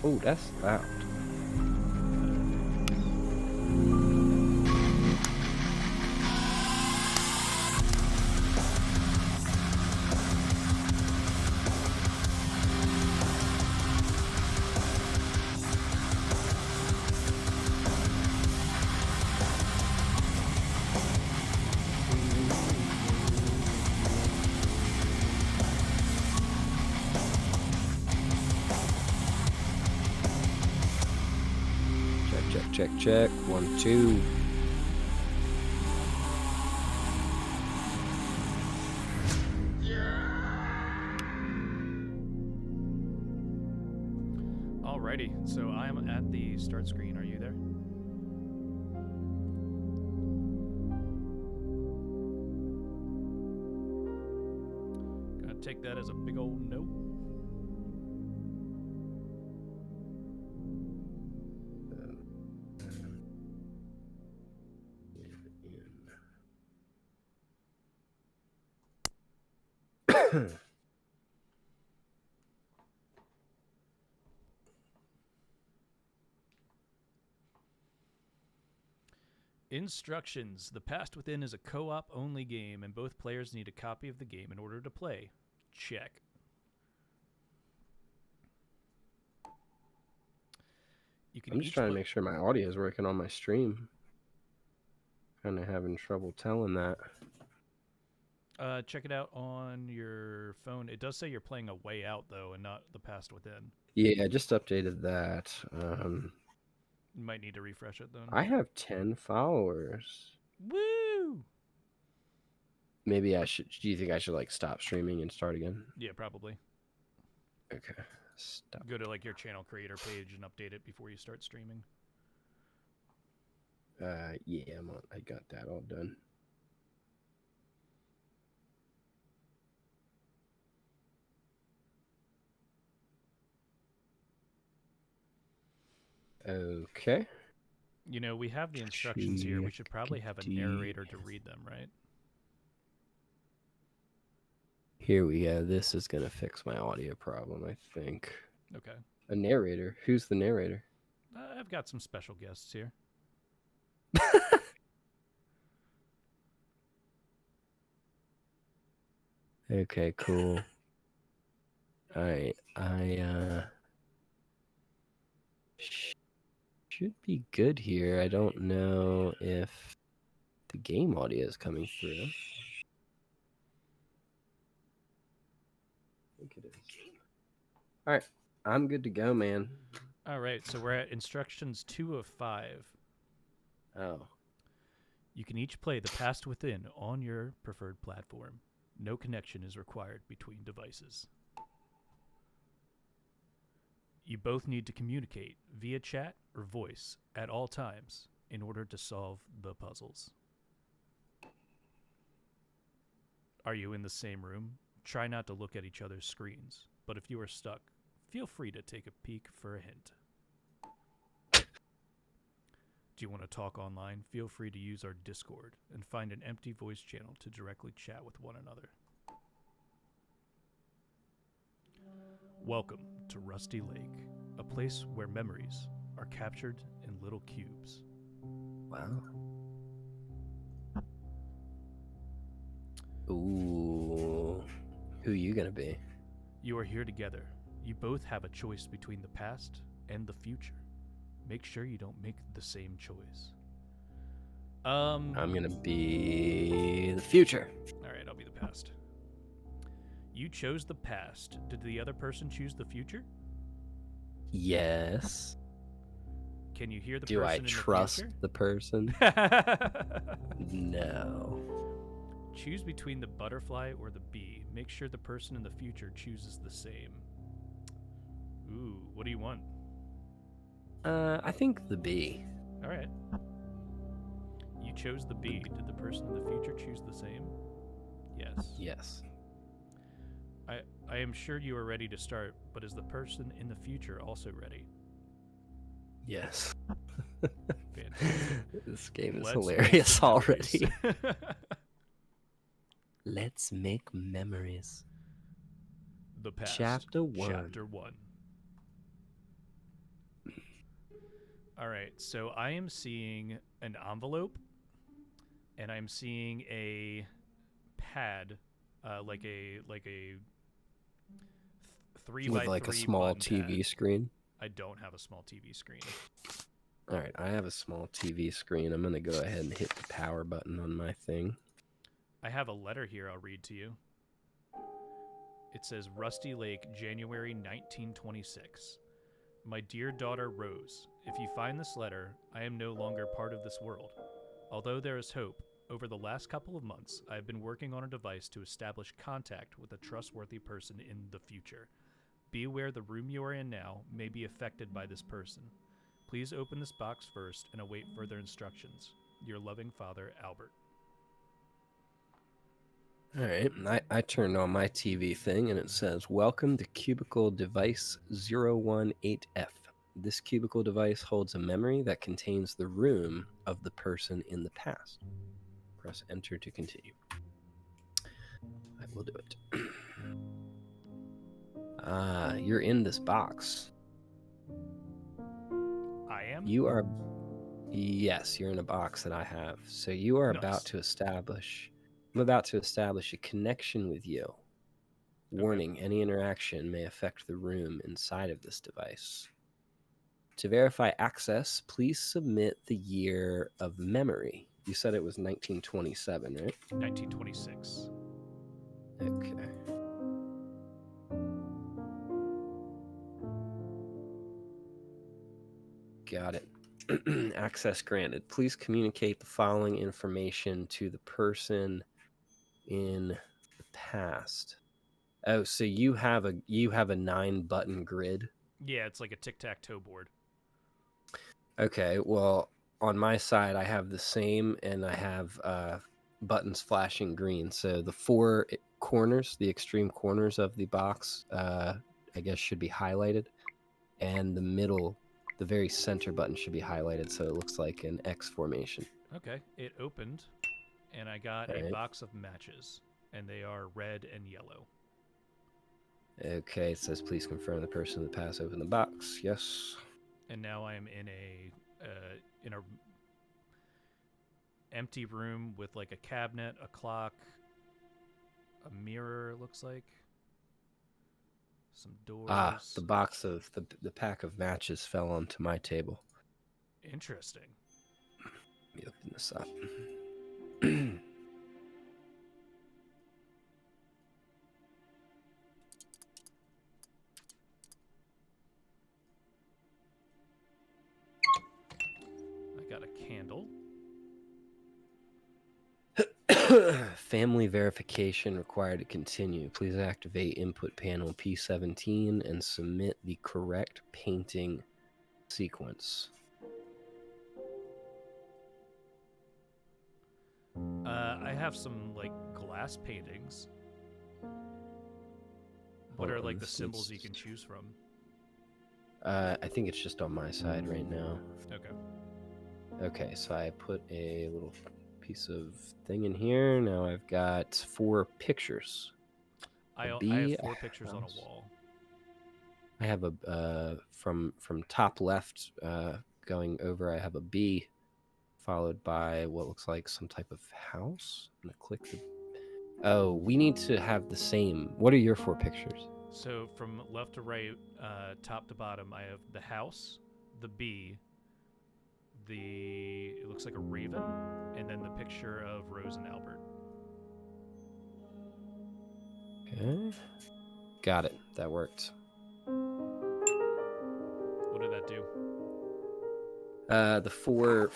Oh, that's loud. Check. 1, 2. Alrighty, so I'm at the start screen. Are you there? Gonna take that as a big old no. Instructions. The Past Within is a co-op only game, and both players need a copy of the game in order to play. Check. I'm just trying to make sure my audio is working on my stream. Kind of having trouble telling that. Check it out on your phone. It does say you're playing A Way Out, though, and not The Past Within. Yeah, I just updated that. You might need to refresh it, then. I have 10 followers. Woo! Maybe I should... Do you think I should, like, stop streaming and start again? Yeah, probably. Okay. Stop. Go to, like, your channel creator page and update it before you start streaming. Yeah, I got that all done. Okay. You know, we have the instructions here. We should probably have a narrator to read them, right? Here we go. This is going to fix my audio problem, I think. Okay. A narrator? Who's the narrator? I've got some special guests here. Okay, cool. All right. Should be good here. I don't know if the game audio is coming through. I think it is. All right. I'm good to go, man. All right. So we're at instructions 2 of 5. Oh. You can each play The Past Within on your preferred platform. No connection is required between devices. You both need to communicate via chat or voice at all times in order to solve the puzzles. Are you in the same room? Try not to look at each other's screens, but if you are stuck, feel free to take a peek for a hint. Do you want to talk online? Feel free to use our Discord and find an empty voice channel to directly chat with one another. Welcome to Rusty Lake, a place where memories are captured in little cubes. Wow. Ooh. Who you gonna be? You are here together. You both have a choice between the past and the future. Make sure you don't make the same choice. I'm gonna be the future. Alright, I'll be the past. You chose the past. Did the other person choose the future? Yes. Can you hear the Do person I in trust the person? No. Choose between the butterfly or the bee. Make sure the person in the future chooses the same. Ooh, what do you want? I think the bee. Alright. You chose the bee. Did the person in the future choose the same? Yes. Yes. I am sure you are ready to start, but is the person in the future also ready? Yes. Fantastic. This game is Let's hilarious already. Let's make memories. The past. Chapter 1. Chapter 1. All right, so I am seeing an envelope, and I'm seeing a pad, like a 3 With by like a 3 small button TV pad. screen. I don't have a small TV screen. All right, I have a small TV screen. I'm going to go ahead and hit the power button on my thing. I have a letter here I'll read to you. It says, Rusty Lake, January 1926. My dear daughter Rose, if you find this letter, I am no longer part of this world. Although there is hope, over the last couple of months, I have been working on a device to establish contact with a trustworthy person in the future. Be aware the room you are in now may be affected by this person. Please open this box first and await further instructions. Your loving father, Albert. All right, I turned on my TV thing and it says, welcome to Cubicle Device 018F. This cubicle device holds a memory that contains the room of the person in the past. Press enter to continue. I will do it. You're in this box. I am? You are... Yes, you're in a box that I have. So you are Nice. about to establish... I'm about to establish a connection with you. Warning, any interaction may affect the room inside of this device. To verify access, please submit the year of memory. You said it was 1927, right? 1926. Okay. Got it. Access granted. Please communicate the following information to the person in the past. Oh, so you have a 9-button grid? Yeah, it's like a tic-tac-toe board. Okay, well, on my side, I have the same, and I have buttons flashing green. So the 4 corners, the extreme corners of the box, I guess should be highlighted. And the middle, the very center button should be highlighted so it looks like an X formation. Okay, it opened, and I got a box of matches, and they are red and yellow. Okay, it says please confirm the person in the past opened the box. Yes. And now I am in a empty room with like a cabinet, a clock, a mirror, looks like. Some doors. Ah, the box of the pack of matches fell onto my table. Interesting. Let me open this up. I got a candle. Family verification required to continue. Please activate input panel P17 and submit the correct painting sequence. I have some like glass paintings. What are like the symbols you can choose from? I think it's just on my side right now. Okay. Okay, so I put a little piece of thing in here. Now I've got 4 pictures. I have 4 pictures on a wall. I have a from top left going over. I have a B, followed by what looks like some type of house. I'm gonna click the. Oh, we need to have the same. What are your 4 pictures? So from left to right, top to bottom, I have the house, the bee, it looks like a raven, and then the picture of Rose and Albert. Okay. Got it. That worked. What did that do? The 4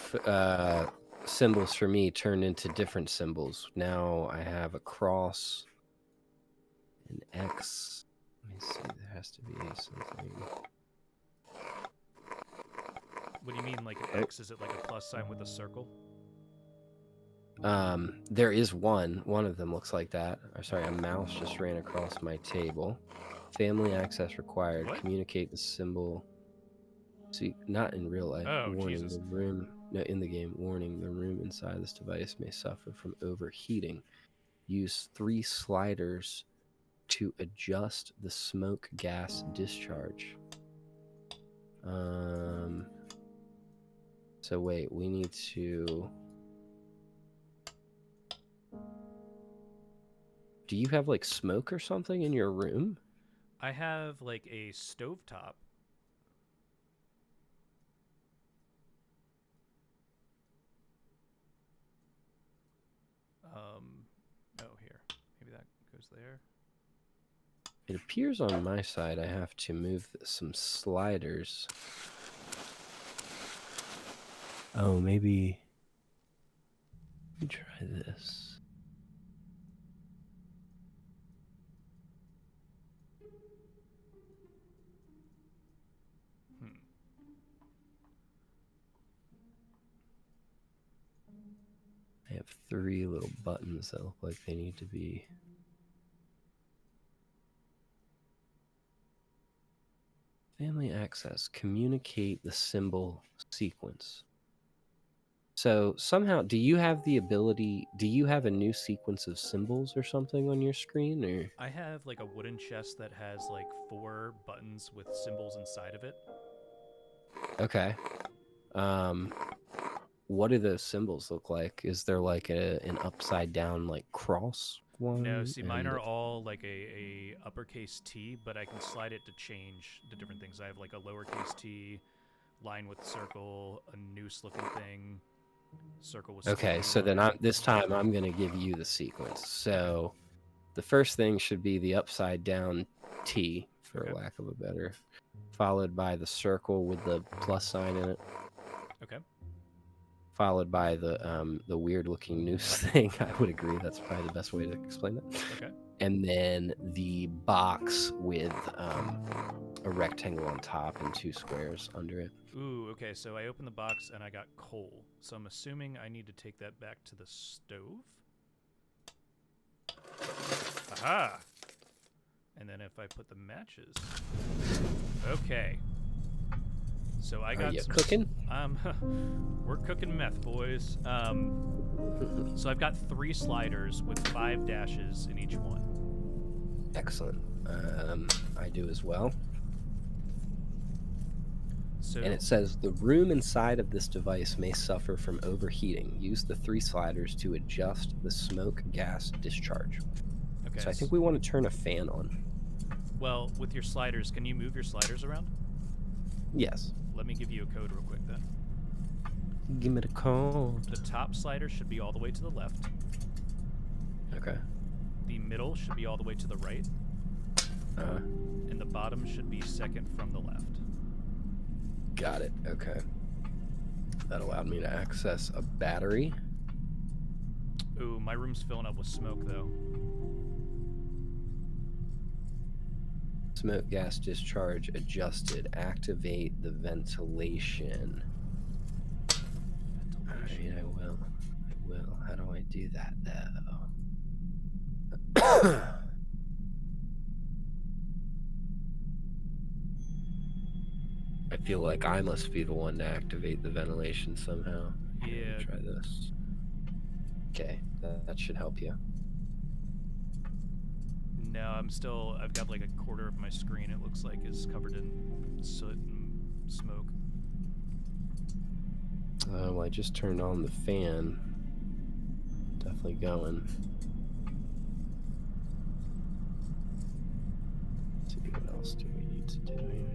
symbols for me turned into different symbols. Now I have a cross, an X. Let me see. There has to be something. What do you mean, like an X? Is it like a plus sign with a circle? There is one. One of them looks like that. Or, sorry, a mouse just ran across my table. Family access required. What? Communicate the symbol. See, not in real life. Oh, warning, Jesus. the room. No, in the game. Warning, the room inside this device may suffer from overheating. Use 3 sliders to adjust the smoke gas discharge. So wait, we need to... Do you have, like, smoke or something in your room? I have, like, a stovetop. Oh, here. Maybe that goes there. It appears on my side I have to move some sliders. Oh, maybe... Let me try this. I have 3 little buttons that look like they need to be... Family access. Communicate the symbol sequence. So somehow, do you have the ability... Do you have a new sequence of symbols or something on your screen? Or I have, like, a wooden chest that has, like, 4 buttons with symbols inside of it. Okay. What do those symbols look like? Is there like an upside down like cross one? No, see, mine are all like a uppercase T, but I can slide it to change the different things. I have like a lowercase T, line with circle, a noose looking thing, circle with okay, so then this time I'm gonna give you the sequence. So the first thing should be the upside down T, for lack of a better, followed by the circle with the plus sign in it. Okay. Followed by the weird looking noose thing. I would agree. That's probably the best way to explain that. Okay. And then the box with a rectangle on top and 2 squares under it. Ooh, okay. So I opened the box and I got coal. So I'm assuming I need to take that back to the stove. Aha! And then if I put the matches. Okay. So I got some cooking? We're cooking meth, boys. So I've got 3 sliders with 5 dashes in each one. Excellent. I do as well. So, and it says the room inside of this device may suffer from overheating. Use the 3 sliders to adjust the smoke gas discharge. Okay. So I think we want to turn a fan on. Well, with your sliders, can you move your sliders around? Yes. Let me give you a code real quick then. Give me the code. The top slider should be all the way to the left. Okay. The middle should be all the way to the right. And the bottom should be second from the left. Got it. Okay. That allowed me to access a battery. Ooh, my room's filling up with smoke, though. Smoke gas discharge adjusted. Activate the ventilation. Alright, I will. How do I do that, though? I feel like I must be the one to activate the ventilation somehow. Yeah. Let me try this. Okay, that should help you. No, I've got like a quarter of my screen, it looks like, is covered in soot and smoke. Well, I just turned on the fan. Definitely going. Let's see, what else do we need to do here?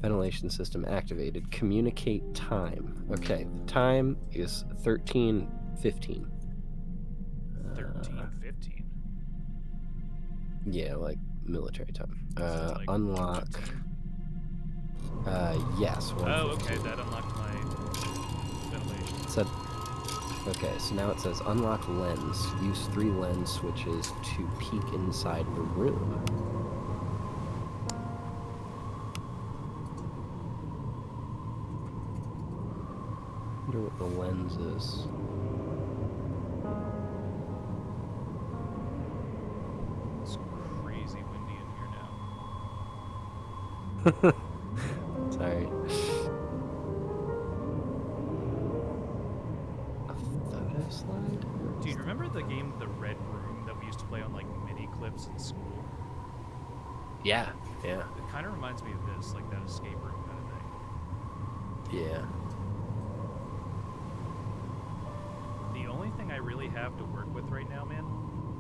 Ventilation system activated. Communicate time. Okay, the time is 13:15. 13:15? Yeah, like military time. Like unlock. Yes. Oh, okay, that unlocked my ventilation. Said. Okay, so now it says unlock lens. Use 3 lens switches to peek inside the room. I wonder what the lens is. It's crazy windy in here now. Sorry. A photo slide? Do you remember the game The Red Room that we used to play play on like MIDI clips in school. Yeah, yeah, It kind of reminds me of this, like that escape room kind of thing. yeah. The only thing I really have to work with right now, man,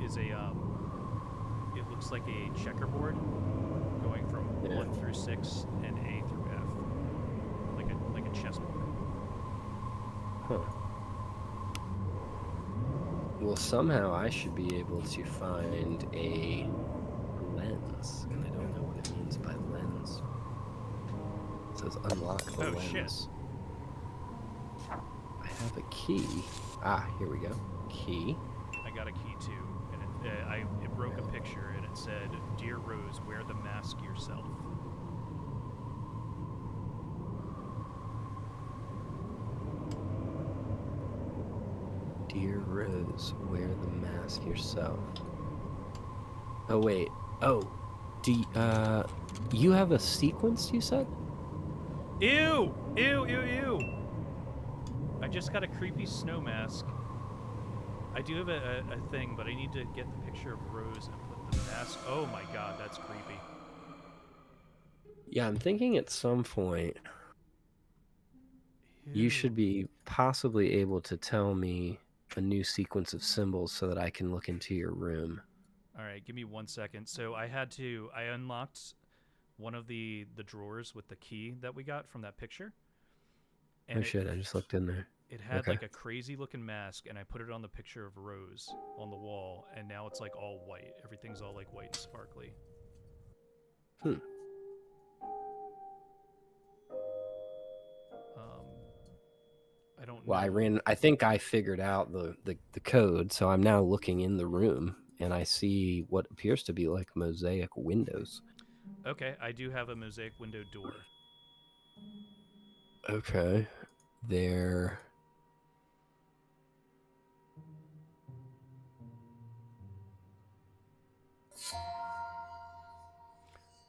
is a it looks like a checkerboard going from 1 through 6 and A through F, like a chessboard. Huh. Well, somehow I should be able to find a lens, and I don't know what it means by lens. It says unlock the lens. Shit. I have a key. Ah, here we go. Key. I got a key too, and it broke a picture, and it said, "Dear Rose, wear the mask yourself." Dear Rose, wear the mask yourself. Oh wait. Oh, you have a sequence? You said? Ew! Ew! Ew! Ew! I just got a creepy snow mask. I do have a thing, but I need to get the picture of Rose and put the mask. Oh my god, that's creepy. Yeah, I'm thinking at some point you should be possibly able to tell me a new sequence of symbols so that I can look into your room. All right, give me 1 second. So I unlocked one of the drawers with the key that we got from that picture. And Oh shit, I just looked in there. It had Okay. like a crazy looking mask, and I put it on the picture of Rose on the wall, and now it's like all white. Everything's all like white and sparkly. I don't know. I think I figured out the code, so I'm now looking in the room and I see what appears to be like mosaic windows. Okay, I do have a mosaic window door. Okay. There.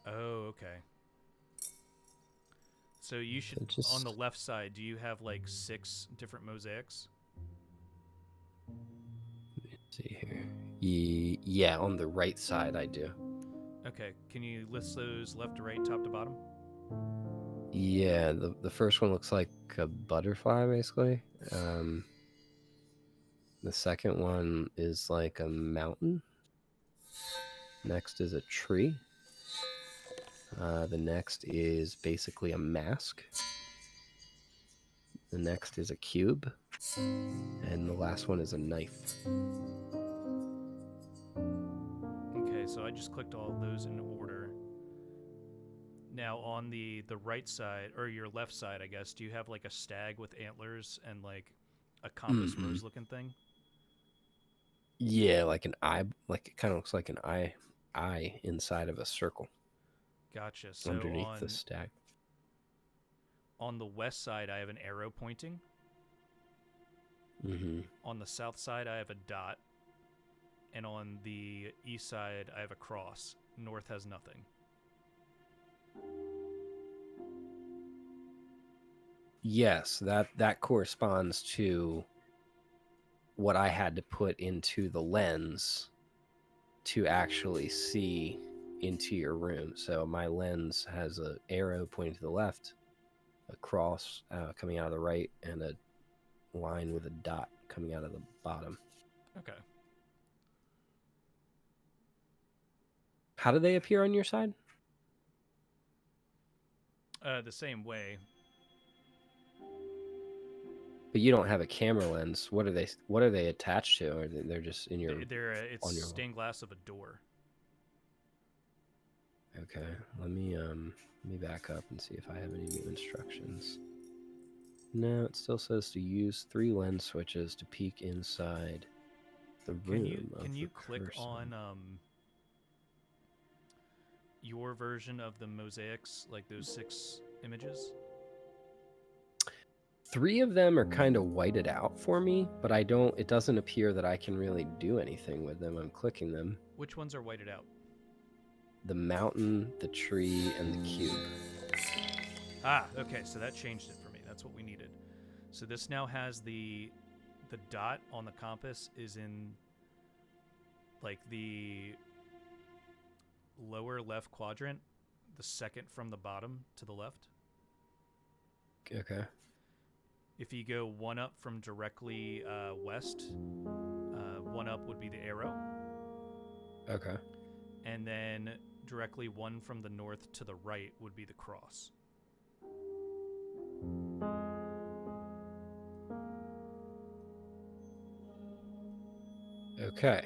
Oh, okay. So you should, on the left side, do you have like 6 different mosaics? Let me see here. Yeah, on the right side I do. Okay, can you list those left to right, top to bottom? Yeah, the first one looks like a butterfly, basically. The second one is like a mountain. Next is a tree. The next is basically a mask. The next is a cube. And the last one is a knife. Okay, so I just clicked all of those in order. Now on the right side, or your left side, I guess, do you have like a stag with antlers and like a compass rose looking thing? Yeah, like an eye, like it kind of looks like an eye inside of a circle. Gotcha. So underneath the stag. On the west side, I have an arrow pointing. On the south side, I have a dot. And on the east side, I have a cross. North has nothing. Yes, that corresponds to what I had to put into the lens to actually see into your room. So my lens has an arrow pointing to the left, a cross coming out of the right, and a line with a dot coming out of the bottom. Okay. How do they appear on your side? The same way. But you don't have a camera lens. What are they attached to? Or they're just in your? It's on your stained glass of a door. Okay, let me back up and see if I have any new instructions. No, it still says to use 3 lens switches to peek inside the room. Can you click on your version of the mosaics, like those 6 images? 3 of them are kind of whited out for me, but it doesn't appear that I can really do anything with them. I'm clicking them. Which ones are whited out? The mountain, the tree, and the cube. Ah, okay, so that changed it for me. That's what we needed. So this now has the dot on the compass is in like the lower left quadrant, the second from the bottom to the left. Okay. If you go one up from directly west, one up would be the arrow. Okay. And then directly one from the north to the right would be the cross. Okay.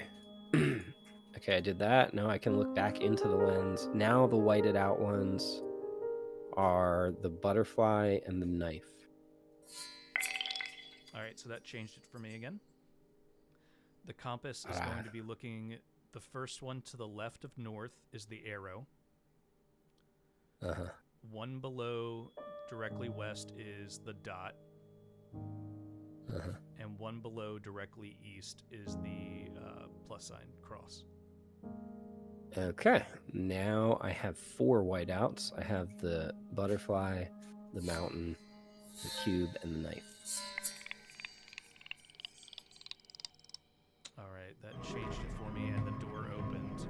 Okay, I did that. Now I can look back into the lens. Now the whited out ones are the butterfly and the knife. All right, so that changed it for me again. The compass is going to be looking, the first one to the left of north is the arrow. Uh-huh. One below directly west is the dot. Uh-huh. And one below directly east is the plus sign cross. Okay, now I have 4 whiteouts. I have the butterfly, the mountain, the cube, and the knife. All right, that changed it for me, and the door opened.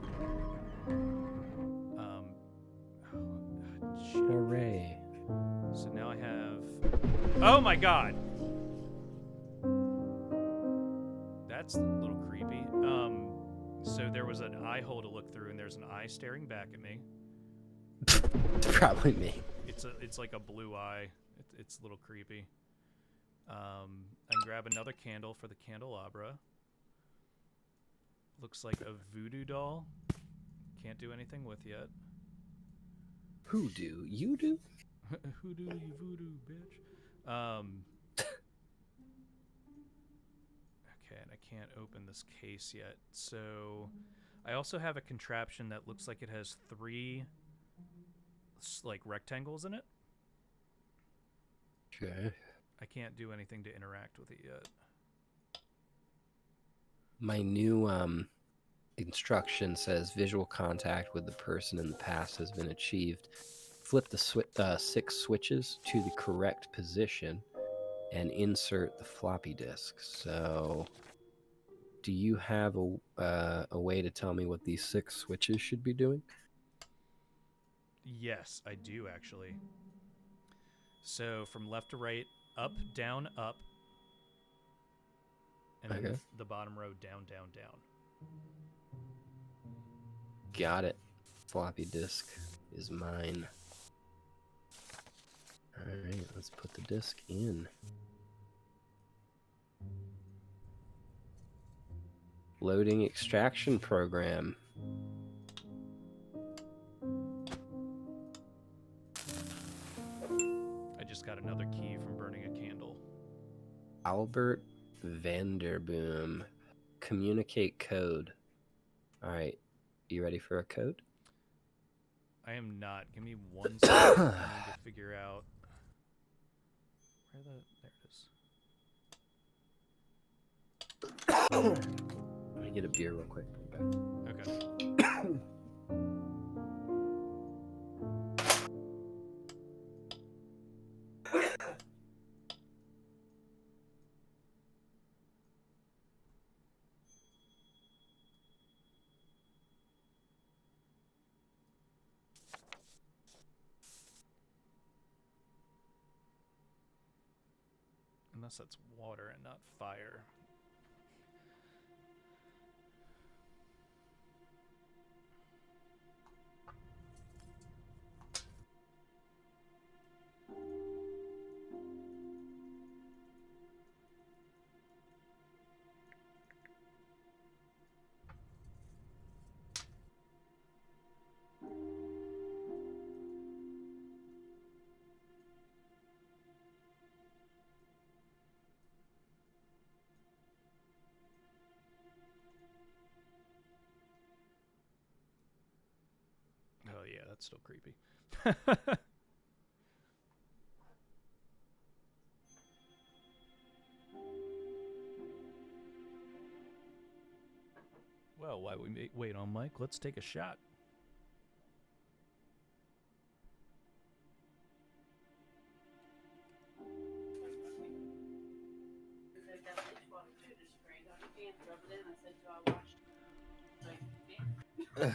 Hooray. So now I have... Oh my god! That's a little creepy. So there was an eye hole to look through, and there's an eye staring back at me. Probably me. It's like a blue eye. It's a little creepy. I can grab another candle for the candelabra. Looks like a voodoo doll. Can't do anything with yet. Hoodoo? You do? Hoodoo, you voodoo, bitch. Okay, and I can't open this case yet. So I also have a contraption that looks like it has 3 like rectangles in it. Okay. I can't do anything to interact with it yet. My new instruction says visual contact with the person in the past has been achieved. Flip the 6 switches to the correct position and insert the floppy disk. So do you have a way to tell me what these 6 switches should be doing? Yes, I do actually. So from left to right, up, down, up. And then the bottom row, down, down, down. Got it. Floppy disk is mine. All right, let's put the disk in. Loading extraction program. I just got another key from burning a candle. Albert Vanderboom. Communicate code. All right, you ready for a code? I am not. Give me 1 second. I need to figure out where there it is. Let me get a beer real quick. Okay. Unless that's water and not fire. Oh yeah, that's still creepy. Well, while we wait on Mike, let's take a shot. All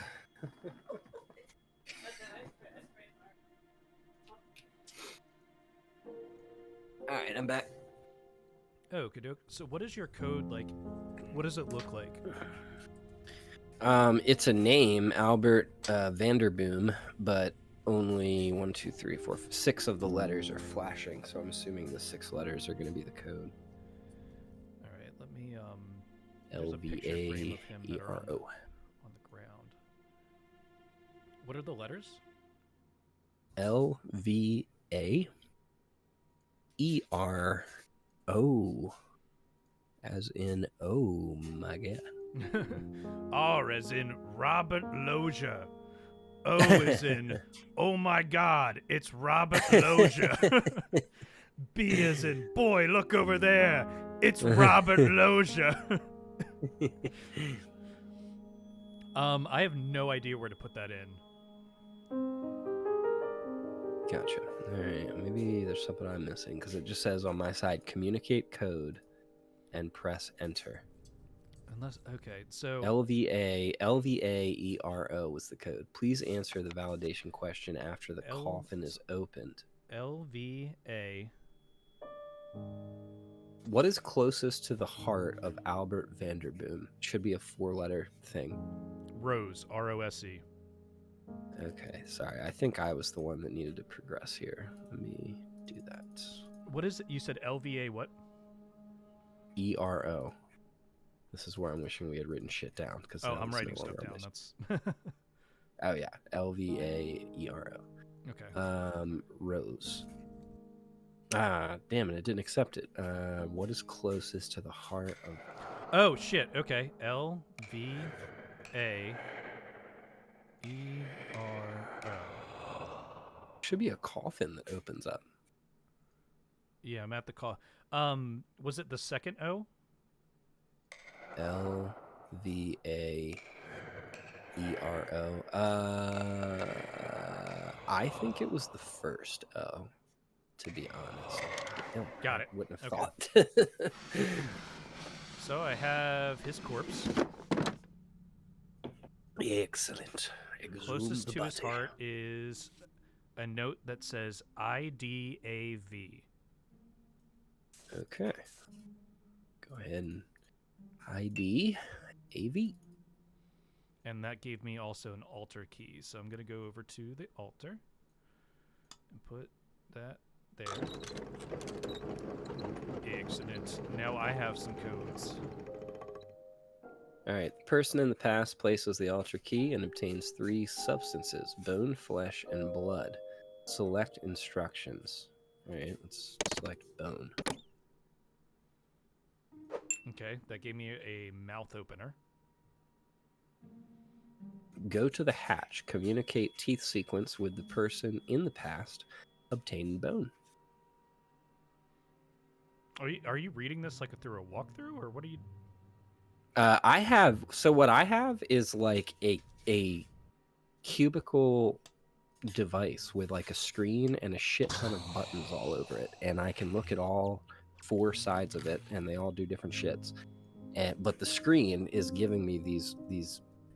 right, I'm back. Oh, Kadok. So what is your code like? What does it look like? It's a name, Albert Vanderboom, but only 1, 2, 3, 4, 6 of the letters are flashing. So I'm assuming the 6 letters are going to be the code. All right, let me L there's a V picture frame A of him E that are R O. on the ground. What are the letters? L V A E R O, as in oh my god. R as in Robert Loja. O as in oh my god, it's Robert Loja. B as in boy, look over there. It's Robert Loja. I have no idea where to put that in. Gotcha. All right, maybe there's something I'm missing because it just says on my side, communicate code and press enter. Unless, okay, so LVAERO was the code. Please answer the validation question after the coffin is opened. LVA. What is closest to the heart of Albert Vanderboom? Should be a 4-letter thing. Rose, ROSE. Okay, sorry. I think I was the one that needed to progress here. Let me do that. What is it? You said LVA what? ERO. This is where I'm wishing we had written shit down. Oh, I'm writing stuff down. That's... Oh, yeah. LVAERO. Okay. Rose. Ah, damn it. It didn't accept it. What is closest to the heart of... Oh, shit. Okay. LVAERO. Should be a coffin that opens up. Yeah, I'm at the call. Was it the second O? LVAERO. I think it was the first O, to be honest. Got it. Wouldn't have Okay. thought. So I have his corpse. Excellent. Closest to his heart is a note that says IDAV. Okay. Go ahead and ID AV. And that gave me also an altar key. So I'm going to go over to the altar and put that there. Excellent. Now I have some codes. All right. The person in the past places the altar key and obtains 3 substances: bone, flesh, and blood. Select instructions. All right. Let's select bone. Okay. That gave me a mouth opener. Go to the hatch. Communicate teeth sequence with the person in the past. Obtain bone. Are you reading this like through a walkthrough, or what are you? I have, so what I have is like a cubicle device with like a screen and a shit ton of buttons all over it, and I can look at all 4 sides of it, and they all do different shits. But the screen is giving me these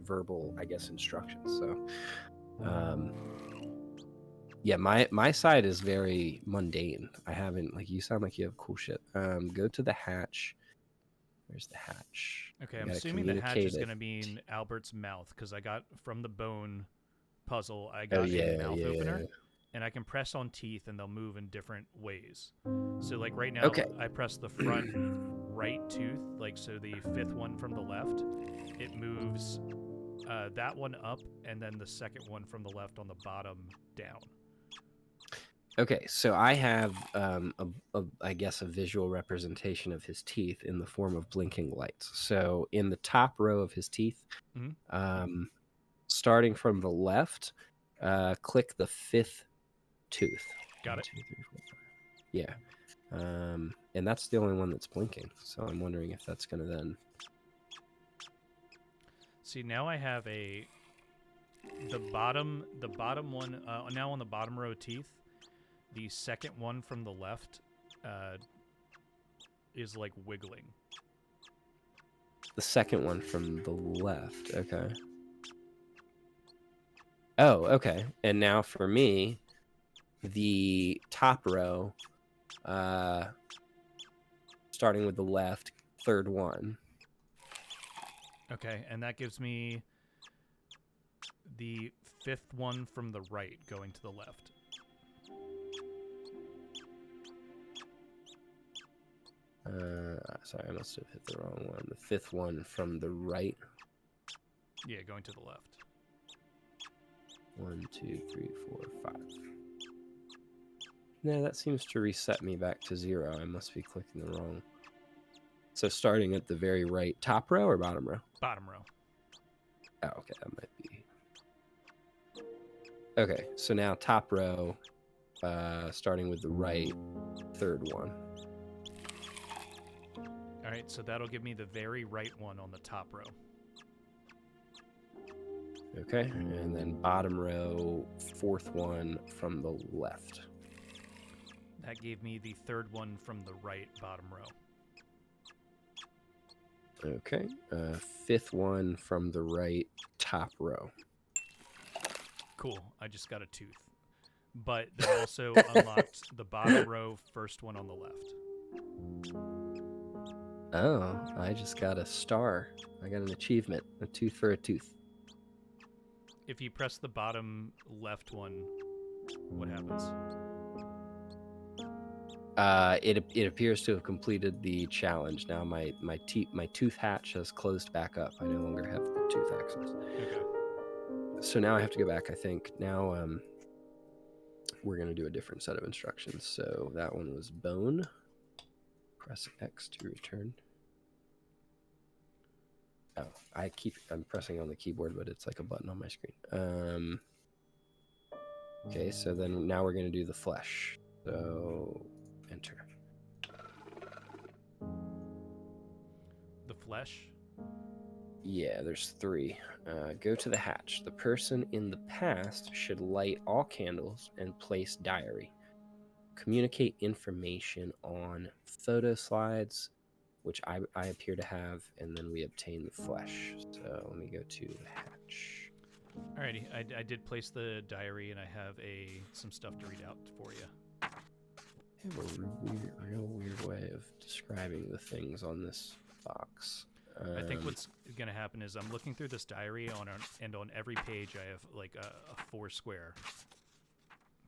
verbal, I guess, instructions. So, yeah, my side is very mundane. I haven't, like, you sound like you have cool shit. Go to the hatch. Where's the hatch? Okay, I'm assuming the hatch is going to mean Albert's mouth, because I got from the bone puzzle, I got a mouth opener, and I can press on teeth and they'll move in different ways. So like right now, I press the front right tooth, like so the 5th one from the left, it moves that one up, and then the second one from the left on the bottom down. Okay, so I have, I guess, a visual representation of his teeth in the form of blinking lights. So in the top row of his teeth, starting from the left, click the 5th tooth. Got it. 1, 2, 3, 4, 5. Yeah. And that's the only one that's blinking. So I'm wondering if that's going to then... See, now I have the bottom one, now on the bottom row of teeth, the second one from the left is like wiggling. The second one from the left, okay. Oh, okay. And now for me, the top row, starting with the left, third one. Okay, and that gives me the 5th one from the right going to the left. Sorry, I must have hit the wrong one. The 5th one from the right. Yeah, going to the left. 1, 2, 3, 4, 5. No, that seems to reset me back to 0. I must be clicking the wrong. So starting at the very right, top row or bottom row? Bottom row. Oh, okay, that might be. Okay, so now top row, starting with the right, third one. All right, so that'll give me the very right one on the top row. Okay, and then bottom row, fourth one from the left. That gave me the 3rd one from the right, bottom row. Okay, 5th one from the right, top row. Cool, I just got a tooth. But that also unlocked the bottom row, 1st one on the left. Oh, I just got a star. I got an achievement, a tooth for a tooth. If you press the bottom left one, what happens? It appears to have completed the challenge. Now my tooth hatch has closed back up. I no longer have the tooth access. Okay. So now I have to go back. I think now we're gonna do a different set of instructions. So that one was bone. Press X to return. Oh, I'm pressing on the keyboard, but it's like a button on my screen. Okay, so then now we're gonna do the flesh. So enter. The flesh? Yeah, there's 3. Go to the hatch. The person in the past should light all candles and place diary. Communicate information on photo slides, which I appear to have, and then we obtain the flesh. So let me go to the hatch. Alrighty, I did place the diary, and I have some stuff to read out for you. I have a real weird way of describing the things on this box. I think what's going to happen is I'm looking through this diary, and on every page I have like a 4 square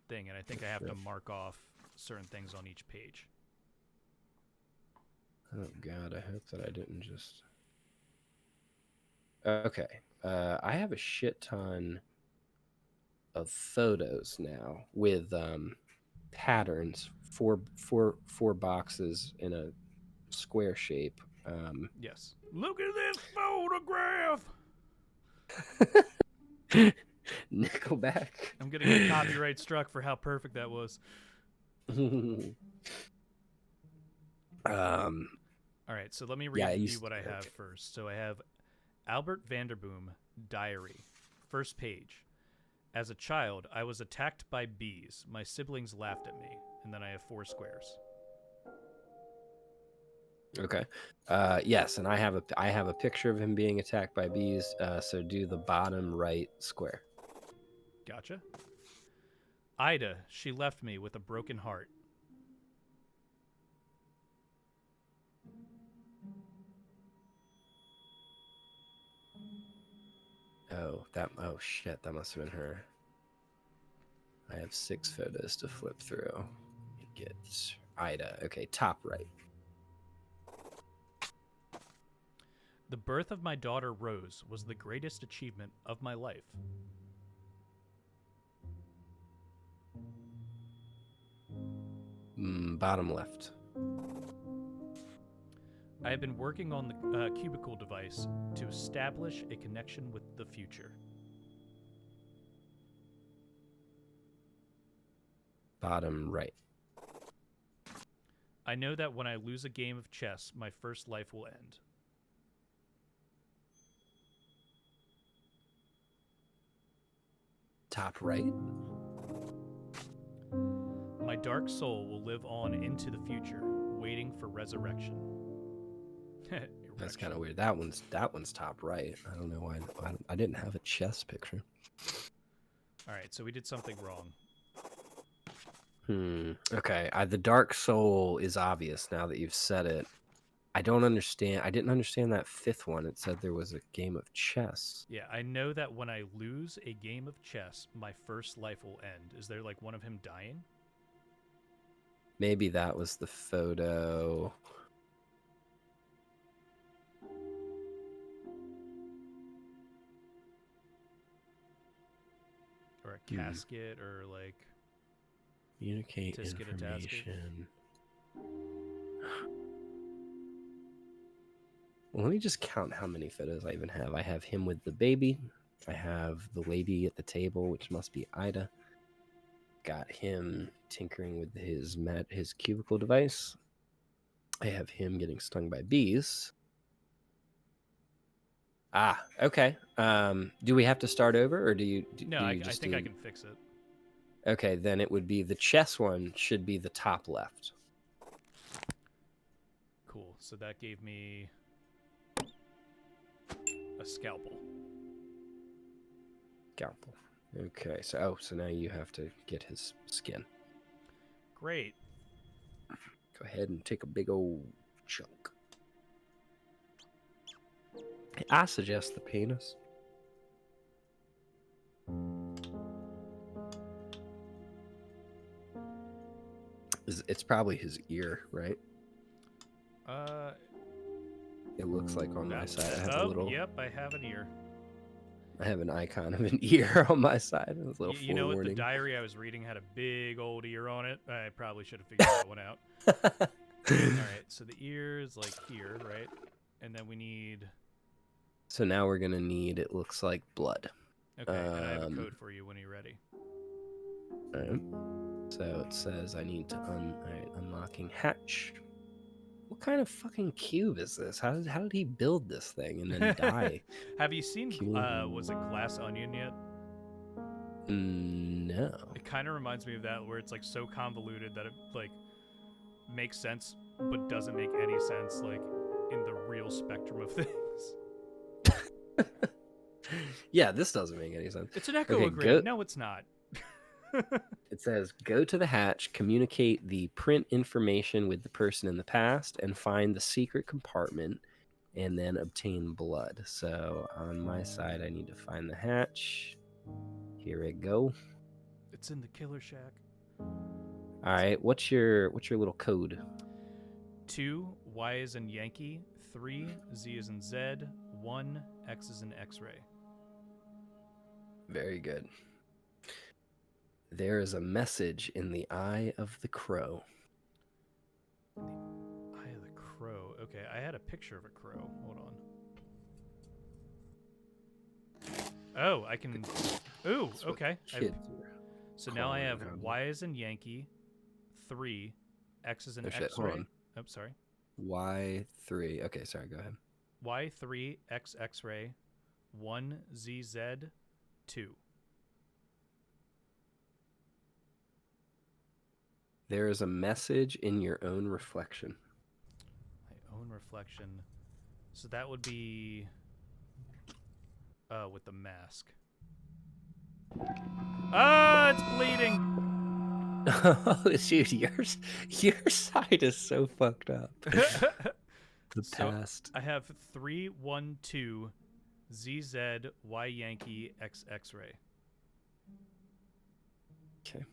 thing, and I think I have to mark off certain things on each page. Oh God, I hope that I didn't just... Okay, I have a shit ton of photos now with patterns, four boxes in a square shape. Yes. Look at this photograph! Nickelback. I'm going to get copyright struck for how perfect that was. All right, so let me read you what I have first. So I have Albert Vanderboom, diary. First page. As a child, I was attacked by bees. My siblings laughed at me. And then I have 4 squares. Okay. Yes, and I have a picture of him being attacked by bees. So do the bottom right square. Gotcha. Ida, she left me with a broken heart. Oh shit, that must have been her. I have 6 photos to flip through. Let me get Ida. Okay, top right. The birth of my daughter Rose was the greatest achievement of my life. Bottom left. I have been working on the cubicle device to establish a connection with the future. Bottom right. I know that when I lose a game of chess, my first life will end. Top right. My dark soul will live on into the future, waiting for resurrection. That's kind of weird. That one's top right. I don't know why. I didn't have a chess picture. All right, so we did something wrong. Okay. The Dark Soul is obvious now that you've said it. I don't understand. I didn't understand that fifth one. It said there was a game of chess. Yeah, I know that when I lose a game of chess, my first life will end. Is there like one of him dying? Maybe that was the photo. Or a casket or like Communicate tisket a tasket? information. Well, let me just count how many photos I even have. I have him with the baby. I have the lady at the table, which must be Ida. Got him tinkering with his cubicle device. I have him getting stung by bees. Ah, okay. Do we have to start over, or do you? No, do I you just think I need... can fix it. Okay, then it would be the chess one. Should be the top left. Cool. So that gave me a scalpel. Scalpel. Okay, so now you have to get his skin. Great. Go ahead and take a big old chunk. I suggest the penis. It's probably his ear, right? It looks like on my side I have a little... Yep, I have an ear. I have an icon of an ear on my side. A little You know what? The forewarning. diary I was reading had a big old ear on it. I probably should have figured that one out. All right, so the ear is like here, right? And then we need... So now we're going to need, it looks like, blood. Okay, and I have a code for you when you're ready. All right. So it says I need to unlocking hatch. What kind of fucking cube is this? How did he build this thing and then die? Have you seen, was it Glass Onion yet? No. It kind of reminds me of that, where it's like so convoluted that it like makes sense, but doesn't make any sense like in the real spectrum of things. Yeah, this doesn't make any sense. It's an echo grid. No, it's not. It says, go to the hatch, communicate the print information with the person in the past, and find the secret compartment, and then obtain blood. So on my side, I need to find the hatch. Here it go. It's in the killer shack. All right, what's your little code? 2, Y is in Yankee. 3, Z is in Z. 1, X is in X-ray. Very good. There is a message in the eye of the crow. The eye of the crow. Okay, I had a picture of a crow. Hold on. Oh, I can... Ooh, okay. So now I have Y is in Yankee, 3, X is in X-ray. Oh, sorry. Y3. Okay, sorry, go ahead. Y3, X X-ray, 1, ZZ, 2. There is a message in your own reflection. My own reflection. So that would be with the mask. Ah, it's bleeding. Oh, dude, your side is so fucked up. The past. I have 3, 1, 2, ZZ, Y Yankee, X X-ray. Okay.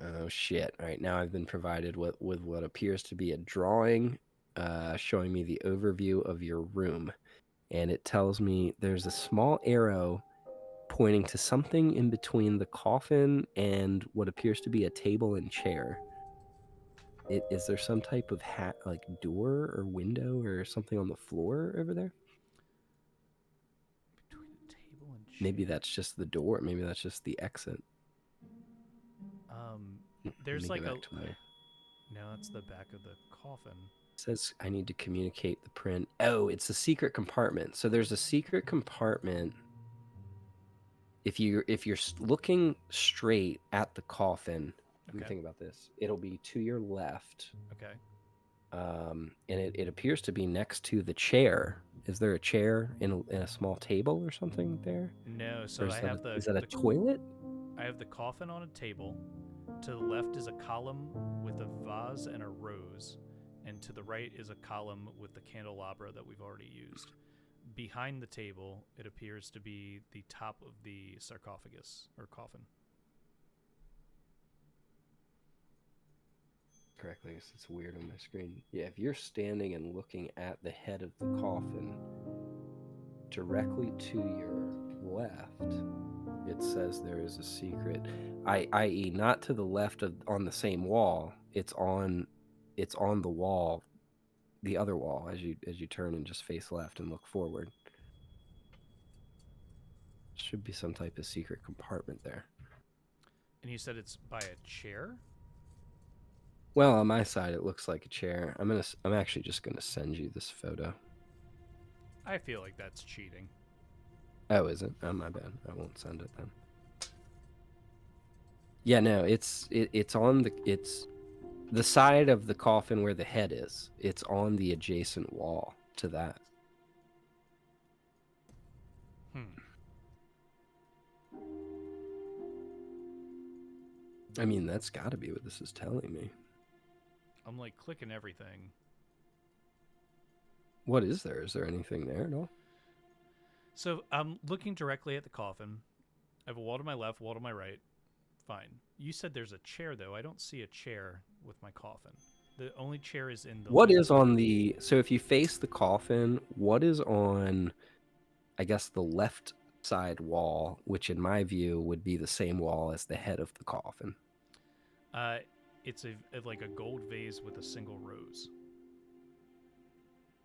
Oh shit! All right, now I've been provided with what appears to be a drawing, showing me the overview of your room, and it tells me there's a small arrow pointing to something in between the coffin and what appears to be a table and chair. Is there some type of like door or window or something on the floor over there? Between a table and chair. Maybe that's just the door. Maybe that's just the exit. There's like a... No, that's the back of the coffin. It says I need to communicate the print. Oh, it's a secret compartment. So there's a secret compartment. If you're looking straight at the coffin, let me think about this. It'll be to your left. Okay. And it appears to be next to the chair Is there a chair in a small table or something there? No, Or so is I that have is that a toilet? I have the coffin on a table. To the left is a column with a vase and a rose, and to the right is a column with the candelabra that we've already used. Behind the table, it appears to be the top of the sarcophagus or coffin. Correctly, I guess it's weird on my screen. Yeah, if you're standing and looking at the head of the coffin, directly to your left, it says there is a secret, i.e., not to the left of on the same wall. It's on the wall, the other wall, as you turn and just face left and look forward. Should be some type of secret compartment there. And you said it's by a chair? Well, on my side, it looks like a chair. I'm actually just gonna send you this photo. I feel like that's cheating. Oh, is it? Oh, my bad. I won't send it then. Yeah, no, it's on it's the side of the coffin where the head is. It's on the adjacent wall to that. I mean, that's got to be what this is telling me. I'm like clicking everything. What is there? Is there anything there at all? So I'm looking directly at the coffin. I have a wall to my left, wall to my right. Fine. You said there's a chair, though. I don't see a chair with my coffin. The only chair is in the... What is on the... So if you face the coffin, what is on, I guess, the left side wall, which in my view would be the same wall as the head of the coffin? It's like a gold vase with a single rose.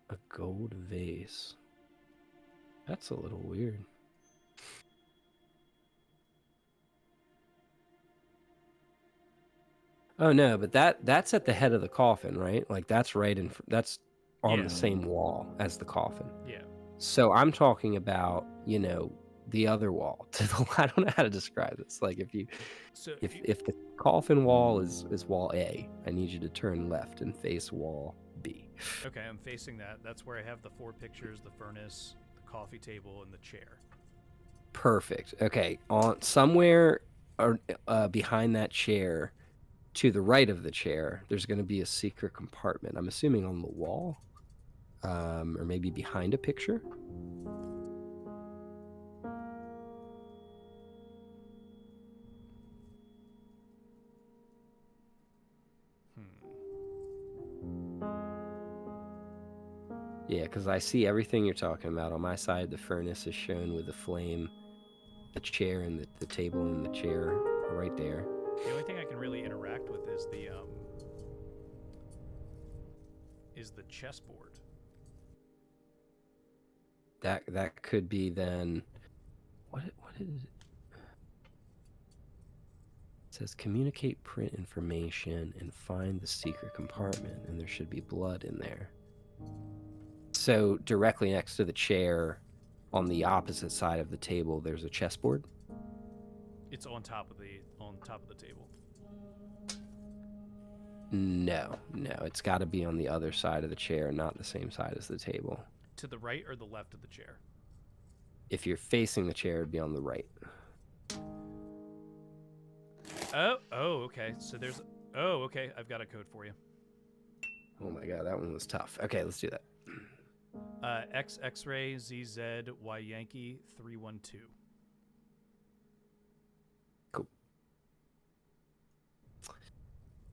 A gold vase. That's a little weird. Oh no, but that's at the head of the coffin, right? Like that's right in that's on the same wall as the coffin. Yeah. So I'm talking about, you know, the other wall to the I don't know how to describe this. Like if the coffin wall is wall A, I need you to turn left and face wall B. Okay, I'm facing that. That's where I have the 4 pictures, the furnace, the coffee table, and the chair. Perfect. Okay, on somewhere or behind that chair, to the right of the chair, there's going to be a secret compartment. I'm assuming on the wall, or maybe behind a picture. Yeah, because I see everything you're talking about. On my side, the furnace is shown with the flame, the chair and the table and the chair right there. The only thing I can really interact with is the chessboard. That could be then. What is it? It says communicate print information and find the secret compartment, and there should be blood in there. So directly next to the chair, on the opposite side of the table, there's a chessboard. It's on top of the table. No, it's got to be on the other side of the chair, not the same side as the table. To the right or the left of the chair? If you're facing the chair, it'd be on the right. Oh, okay. So there's... Oh, okay. I've got a code for you. Oh my god, that one was tough. Okay, let's do that. X-Ray ZZ Y Yankee 312. Cool.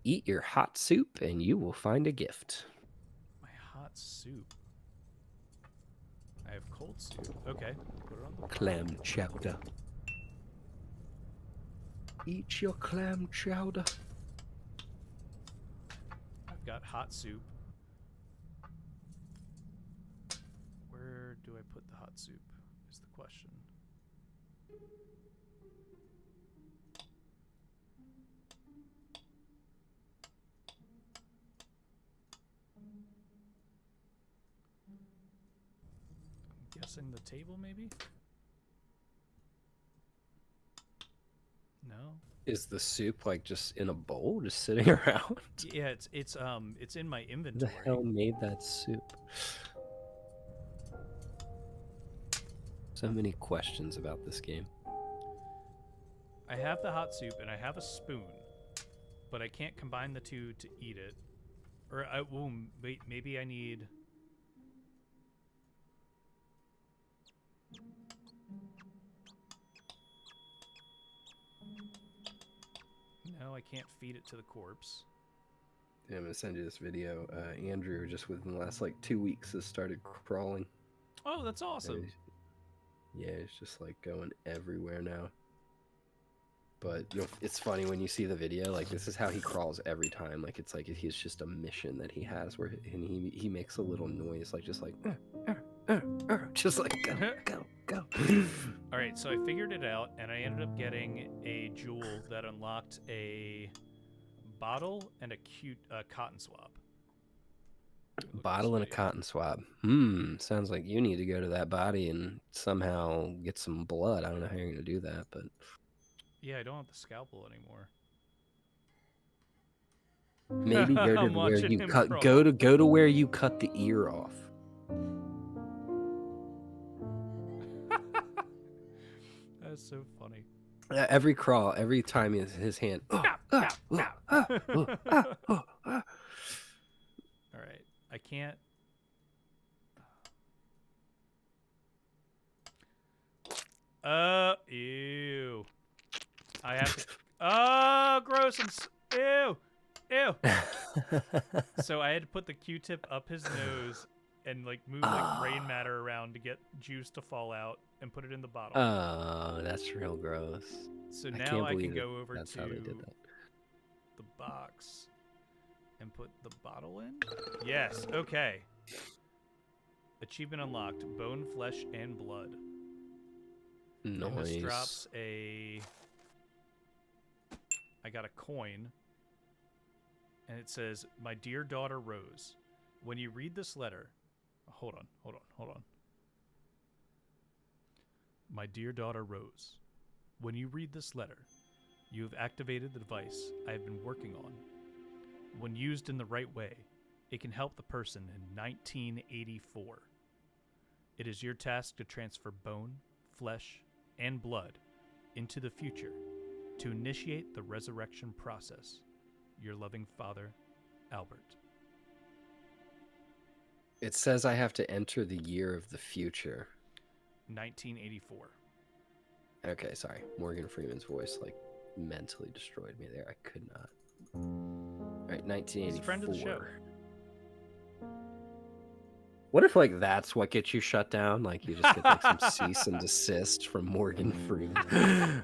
Eat your hot soup and you will find a gift. My hot soup. I have cold soup. Okay. Put it on the clam chowder. Eat your clam chowder. I've got hot soup. Where do I put the hot soup is the question. I'm guessing the table, maybe? No. Is the soup like just in a bowl, just sitting around? Yeah, it's in my inventory. Who the hell made that soup? So many questions about this game. I have the hot soup and I have a spoon, but I can't combine the two to eat it. Or wait, maybe I need. No, I can't feed it to the corpse. Yeah, I'm gonna send you this video. Andrew, just within the last like 2 weeks, has started crawling. Oh, that's awesome. Yeah, it's just like going everywhere now. But it's funny when you see the video. Like, this is how he crawls every time. Like, it's like he's just a mission that he has where he makes a little noise, like just like just like go. All right, so I figured it out, and I ended up getting a jewel that unlocked a bottle and a cute cotton swab. Bottle and a cotton swab. Sounds like you need to go to that body and somehow get some blood. I don't know how you're gonna do that, but yeah, I don't have the scalpel anymore. maybe go to where you cut. Go to where you cut the ear off. That's so funny. Every crawl, every time his hand. All right, I can't. Ew. I have to. Oh, gross! Ew. So I had to put the Q-tip up his nose and like move like brain matter around to get juice to fall out and put it in the bottle. Oh, that's real gross. So now I can go over to how they did that. the box and put the bottle in. Yes. Okay. Achievement unlocked: bone, flesh, and blood. Nice. And this drops a. I got a coin. And it says, "My dear daughter Rose, when you read this letter." Hold on. "My dear daughter Rose, when you read this letter, you have activated the device I have been working on. When used in the right way, it can help the person in 1984. It is your task to transfer bone, flesh, and blood into the future to initiate the resurrection process. Your loving father, Albert." It says I have to enter the year of the future. 1984. Okay, sorry. Morgan Freeman's voice like mentally destroyed me there. I could not. All right, 1984. He's a friend of the show. What if like that's what gets you shut down? Like you just get like some cease and desist from Morgan Freeman.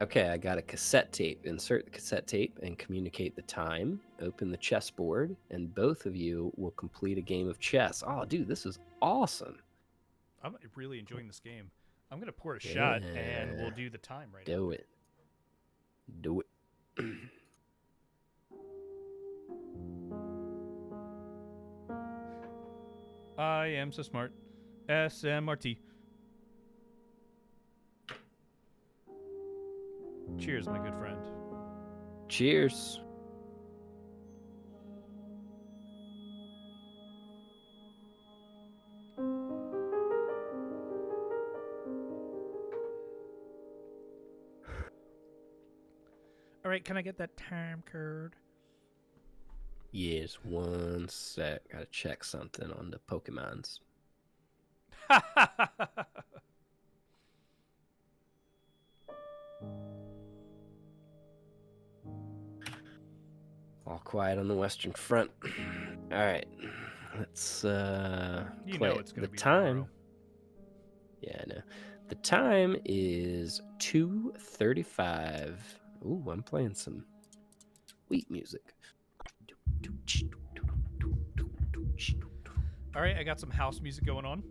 Okay, I got a cassette tape. Insert the cassette tape and communicate the time. Open the chessboard, and both of you will complete a game of chess. Oh, dude, this is awesome. I'm really enjoying this game. I'm going to pour a shot, and we'll do the time right now. Do it. I am so smart. SMRT. Cheers, my good friend. Cheers. All right, can I get that time card? Yes, one sec. Gotta check something on the Pokemons. All quiet on the Western Front. All right, let's you play know it's gonna the be time. tomorrow. Yeah, I know. The time is 2:35. Ooh, I'm playing some sweet music. All right, I got some house music going on.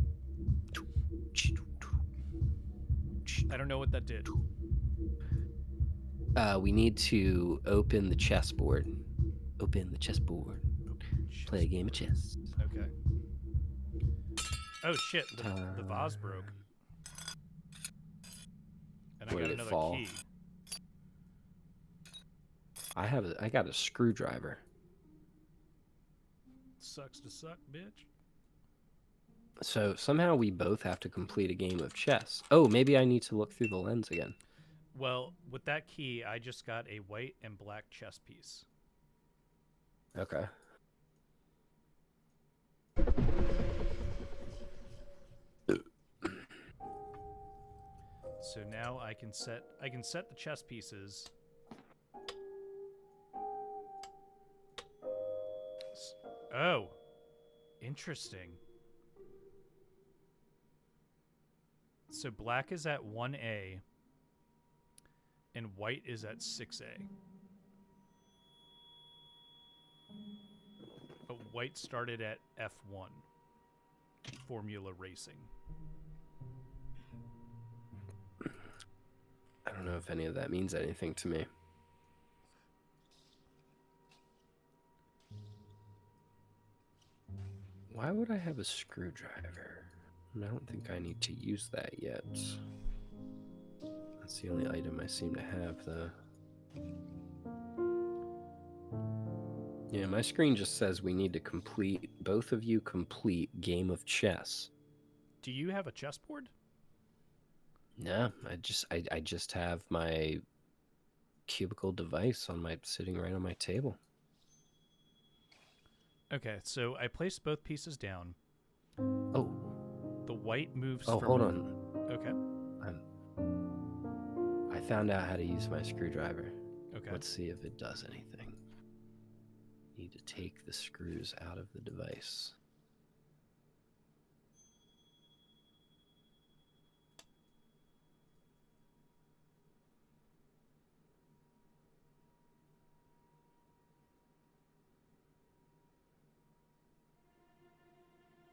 I don't know what that did. We need to open the chessboard. Open the chessboard. Play a game of chess. Okay. Oh shit! The vase broke. And I got another key. I got a screwdriver. Sucks to suck, bitch. So somehow we both have to complete a game of chess. Oh, maybe I need to look through the lens again. Well, with that key, I just got a white and black chess piece. Okay. So now I can set the chess pieces. Oh, interesting. So black is at 1A and white is at 6A. But white started at F1. Formula racing. I don't know if any of that means anything to me. Why would I have a screwdriver? I don't think I need to use that yet. That's the only item I seem to have, though. Yeah, my screen just says we need to complete, both of you complete game of chess. Do you have a chessboard? No, I just have my cubicle device sitting right on my table. Okay, so I placed both pieces down. Oh. The white moves Oh, from... hold on. Okay. I found out how to use my screwdriver. Okay. Let's see if it does anything. Need to take the screws out of the device.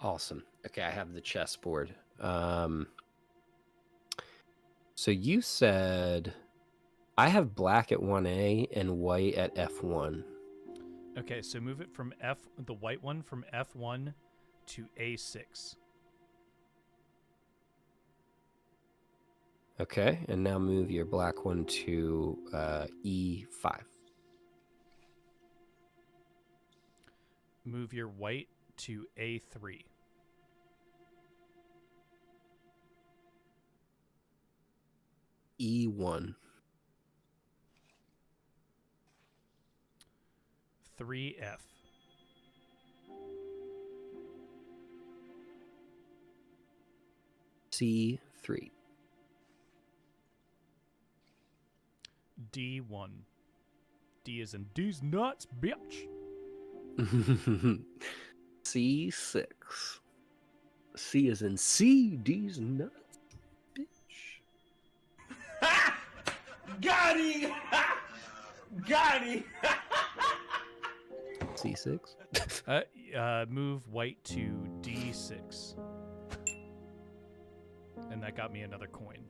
Awesome. Okay, I have the chessboard. So you said I have black at 1A and white at F1. Okay, so move it from the white one from F1 to A6. Okay, and now move your black one to E5. Move your white to A3. E1. 3F. C3. D1. D is in D's nuts, bitch. C6. C is in C, D's nuts, bitch. Got him! Got him! C6. Move white to D6. And that got me another coin.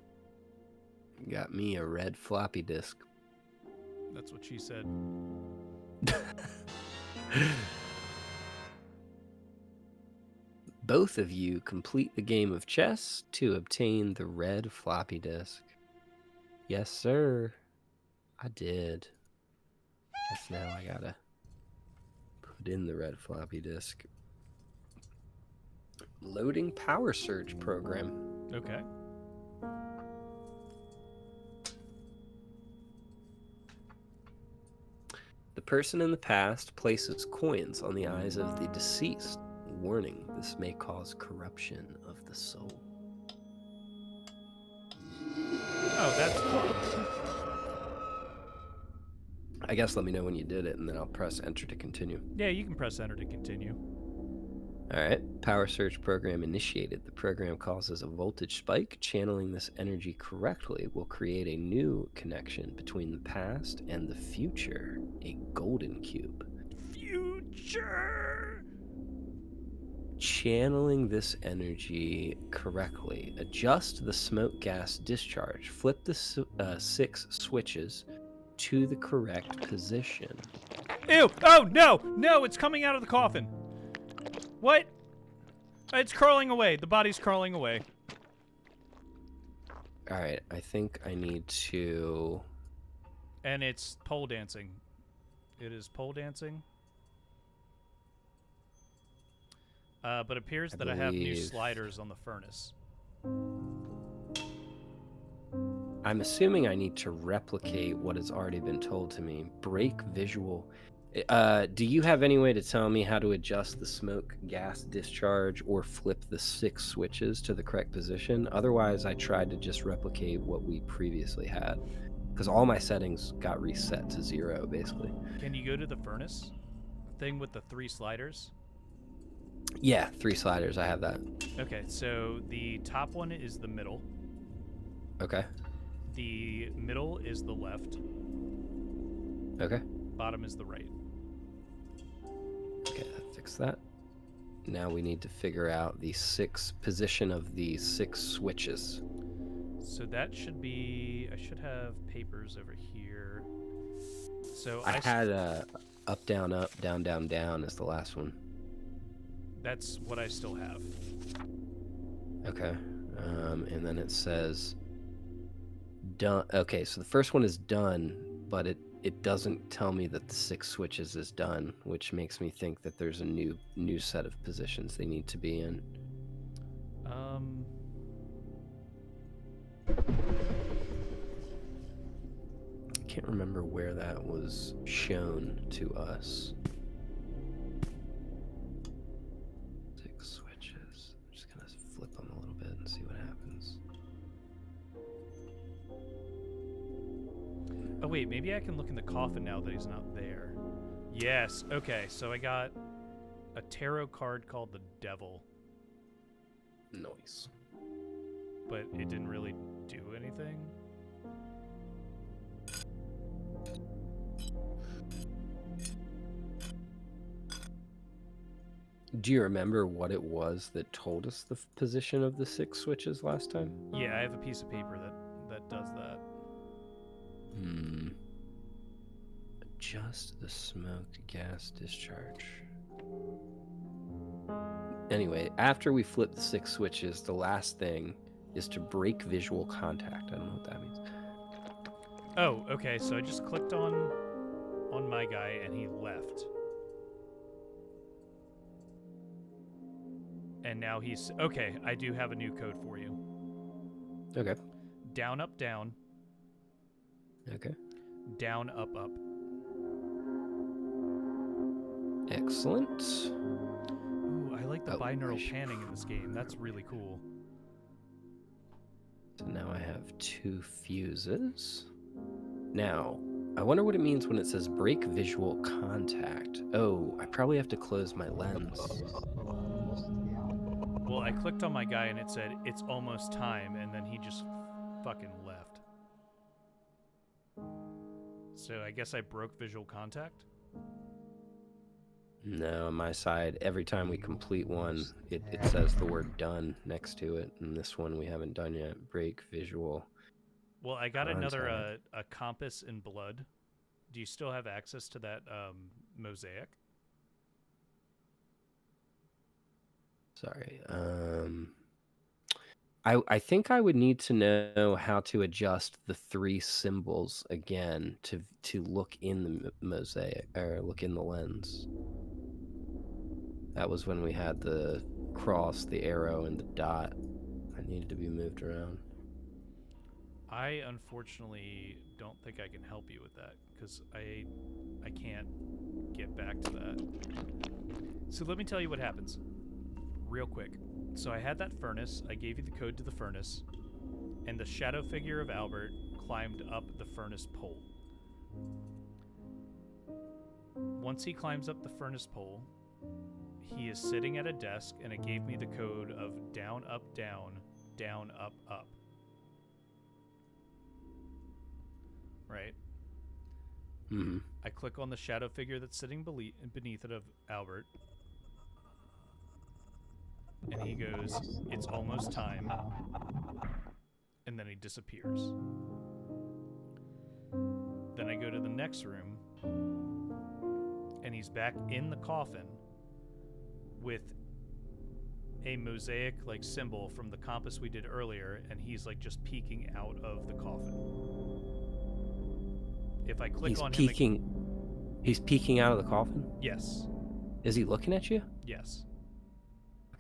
Got me a red floppy disk. That's what she said. Both of you complete the game of chess to obtain the red floppy disk. Yes, sir. I did. Guess now I gotta put in the red floppy disk. Loading power surge program. Okay. The person in the past places coins on the eyes of the deceased. Warning, this may cause corruption of the soul. Oh, that's fun. I guess let me know when you did it, and then I'll press enter to continue. Yeah, you can press enter to continue. All right, power surge program initiated. The program causes a voltage spike. Channeling this energy correctly will create a new connection between the past and the future, a golden cube. Future! Channeling this energy correctly. Adjust the smoke gas discharge. Flip the 6 switches to the correct position. Ew! Oh, no! No, it's coming out of the coffin. What? It's crawling away. The body's crawling away. All right, I think I need to... And it's pole dancing. It is pole dancing. But appears I that I have new believe- sliders on the furnace. I'm assuming I need to replicate what has already been told to me. Break visual. Do you have any way to tell me how to adjust the smoke gas discharge or flip the 6 switches to the correct position? Otherwise, I tried to just replicate what we previously had, because all my settings got reset to 0, basically. Can you go to the furnace thing with the 3 sliders? Yeah, 3 sliders. I have that. Okay, so the top one is the middle. Okay. The middle is the left. Okay. Bottom is the right. Okay, fix that. Now we need to figure out the position of the 6 switches. So that should be... I should have papers over here. So I had up, down, down, down is the last one. That's what I still have. Okay. And then it says done. Okay, so the first one is done, but it doesn't tell me that the 6 switches is done, which makes me think that there's a new set of positions they need to be in. I can't remember where that was shown to us. 6 switches. I'm just gonna flip them a little bit and see what happens. Oh wait, maybe I can look in the coffin now that he's not there. Yes, okay, so I got a tarot card called the Devil, Noise. but it didn't really do anything. Do you remember what it was that told us the position of the 6 switches last time? Yeah, I have a piece of paper that does that. Adjust the smoke gas discharge. Anyway, after we flip the 6 switches, the last thing is to break visual contact. I don't know what that means. Oh, okay, so I just clicked on my guy and he left. And now he's... Okay, I do have a new code for you. Okay. Down, up, down. Okay. Down, up, up. Excellent. Ooh, I like the binaural I panning in this game. That's really cool. So now I have 2 fuses. Now, I wonder what it means when it says break visual contact. Oh, I probably have to close my lens. Well, I clicked on my guy and it said, it's almost time, and then he just fucking left. So I guess I broke visual contact? No, on my side, every time we complete one, it says the word done next to it. And this one we haven't done yet. Break visual. Well, I got another contact. a compass in blood. Do you still have access to that mosaic? Sorry. I think I would need to know how to adjust the 3 symbols again to look in the mosaic, or look in the lens. That was when we had the cross, the arrow, and the dot. I needed to be moved around. I unfortunately don't think I can help you with that because I can't get back to that. So let me tell you what happens real quick. So I had that furnace, I gave you the code to the furnace, and the shadow figure of Albert climbed up the furnace pole. Once he climbs up the furnace pole, he is sitting at a desk, and it gave me the code of down, up, down, down, up, up. Right? Mm-hmm. I click on the shadow figure that's sitting beneath it of Albert, and he goes, it's almost time, and then he disappears. Then I go to the next room, and he's back in the coffin with a mosaic like symbol from the compass we did earlier, and he's like just peeking out of the coffin. If I click on him, he's peeking out of the coffin? yes. Is he looking at you? Yes.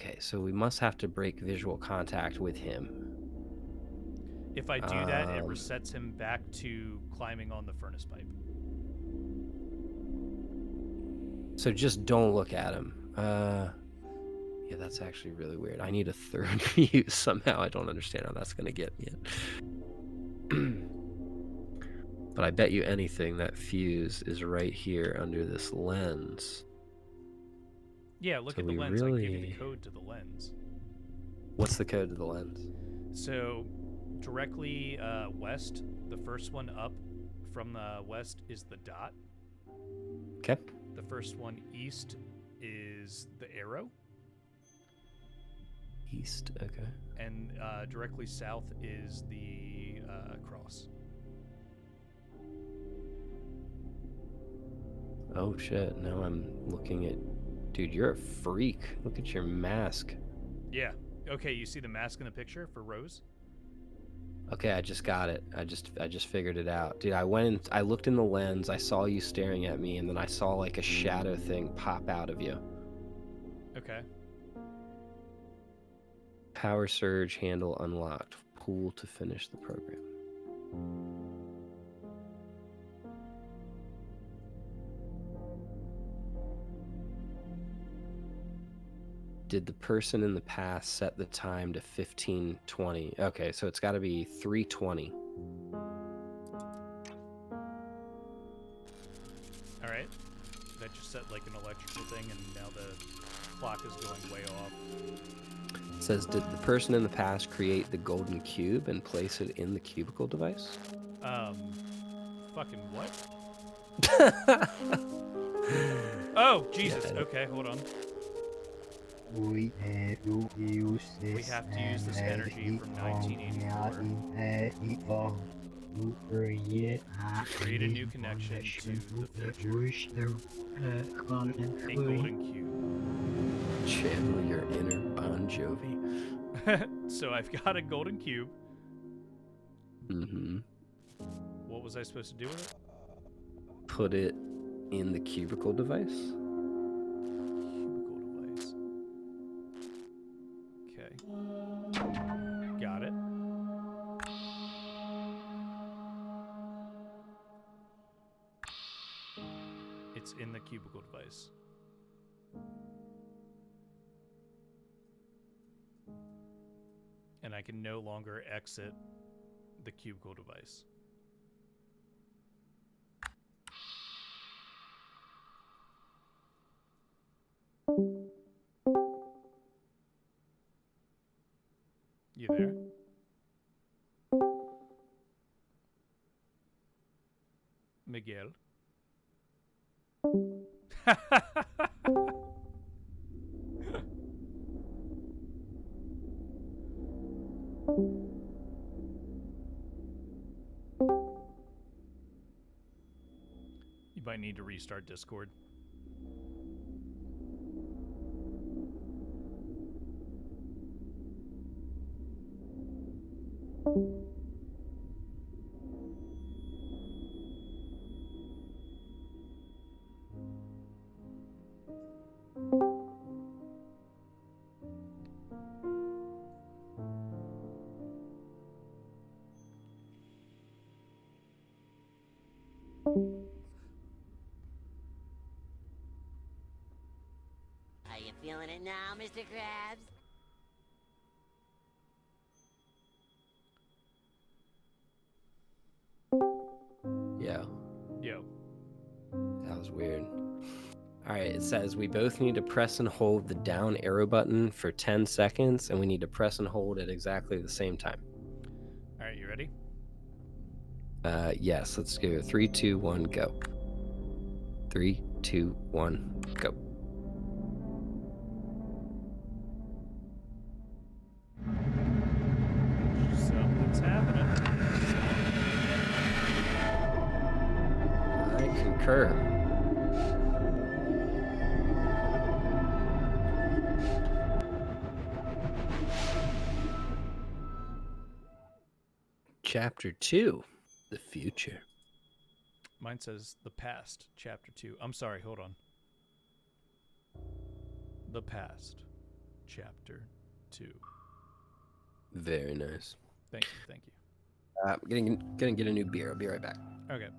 Okay, so we must have to break visual contact with him. If I do that, it resets him back to climbing on the furnace pipe. So just don't look at him. Yeah, that's actually really weird. I need a third view somehow. I don't understand how that's gonna get me. But I bet you anything that fuse is right here under this lens. Yeah, look So at the we lens. I can give you really- the code to the lens. What's the code to the lens? So directly west, the first one up from the west is the dot. Okay. The first one east is the arrow. East, okay. And directly south is the cross. Oh shit, now I'm looking at... Dude, you're a freak. Look at your mask. Yeah. Okay, you see the mask in the picture for Rose? Okay, I just got it. I just figured it out. Dude, I went and I looked in the lens, I saw you staring at me, and then I saw like a shadow thing pop out of you. Okay. Power surge handle unlocked. Pull to finish the program. Did the person in the past set the time to 15:20? Okay, so it's got to be 3:20. All right. That just set like an electrical thing, and now the clock is going way off. It says, did the person in the past create the golden cube and place it in the cubicle device? Fucking what? Oh, Jesus. Yeah. Okay, hold on. We have to use this energy from 1984. Create a new connection to the future. A golden cube. Channel your inner Bon Jovi. So I've got a golden cube. Mm-hmm. What was I supposed to do with it? Put it in the cubicle device. Cubicle device. Okay. Got it. It's in the cubicle device. And I can no longer exit the cubicle device. You there? Miguel? You might need to restart Discord. Are you feeling it now, Mr. Krabs? Yeah. Yo. That was weird. All right, it says we both need to press and hold the down arrow button for 10 seconds, and we need to press and hold at exactly the same time. All right, you ready? Yes, let's go. 3, 2, 1, go. 3, 2, 1, go. Something's happening. I concur. Chapter 2, the future. Mine says the past, chapter 2. I'm sorry, hold on. The past, Chapter 2. Very nice. Thank you, thank you. I'm gonna get a new beer. I'll be right back. Okay.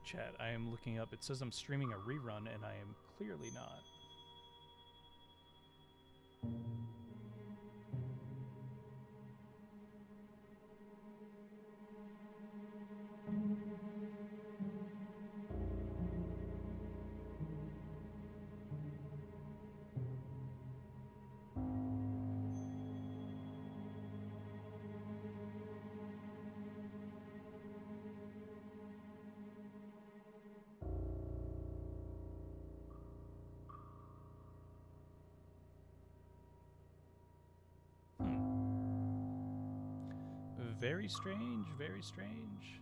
Chat, I am looking up. It says I'm streaming a rerun, and I am clearly not. Very strange, very strange.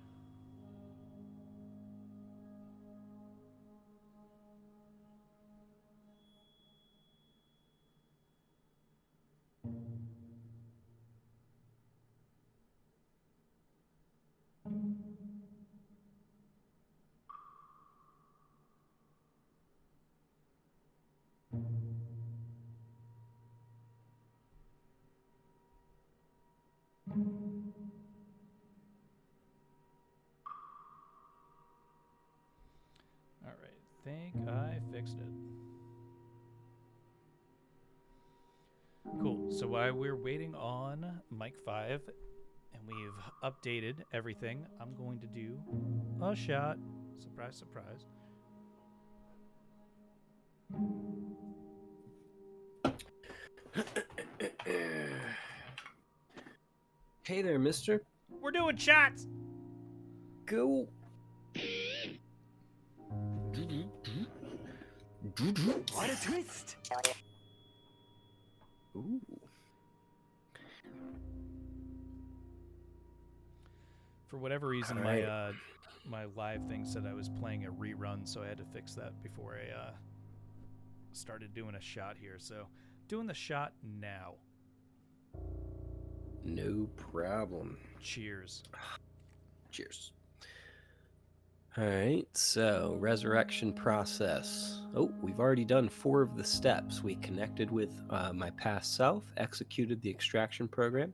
Alright, think I fixed it. Cool, so while we're waiting on Mike5 and we've updated everything, I'm going to do a shot. Surprise, surprise. Hey there, mister. We're doing shots! Go. What a twist! Ooh. For whatever reason, All my right. my live thing said I was playing a rerun, so I had to fix that before I started doing a shot here. So, doing the shot now. No problem. Cheers. Cheers. All right, so resurrection process. Oh, we've already done 4 of the steps. We connected with my past self, executed the extraction program.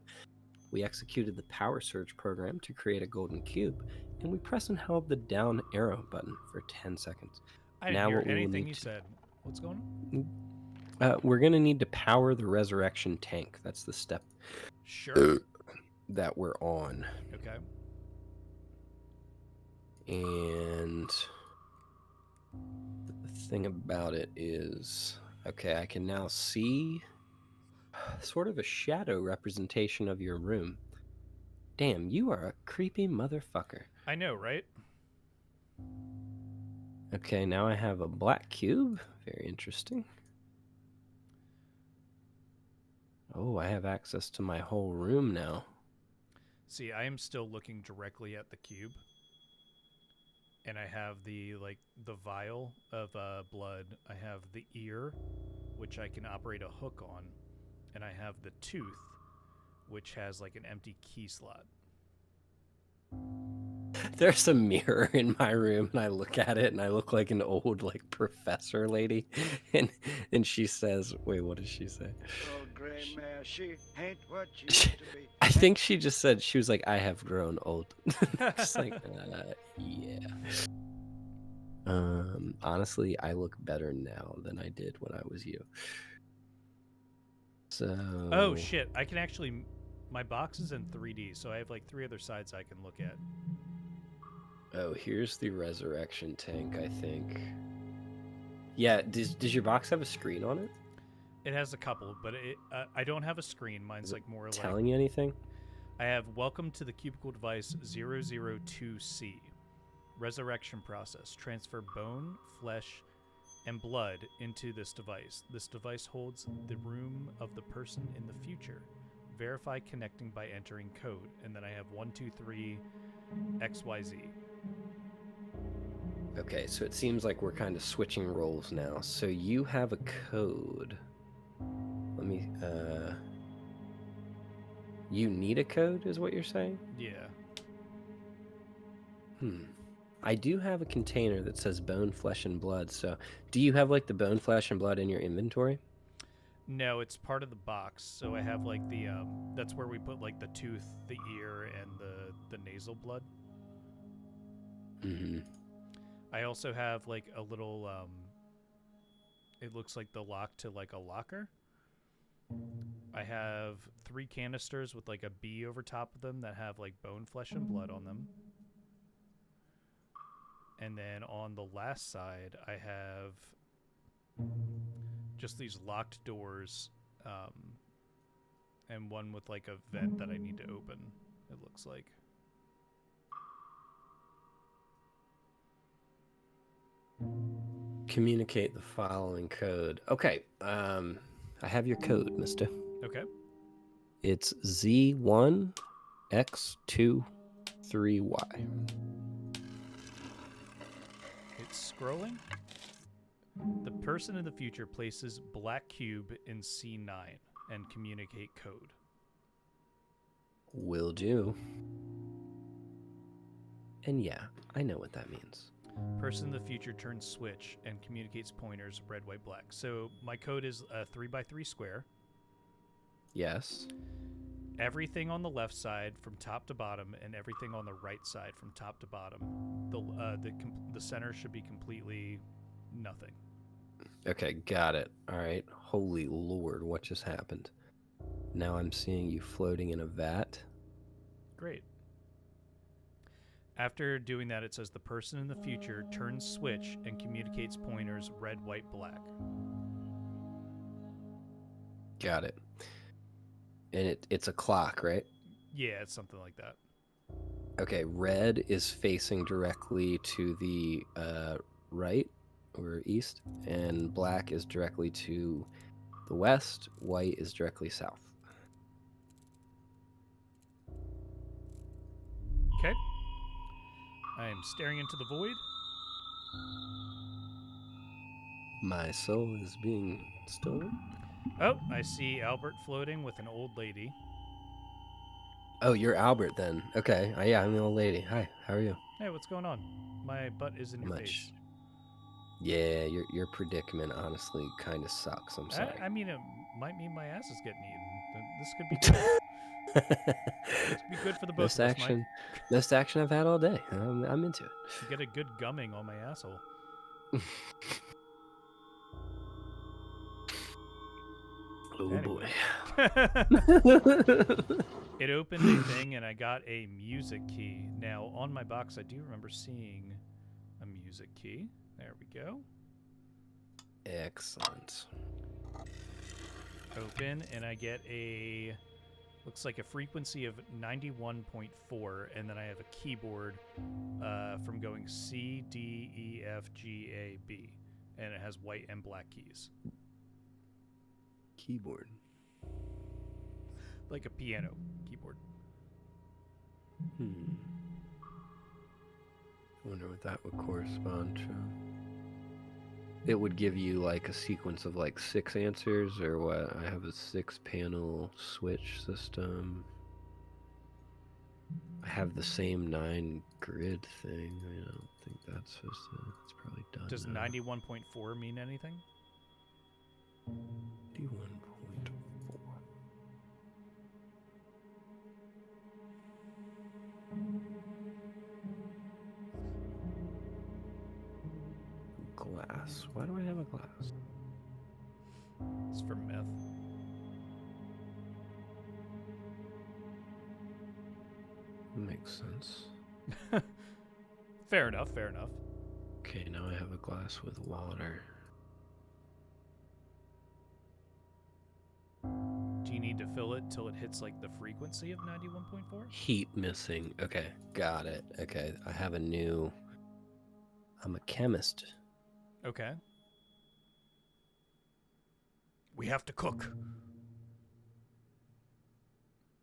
We executed the power surge program to create a golden cube, and we press and held the down arrow button for 10 seconds. I didn't Now hear what we will anything need you to- said. What's going on? We're going to need to power the resurrection tank. That's the step Sure. that we're on. Okay. And the thing about it is, okay, I can now see sort of a shadow representation of your room. Damn, you are a creepy motherfucker. I know, right? Okay, now I have a black cube. Very interesting. Oh, I have access to my whole room now. See, I am still looking directly at the cube. And I have the vial of blood. I have the ear, which I can operate a hook on, and I have the tooth, which has like an empty key slot. There's a mirror in my room, and I look at it, and I look like an old professor lady, and she says, "Wait, what does she say?" Old gray mare, she ain't what she used to be. I think she just said, she was like, "I have grown old." Just like, yeah. Honestly, I look better now than I did when I was you. So. Oh shit! I can actually. My box is in 3D, so I have like 3 other sides I can look at. Oh, here's the resurrection tank, I think. Yeah, does your box have a screen on it? It has a couple, but I don't have a screen. Mine's like more telling you anything? I have welcome to the cubicle device 002C. Resurrection process. Transfer bone, flesh, and blood into this device. This device holds the room of the person in the future. Verify connecting by entering code. And then I have 123 XYZ. Okay, so it seems like we're kind of switching roles now. So you have a code. Let me, you need a code, is what you're saying? Yeah. I do have a container that says bone, flesh, and blood. So do you have like the bone, flesh, and blood in your inventory? No, it's part of the box. So I have like the that's where we put like the tooth, the ear, and the nasal blood. Mm-hmm. I also have like a little it looks like the lock to like a locker. I have 3 canisters with like a bee over top of them that have like bone, flesh, and blood on them. And then on the last side, I have just these locked doors, and one with like a vent that I need to open, it looks like. Communicate the following code. Okay, I have your code, mister. Okay. It's Z1X23Y. It's scrolling. The person in the future places black cube in C9 and communicate code. Will do. And yeah, I know what that means. Person in the future turns switch and communicates pointers red, white, black. So my code is a 3x3 square. Yes. Everything on the left side from top to bottom and everything on the right side from top to bottom. The center should be completely nothing. Okay, got it. All right. Holy Lord, what just happened? Now I'm seeing you floating in a vat. Great. After doing that, it says the person in the future turns switch and communicates pointers red, white, black. Got it. And it's a clock, right? Yeah, it's something like that. Okay, red is facing directly to the right or east, and black is directly to the west, white is directly south. Okay. I am staring into the void. My soul is being stolen. Oh, I see Albert floating with an old lady. Oh, you're Albert then. Okay. Yeah, I'm the old lady. Hi, how are you? Hey, what's going on? My butt is in your face. Yeah, your predicament honestly kind of sucks. I'm sorry. I mean, it might mean my ass is getting eaten. This could be good. This could be good for the both of us, Mike. Most action I've had all day. I'm into it. You get a good gumming on my asshole. Oh Anyway. boy. It opened a thing and I got a music key. Now, on my box, I do remember seeing a music key. There we go. Excellent. Open, and I get a... looks like a frequency of 91.4, and then I have a keyboard from going C, D, E, F, G, A, B. And it has white and black keys. Keyboard. Like a piano keyboard. I wonder what that would correspond to. It would give you like a sequence of like 6 answers or what? I have a 6-panel switch system. I have the same 9 grid thing. I don't think that's supposed to. It's probably done. Does now. 91.4 mean anything? 91.4. Glass. Why do I have a glass? It's for meth. Makes sense. Fair enough, fair enough. Okay, now I have a glass with water. fill it till it hits like the frequency of 91.4. Heat missing. Okay, got it. Okay, I'm a chemist. Okay. We have to cook.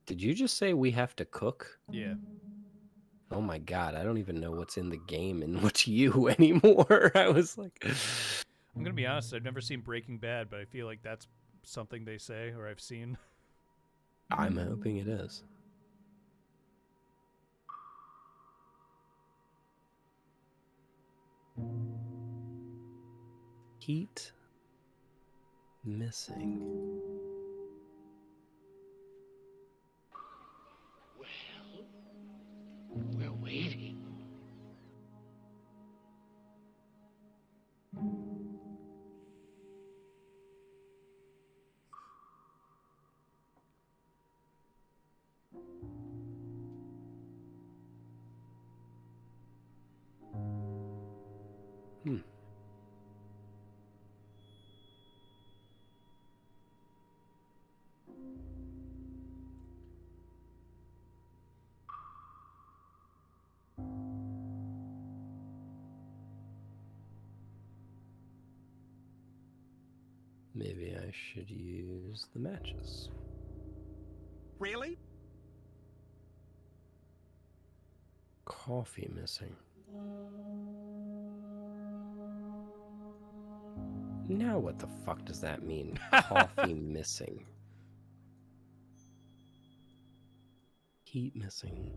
Did you just say we have to cook? Yeah. Oh my god, I don't even know what's in the game and what's you anymore. I was like... I'm gonna be honest, I've never seen Breaking Bad, but I feel like that's something they say or I've seen. I'm hoping it is. Heat missing. We're waiting. Hmm. Maybe I should use the matches. Really? Coffee missing. Now what the fuck does that mean? Coffee missing. Heat missing.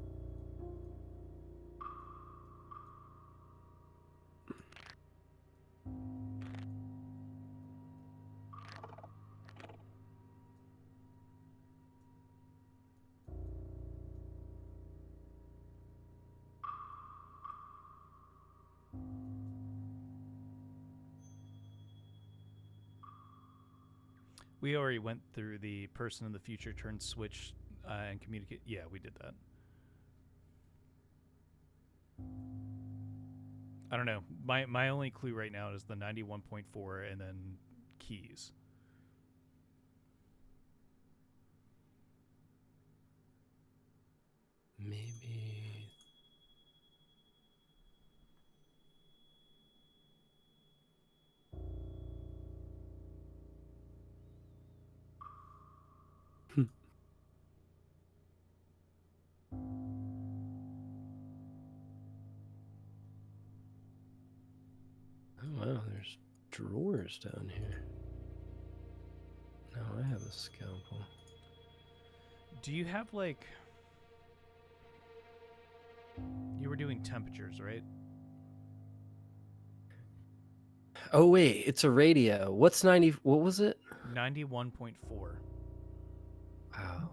We already went through the person in the future turns switch and communicate. Yeah, we did that. I don't know. My only clue right now is the 91.4 and then keys. Maybe... Oh wow, there's drawers down here. Now I have a scalpel. Do you have like... You were doing temperatures, right? Oh wait, it's a radio. What's 90? What was it? 91.4. Wow.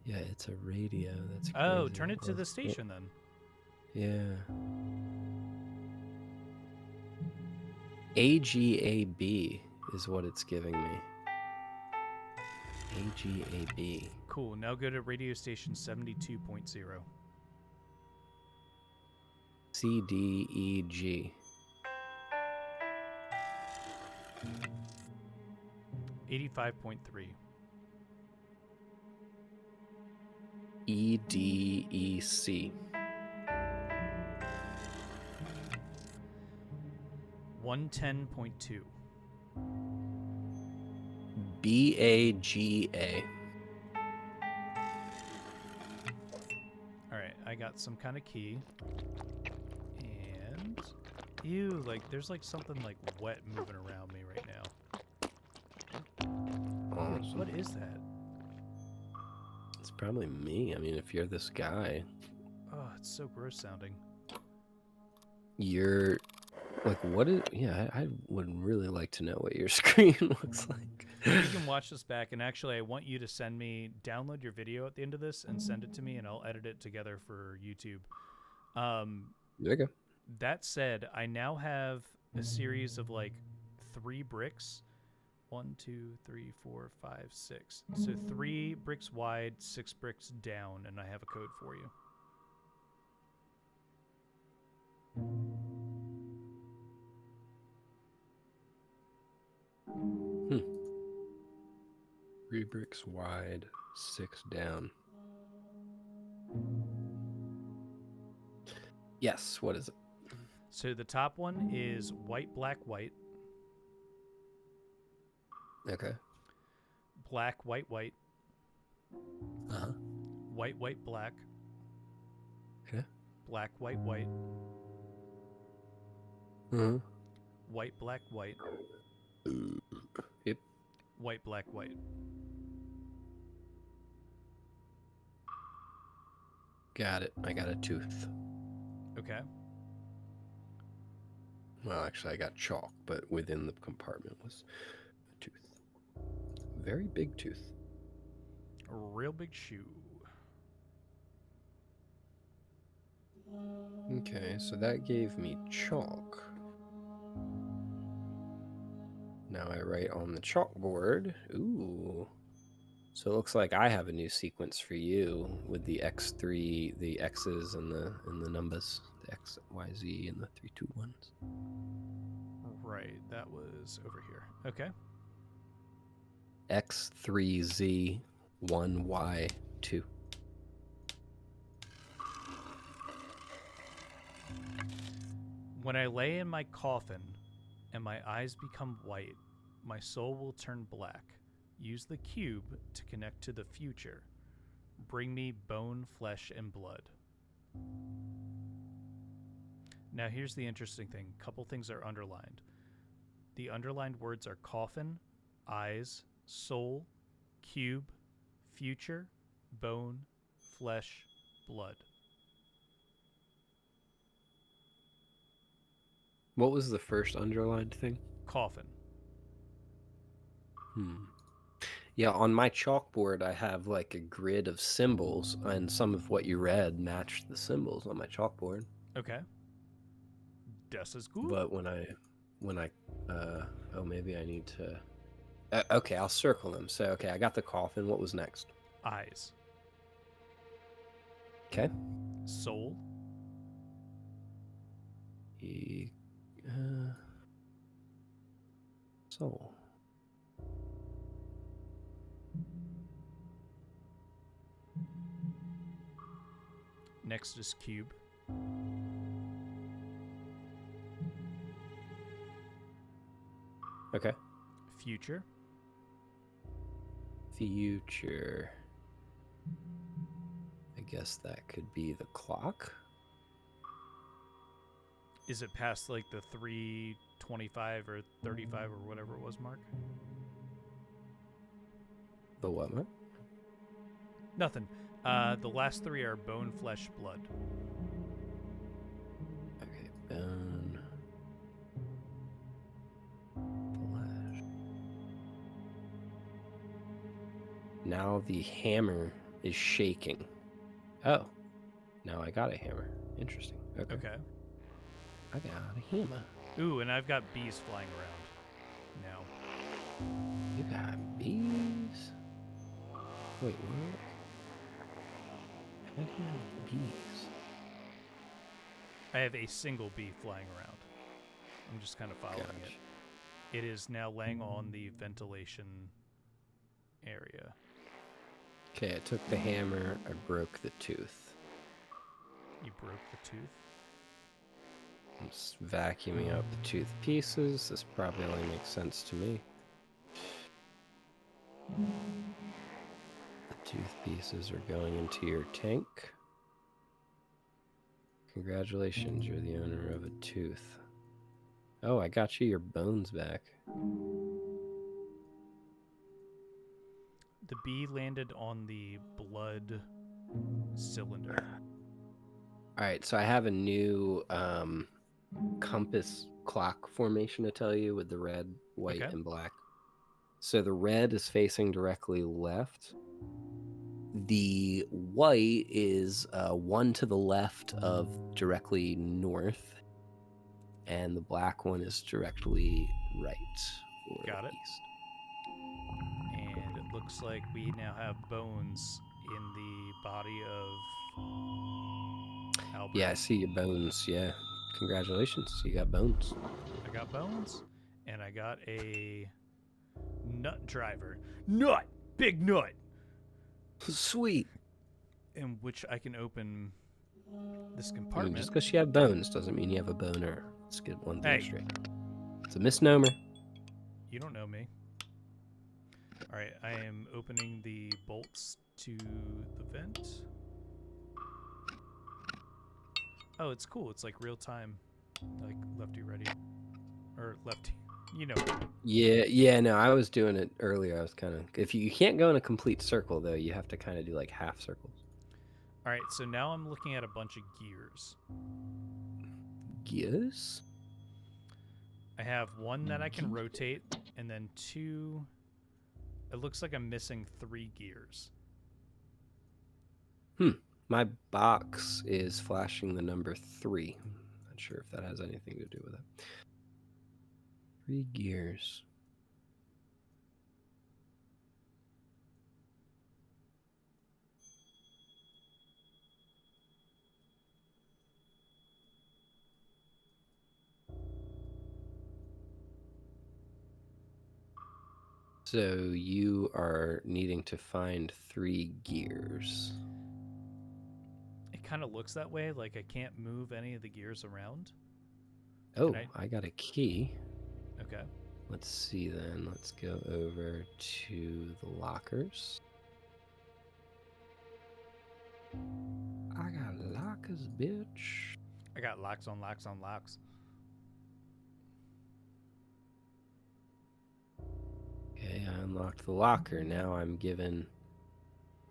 Yeah, it's a radio. That's crazy. Oh, turn it to the station then. Yeah. AGAB is what it's giving me. AGAB. Cool. Now go to radio station 72.0. CDEG. 85.3. EDEC. 110.2. BAGA. Alright, I got some kind of key. And... Ew, like, there's like something like wet moving around me right now. Awesome. What is that? It's probably me. I mean, if you're this guy. Oh, it's so gross sounding. You're... Like, what is... Yeah, I would really like to know what your screen looks like. You can watch this back, and actually I want you to send me... Download your video at the end of this and send it to me, and I'll edit it together for YouTube. There you go. That said, I now have a series of, like, 3 bricks. 1, 2, 3, 4, 5, 6. So 3 bricks wide, 6 bricks down, and I have a code for you. 3 bricks wide, 6 down. Yes, what is it? So the top one is white, black, white. Okay. Black, white, white. Uh-huh. White, white, black. Okay. Black, white, white. Mm-hmm. White, black, white. Yep. White, black, white. Got it. I got a tooth. Okay. Well, actually, I got chalk, but within the compartment was a tooth. Very big tooth. A real big shoe. Okay, so that gave me chalk. Now I write on the chalkboard. Ooh. So it looks like I have a new sequence for you with the X3, the X's and the numbers, the X, Y, Z, and the 3, 2, 1s. Right, that was over here. Okay. X3Z 1Y2. When I lay in my coffin and my eyes become white, my soul will turn black. Use the cube to connect to the future. Bring me bone, flesh, and blood. Now here's the interesting thing. A couple things are underlined. The underlined words are coffin, eyes, soul, cube, future, bone, flesh, blood. What was the first underlined thing? Coffin. Yeah, on my chalkboard, I have like a grid of symbols, and some of what you read matched the symbols on my chalkboard. Okay. Das ist gut. But when I, oh, maybe I need to, okay, I'll circle them. So, okay, I got the coffin. What was next? Eyes. Okay. Soul. Soul. Next is cube. Okay. Future. Future. I guess that could be the clock. Is it past like the 3:25 or 35 or whatever it was, Mark? The what? Nothing. The last three are bone, flesh, blood. Okay, bone. Flesh. Now the hammer is shaking. Oh. Now I got a hammer. Interesting. Okay. Okay. I got a hammer. Ooh, and I've got bees flying around now. You got bees? Wait, what? How do you have bees? I have a single bee flying around. I'm just kind of following Gotcha. it. It is now laying on the ventilation area. Okay, I took the hammer, I broke the tooth. You broke the tooth? I'm just vacuuming out the tooth pieces. This probably only makes sense to me. The tooth pieces are going into your tank. Congratulations, you're the owner of a tooth. Oh, I got you your bones back. The bee landed on the blood cylinder. Alright, so I have a new compass clock formation to tell you with the red, white, Okay. and black. So the red is facing directly left. The white is one to the left of directly north. And the black one is directly right or Got it. east. And it looks like we now have bones in the body of Albert. Yeah, I see your bones. Yeah. Congratulations. You got bones. I got bones, and I got a nut driver. Nut! big nut. Sweet. In which I can open this I mean, compartment. just because you have bones doesn't mean you have a boner. Let's get one thing Hey. straight. It's a misnomer. You don't know me. All right, I am opening the bolts to the vent. Oh, it's cool. It's like real time, like lefty ready, or lefty. You know. Yeah, no, I was doing it earlier. I was kind of, if you can't go in a complete circle though, you have to kind of do like half circles. All right, so now I'm looking at a bunch of gears. Gears? I have one that I can rotate, and then two. It looks like I'm missing 3 gears. My box is flashing the number 3. Not sure if that has anything to do with it. 3 gears. So you are needing to find 3 gears. It kind of looks that way, like I can't move any of the gears around. Oh, I got a key. Okay. Let's see then. Let's go over to the lockers. I got lockers, bitch. I got locks on locks on locks. Okay, I unlocked the locker. Now I'm given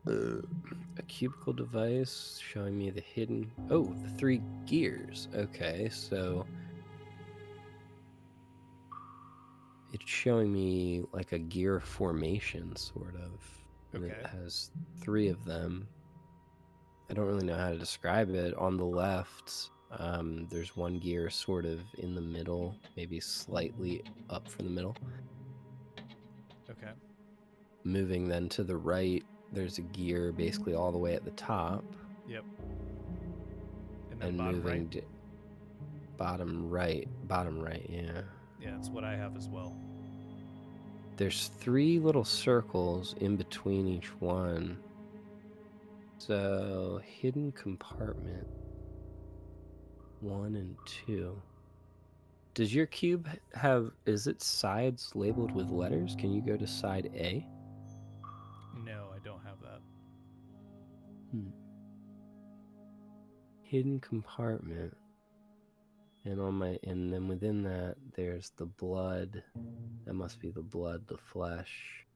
a cubicle device showing me the hidden... Oh, the 3 gears. Okay, so... It's showing me like a gear formation, sort of. And Okay. it has 3 of them. I don't really know how to describe it. On the left, there's 1 gear sort of in the middle, maybe slightly up from the middle. Okay. Moving then to the right, there's a gear basically all the way at the top. Yep. And then And bottom moving right. bottom right, yeah. Yeah, that's what I have as well. There's 3 little circles in between each one. So, hidden compartment 1 and 2. Does your cube have, is its sides labeled with letters? Can you go to side A? No, I don't have that. Hidden compartment. And then within that, there's the blood. That must be the blood, the flesh.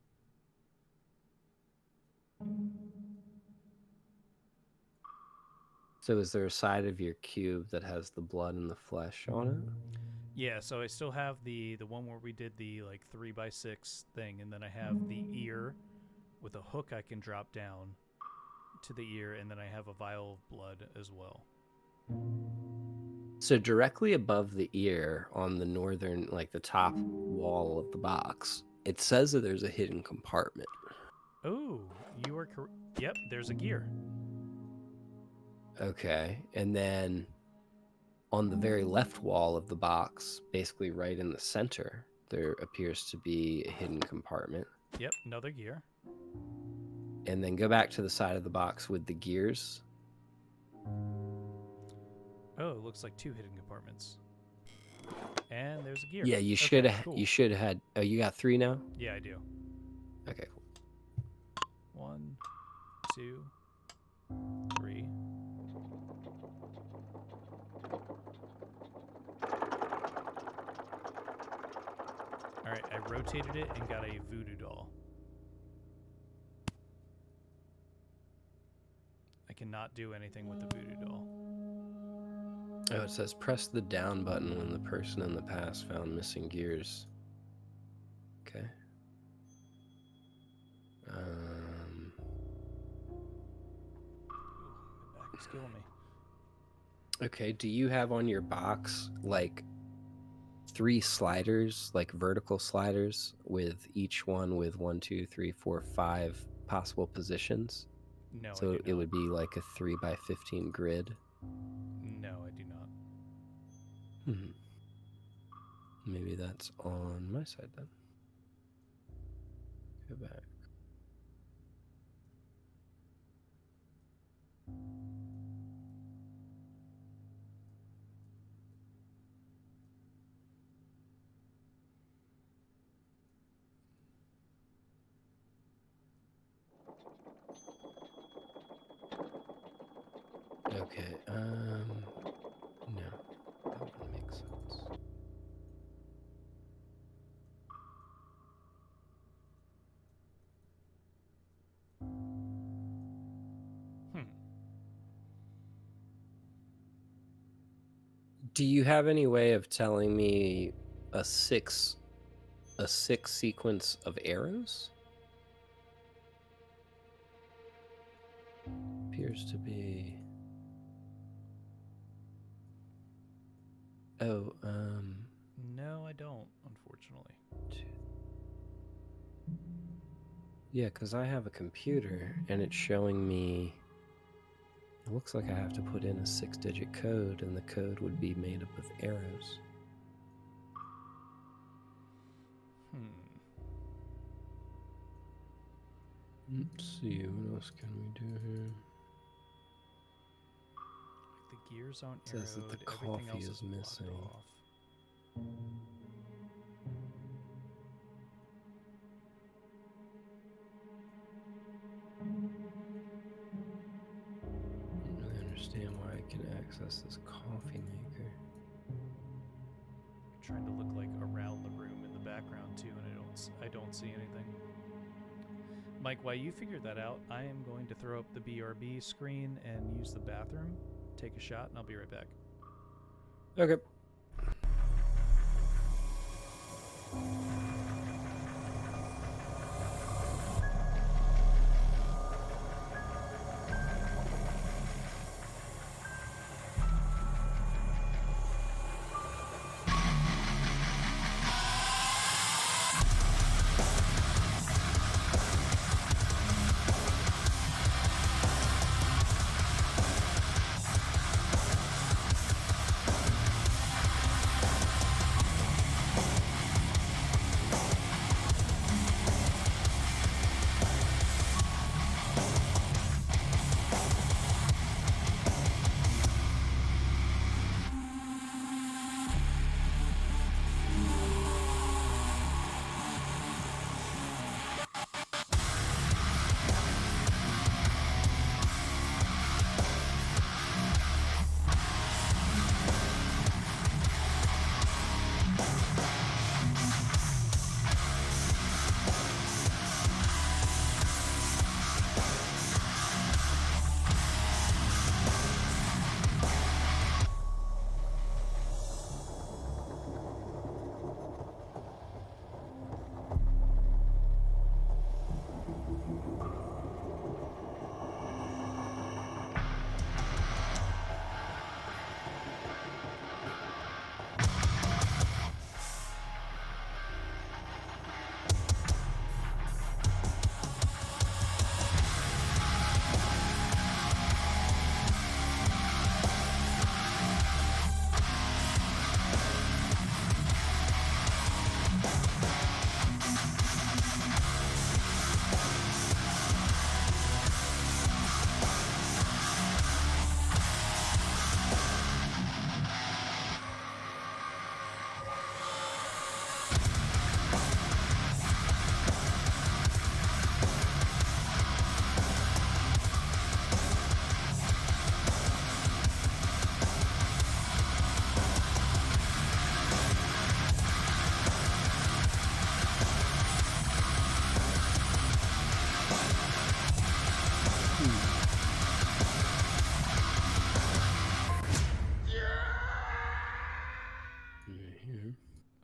So is there a side of your cube that has the blood and the flesh on it? Yeah, so I still have the one where we did the like 3x6 thing, and then I have the ear with a hook I can drop down to the ear, and then I have a vial of blood as well. So directly above the ear on the northern, like the top wall of the box, it says that there's a hidden compartment. Oh, you are correct. Yep, there's a gear. Okay, and then on the very left wall of the box, basically right in the center, there appears to be a hidden compartment. Yep, another gear. And then go back to the side of the box with the gears. Oh, it looks like 2 hidden compartments. And there's a gear. Yeah, you Okay, should have. cool. You should have had. Oh, you got 3 now. Yeah, I do. Okay, cool. 1, 2, 3. All right, I rotated it and got a voodoo doll. I cannot do anything with the voodoo doll. Oh, it says press the down button when the person in the past found missing gears. Okay. Ooh, my back is killing me. Okay, do you have on your box like 3 sliders, like vertical sliders, with each one with 1, 2, 3, 4, 5 possible positions? No, So I do it not. would be like a 3x15 grid. No, I do not. Maybe that's on my side then. Go back. Okay. No, that wouldn't make sense. Do you have any way of telling me a six sequence of arrows? Appears to be. Oh, No, I don't, unfortunately. yeah, because I have a computer and it's showing me. It looks like I have to put in a 6-digit code, and the code would be made up of arrows. Let's see, what else can we do here? Like the gears aren't It says that arrowed, the everything coffee else is is blocked missing. off. I don't really understand why I can access this coffee maker. I'm trying to look like around the room in the background too, and I don't see anything. Mike, while you figure that out, I am going to throw up the BRB screen and use the bathroom, take a shot, and I'll be right back. Okay.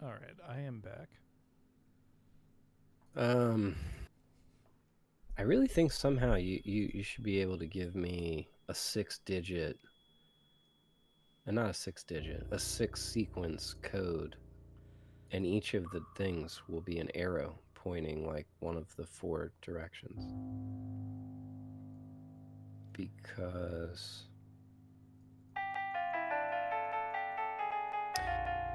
All right, I am back. I really think somehow you should be able to give me a 6-digit, and not a 6-digit, a 6-sequence code, and each of the things will be an arrow pointing like one of the 4 directions. Because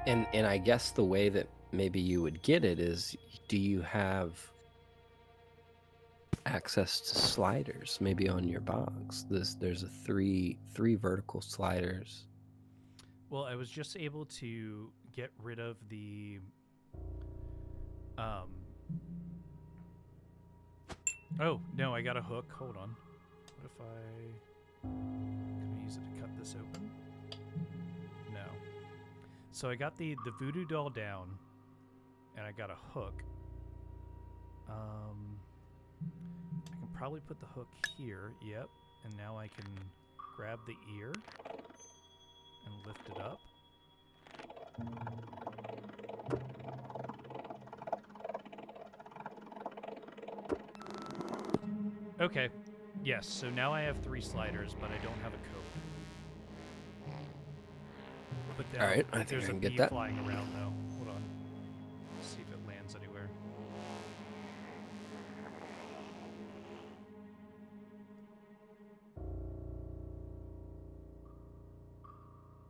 and I guess the way that maybe you would get it is, do you have access to sliders maybe on your box? There's a three vertical sliders. Well, I was just able to get rid of the oh, no, I got a hook. Hold on. What if I Can I use it to cut this open? No. So I got the voodoo doll down, and I got a hook. I can probably put the hook here. Yep. And now I can grab the ear and lift it up. Okay. Yes, so now I have 3 sliders, but I don't have a code. But All right, I think there's I a can bee get that. flying around, though. Hold on. Let's see if it lands anywhere.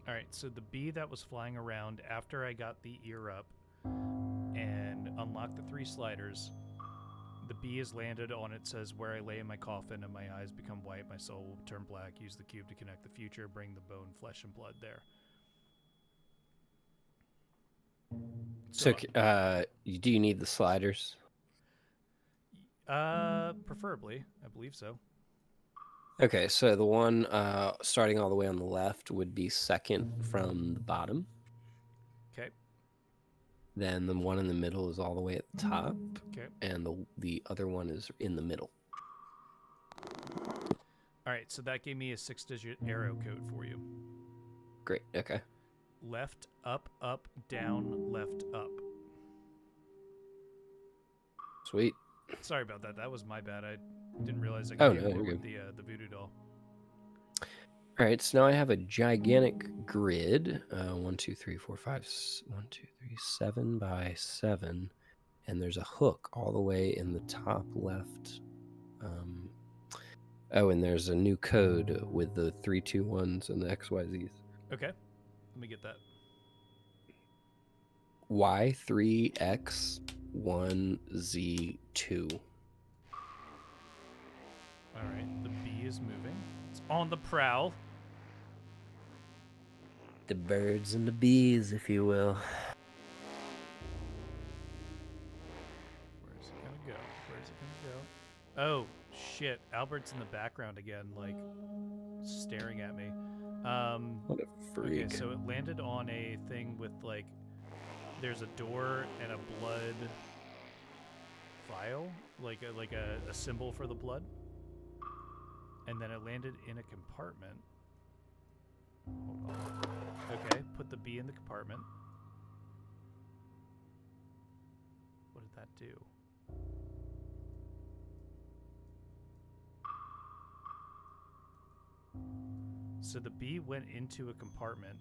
Alright, so the bee that was flying around after I got the ear up and unlocked the 3 sliders, the bee has landed on it, says, where I lay in my coffin and my eyes become white, my soul will turn black, use the cube to connect the future, bring the bone, flesh, and blood there. So, do you need the sliders? Preferably, I believe so. Okay, so the one starting all the way on the left would be second from the bottom. Okay. Then the one in the middle is all the way at the top. Okay. And the other one is in the middle. All right, so that gave me a 6-digit arrow code for you. Great, okay. Left, up, up, down, left, up. Sweet. Sorry about that. That was my bad. I didn't realize I Oh, could no, do more you're with the voodoo doll. All right, so now I have a gigantic grid, 1, 2, 3, 4, 5, 1, 2, 3, 7 by 7, and there's a hook all the way in the top left. Oh, and there's a new code with the 3, 2, 1s and the XYZs. Okay, let me get that. Y3X1Z2. All right, the bee is moving. It's on the prowl. The birds and the bees, if you will. Where's it gonna go? Where's it gonna go? Oh, shit. Albert's in the background again, like, staring at me. What a freak. Okay, so it landed on a thing with, like, there's a door and a blood vial, like a symbol for the blood. And then it landed in a compartment. Hold on. Okay, put the bee in the compartment. What did that do? So the bee went into a compartment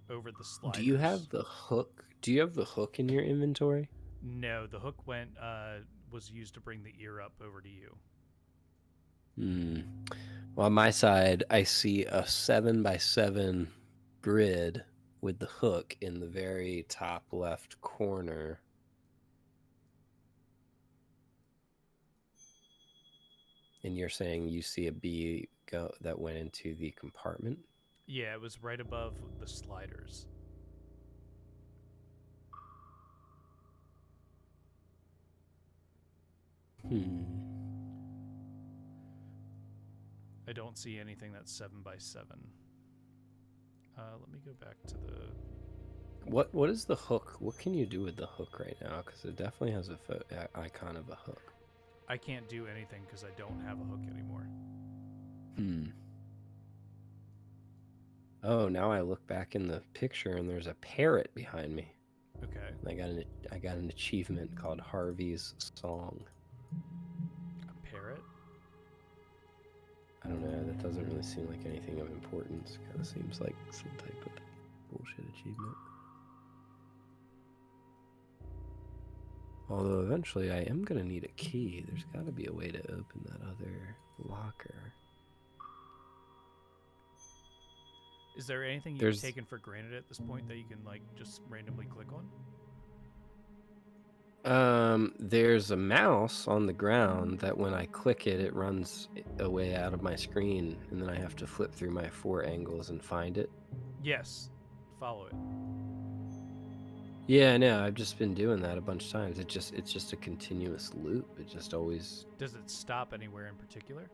over the sliders. Do you have the hook? Do you have the hook in your inventory? No, the hook was used to bring the ear up over to you. Well, on my side, I see a 7 by 7 grid with the hook in the very top left corner. And you're saying you see a bee go that went into the compartment? Yeah, it was right above the sliders. I don't see anything that's 7 by 7. Let me go back to the... What is the hook? What can you do with the hook right now? Because it definitely has a icon of a hook. I can't do anything because I don't have a hook anymore. Oh, now I look back in the picture and there's a parrot behind me. Okay. And I got an achievement called Harvey's Song. A parrot? I don't know. That doesn't really seem like anything of importance. Kind of seems like some type of bullshit achievement. Although eventually I am going to need a key. There's got to be a way to open that other locker. Is there anything you've taken for granted at this point that you can, like, just randomly click on? There's a mouse on the ground that when I click it, it runs away out of my screen, and then I have to flip through my 4 angles and find it. Yes. Follow it. Yeah, no, I've just been doing that a bunch of times. It's just a continuous loop. It just always... Does it stop anywhere in particular?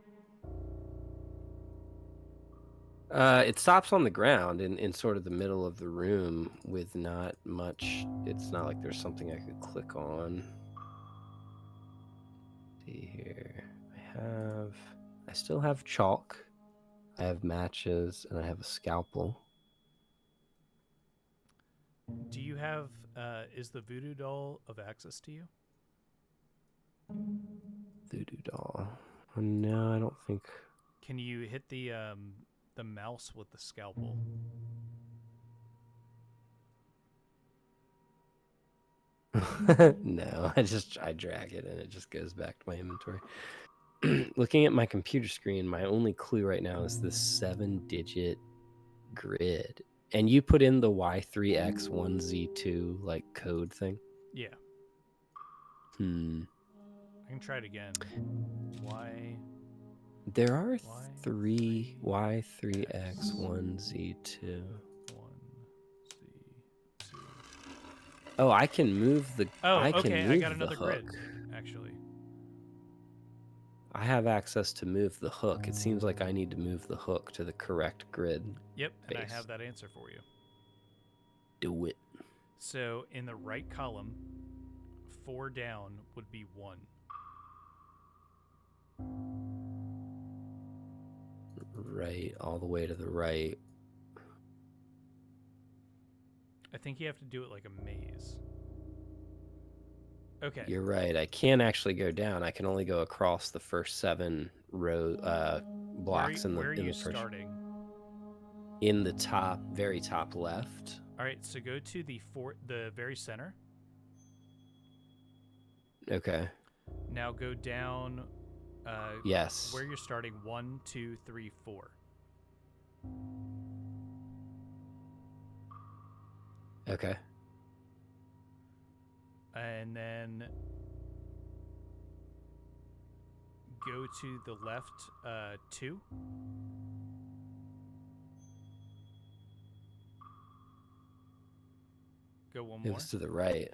It stops on the ground in sort of the middle of the room with not much. It's not like there's something I could click on. See here. I still have chalk. I have matches and I have a scalpel. Do you have, is the voodoo doll of access to you? Voodoo doll. Oh, no, I don't think. Can you hit the mouse with the scalpel? No, I drag it and it just goes back to my inventory. Looking at my computer screen, my only clue right now is this 7-digit grid. And you put in the Y3X1Z2 like code thing? Yeah. I can try it again. There are Y, 3 Y3X1Z2. 1Z2. Oh, I can move the. Oh, I okay. can move I got the another hook. grid, actually. I have access to move the hook. It seems like I need to move the hook to the correct grid. Yep, and I Base. have that answer for you. Do it. So in the right column, 4 down would be 1. Right, all the way to the right. I think you have to do it like a maze. Okay. You're right. I can't actually go down. I can only go across the first 7 row blocks where are in you the first. starting? In the top, very top left. All right, so go to the very center. Okay. Now go down. Yes. Where you're starting, 1, 2, 3, 4. Okay. And then go to the left, 2. Go one It more. was to the right.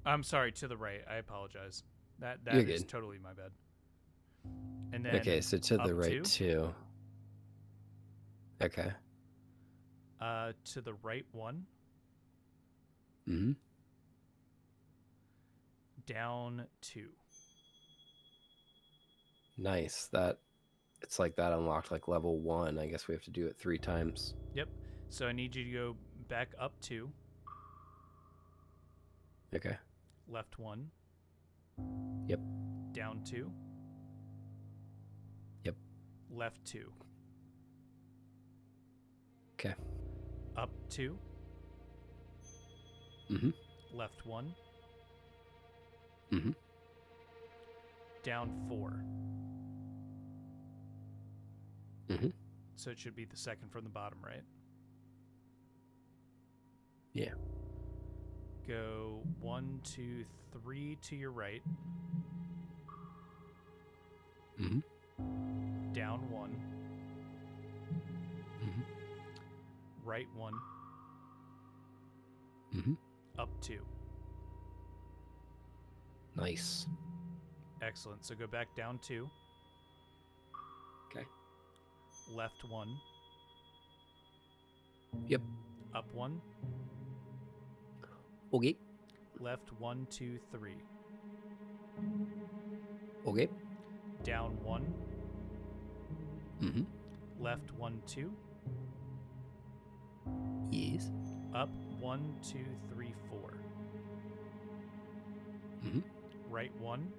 I'm sorry, to the right. I apologize. That You're is good. totally my bad. And then Okay, so to the right 2. 2. Okay. To the right 1. Mm-hmm. Down 2. Nice. It's like that unlocked like level 1. I guess we have to do it 3 times. Yep. So I need you to go back up 2. Okay. Left 1. Yep. Down 2. Yep. Left 2. Okay. Up 2. Mm-hmm. Left 1. Mm-hmm. Down 4. Mm-hmm. So it should be the second from the bottom, right? Yeah. Go 1, 2, 3 to your right. Mm-hmm. Down 1. Mm-hmm. Right 1. Mm-hmm. Up 2. Nice. Excellent. So go back down 2. Okay. Left 1. Yep. Up 1. Okay. Left 1, 2, 3. Okay. Down 1. Mm-hmm. Left 1, 2. Yes. Up 1, 2, 3, 4. Mm-hmm. Right 1.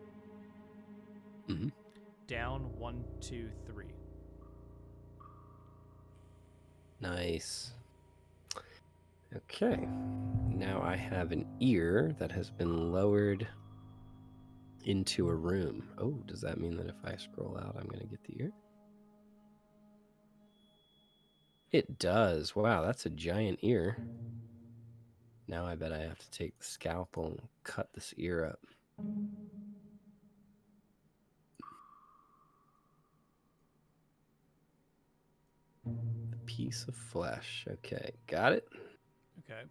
Mm-hmm. Down 1, 2, 3. Nice. Okay. Now I have an ear that has been lowered into a room. Oh, does that mean that if I scroll out, I'm going to get the ear? It does. Wow, that's a giant ear. Now I bet I have to take the scalpel and cut this ear up. A piece of flesh. Okay, got it. Okay.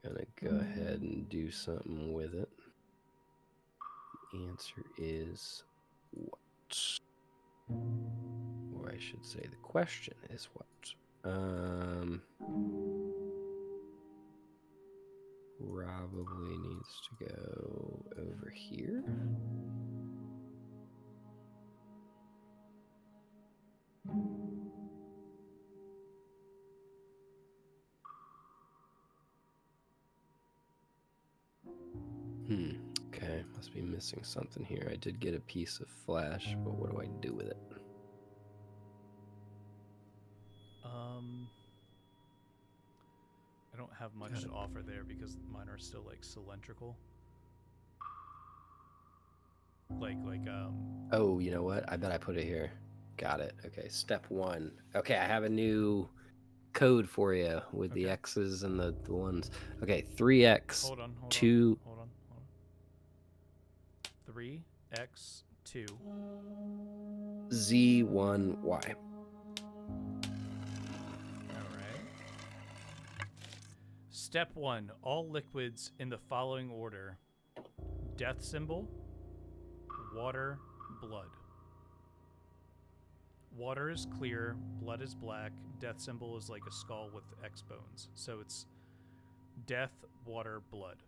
Gonna go ahead and do something with it. The answer is what? Or I I should say the question is what? Probably needs to go over here. Okay, must be missing something here. I did get a piece of flesh, but what do I do with it? I don't have much to offer there because mine are still like cylindrical. Oh, you know what? I bet I put it here. Got it. Okay, step 1. Okay, I have a new code for you with the X's and the ones. Okay, 3x. Hold on. 2. Hold on. 3x 2. Z1y. Step 1. All liquids in the following order. Death symbol, water, blood. Water is clear, blood is black, death symbol is like a skull with X bones. So it's death, water, blood.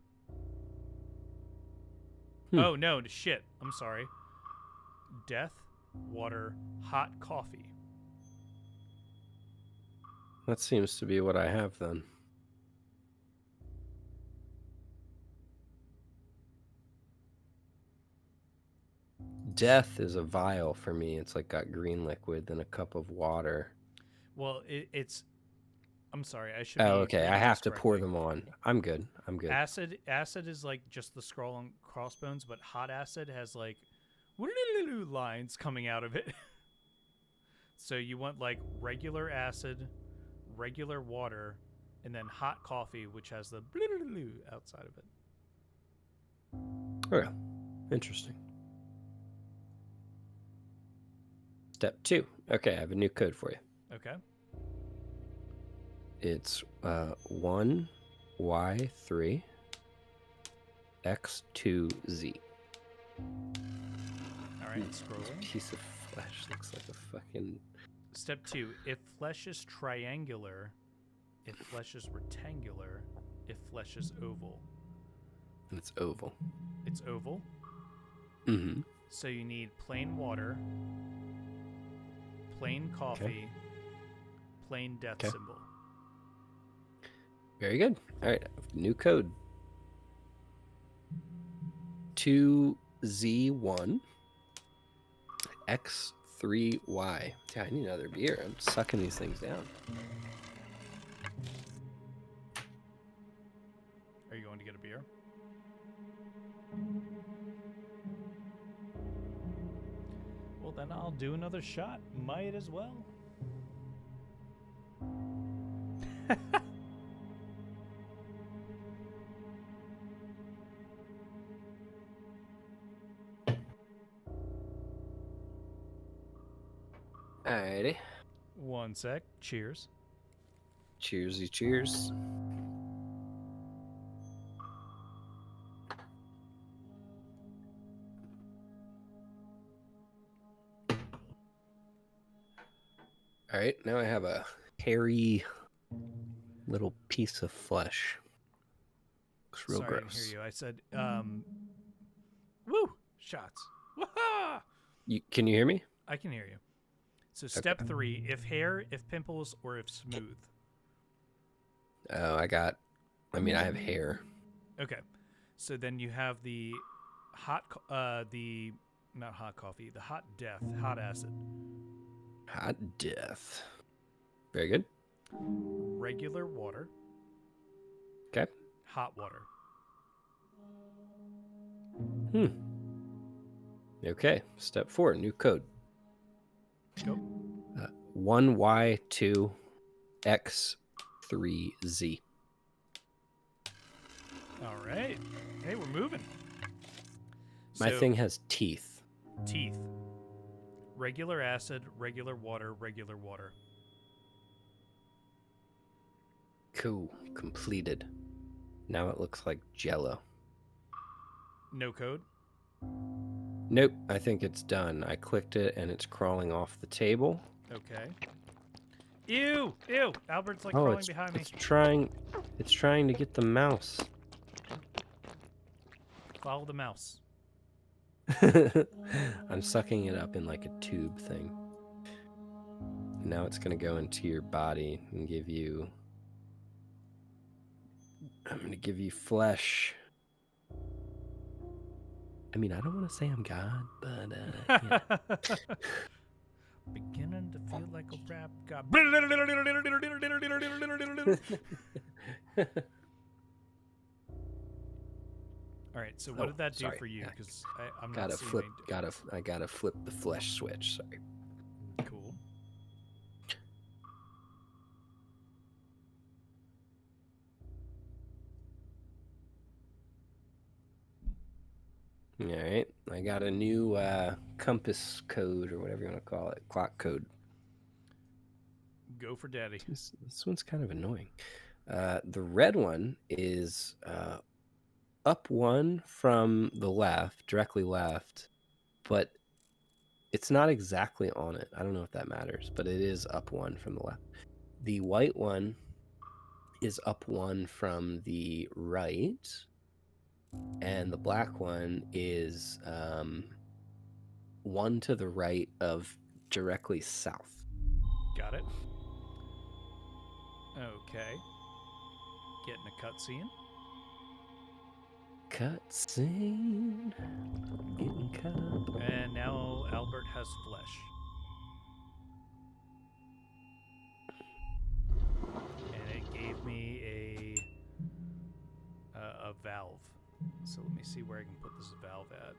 Oh, no, shit. I'm sorry. Death, water, hot coffee. That seems to be what I have then. Death is a vial for me. It's like got green liquid, then a cup of water. Well, it's... I'm sorry, I should Oh, okay. I have to pour them on. I'm good. Acid is like just the scroll and crossbones, but hot acid has like lines coming out of it. So you want like regular acid, regular water, and then hot coffee, which has the outside of it. Oh, yeah. Interesting. Step 2. Okay, I have a new code for you. Okay. It's 1y3 x2z. All right, scroll. This piece of flesh looks like a fucking... Step 2. If flesh is triangular, if flesh is rectangular, if flesh is oval. It's oval. It's oval? Mm-hmm. So you need plain water, plain coffee, plain death symbol. Very good. All right, new code. 2z1 x3y. Yeah, I need another beer. I'm sucking these things down. Are you going to get a beer? Well, then I'll do another shot. Might as well. Alrighty. One sec. Cheers. Cheersy cheers. All right, now I have a hairy little piece of flesh. Looks real Sorry, gross. I didn't hear you. I said, woo! Shots. Wah-ha! Can you hear me? I can hear you. So step 3, if hair, if pimples, or if smooth. Oh, I have hair. Okay. So then you have the not hot coffee, the hot death, hot acid. Hot death. Very good. Regular water. Okay. Hot water. Okay. Step 4, new code. Go. 1y2 x3z. All right. Hey, we're moving. My thing has teeth. Teeth. Regular acid, regular water, regular water. Cool. Completed. Now it looks like Jello. No code? Nope. I think it's done. I clicked it and it's crawling off the table. Okay. Ew! Ew! Albert's like Oh, crawling behind me. it's trying to get the mouse. Follow the mouse. I'm sucking it up in like a tube thing. Now it's gonna go into your body and give you. I'm gonna give you flesh. I mean, I don't want to say I'm God, but yeah. Beginning to feel like a rap god. All right, so what did that do sorry. for you? Yeah. Because I'm not Gotta seeing flip. any... I gotta flip the flesh switch. Sorry. Cool. All right, I got a new compass code or whatever you want to call it, clock code. Go for daddy. This one's kind of annoying. The red one is up one from the left, directly left, but it's not exactly on it. I don't know if that matters, but it is up one from the left. The white one is up one from the right, and the black one is one to the right of directly south. Got it. Okay. Getting a cutscene. Cutscene. Getting cut up. And now Albert has flesh. And it gave me a valve. So let me see where I can put this valve at.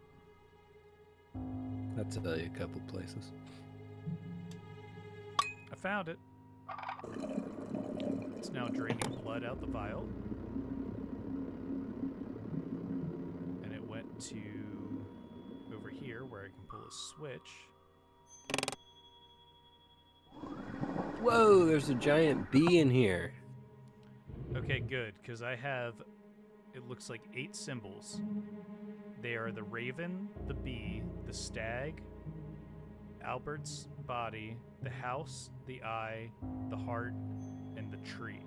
I'll tell you a couple places. I found it. It's now draining blood out the vial. And it went to over here where I can pull a switch. Whoa, there's a giant bee in here. Okay, good, because I have, it looks like 8 symbols. They are the raven, the bee, the stag, Albert's body, the house, the eye, the heart, and the tree.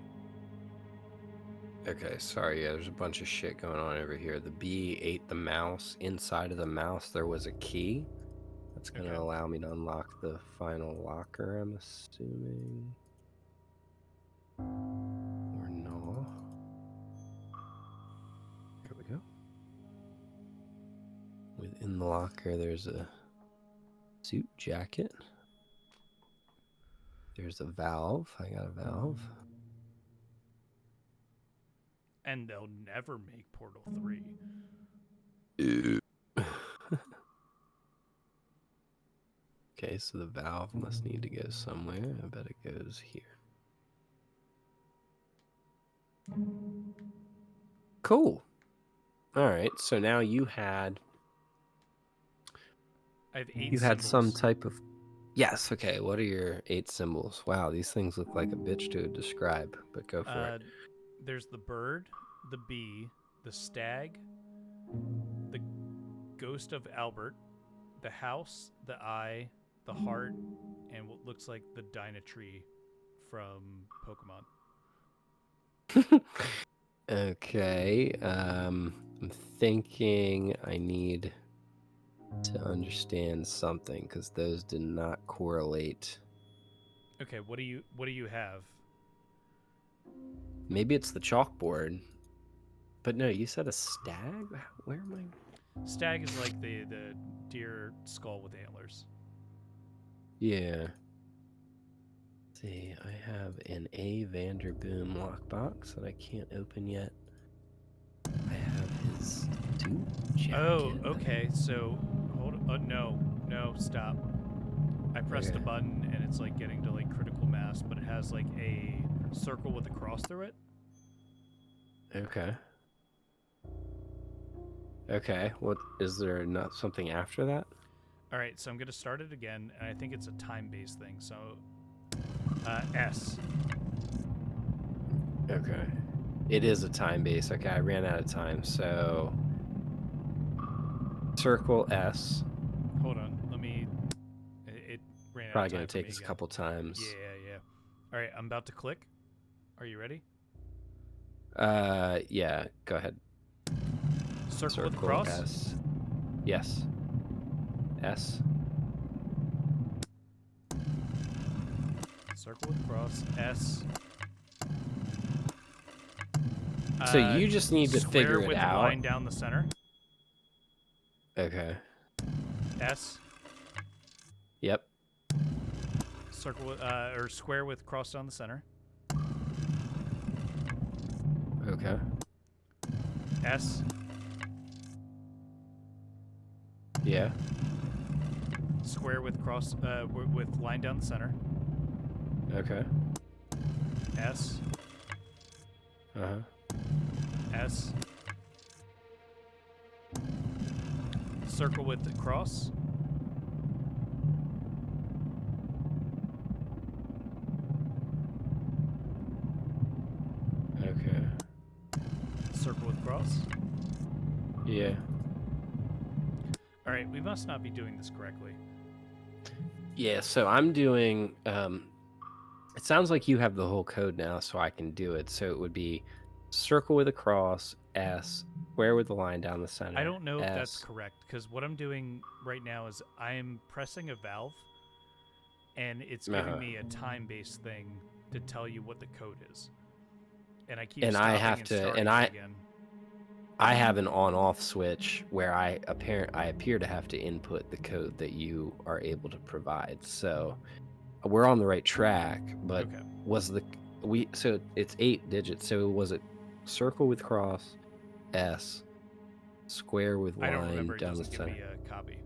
Okay, sorry, yeah, there's a bunch of shit going on over here. The bee ate the mouse. Inside of the mouse, there was a key. That's going to allow me to unlock the final locker, I'm assuming. Or no. Here we go. Within the locker, there's a suit jacket. There's a valve. I got a valve. And they'll never make Portal 3. Okay, so the valve must need to go somewhere. I bet it goes here. Cool. All right, so now you had... I have 8 You had some symbols. type of... Yes, okay, what are your 8 symbols? Wow, these things look like a bitch to describe, but go for it. There's the bird, the bee, the stag, the ghost of Albert, the house, the eye, the heart, and what looks like the Dynatree from Pokemon. Okay, I'm thinking I need to understand something because those did not correlate. Okay, what do you have? Maybe it's the chalkboard. But no, you said a stag? Where am I? Stag is like the deer skull with antlers. Yeah. Let's see, I have an A. Vanderboom lockbox that I can't open yet. I have his suit jacket. Oh, okay. So, hold on. No, stop. I pressed a button and it's like getting to like critical mass, but it has like a circle with a cross through it. Okay. Okay, what is there not something after that? All right, so I'm going to start it again, and I think it's a time-based thing. So, S. Okay. It is a time base. Okay, I ran out of time, so... Circle S. Hold on, let me... ran out Probably of gonna time for me take us a again. couple times. Yeah. All right, I'm about to click. Are you ready? Yeah. Go ahead. Circle with a cross. S. Yes. S. Circle with a cross. S. So you just need to square figure it with out. line down the center. Okay. S. Yep. Circle with, or square with cross down the center. Okay. S. Yeah. Square with cross with line down the center. Okay. S. Uh-huh. S. Circle with the cross. Okay. Circle with cross. Yeah. All right, we must not be doing this correctly. Yeah, so I'm doing it sounds like you have the whole code now, so I can do it. So it would be circle with a cross, S, square with the line down the center. I don't know if that's S. correct, because what I'm doing right now is I am pressing a valve, and it's giving me a time-based thing to tell you what the code is. And I keep And stopping I have and to, starting and it again. I have an on-off switch where I appear to have to input the code that you are able to provide. So we're on the right track, but Okay. so it's 8 digits. So was it circle with cross, S, square with I don't line remember. It down the doesn't give center? me a copy.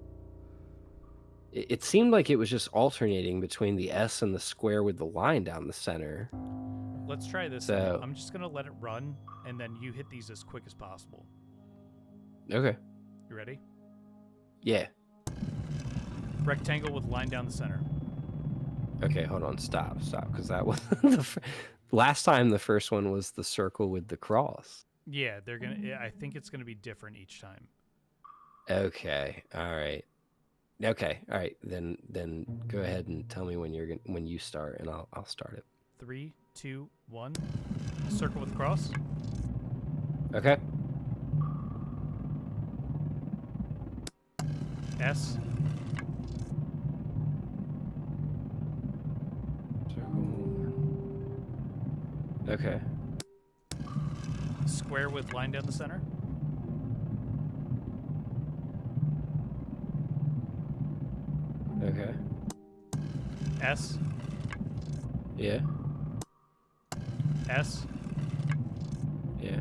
It seemed like it was just alternating between the S and the square with the line down the center. Let's try this. So I'm just going to let it run, and then you hit these as quick as possible. okay. You ready? Yeah. Rectangle with line down the center. Okay, hold on. Stop, because that was last time. The first one was the circle with the cross. Yeah, they're gonna. I think it's gonna be different each time. Okay. All right. Okay. All right. Then go ahead and tell me when you start, and I'll start it. 3, 2, 1. Circle with cross. Okay. S. Okay. Square with line down the center. Okay. S. Yeah. S. Yeah.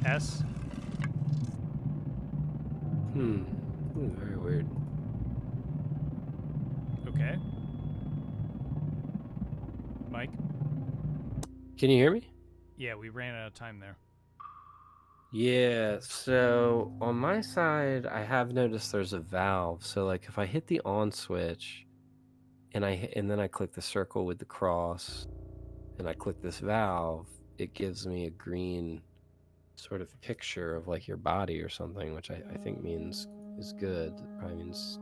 S. Very weird. Okay. Mike? Can you hear me? Yeah, we ran out of time there. Yeah, so on my side, I have noticed there's a valve. So like if I hit the on switch and then I click the circle with the cross and I click this valve, it gives me a green sort of picture of like your body or something, which I think means is good. It probably means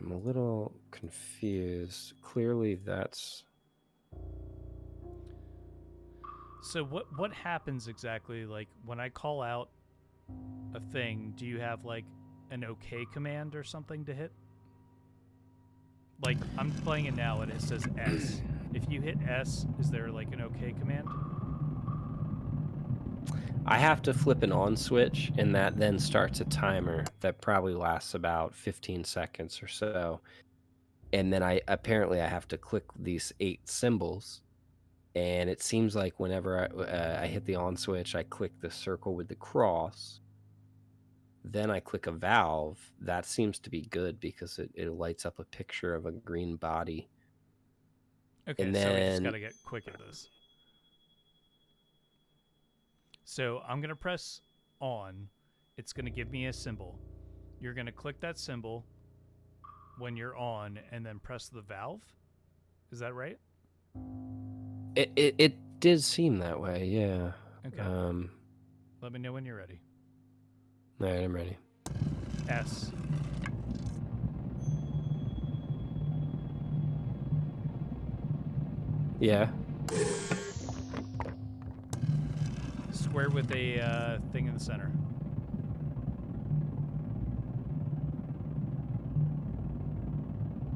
I'm a little confused. Clearly that's So what happens exactly? Like when I call out a thing, do you have like an OK command or something to hit? Like I'm playing it now and it says S. If you hit S, is there like an OK command? I have to flip an on switch, and that then starts a timer that probably lasts about 15 seconds or so. And then I have to click these 8 symbols. And it seems like whenever I hit the on switch, I click the circle with the cross. Then I click a valve. That seems to be good because it lights up a picture of a green body. Okay, And so we just then gotta get quick at this. So I'm gonna press on. It's gonna give me a symbol. You're gonna click that symbol when you're on, and then press the valve. Is that right? it did seem that way, yeah. Okay. Let me know when you're ready. All right, I'm ready. S. Yeah. Square with a thing in the center.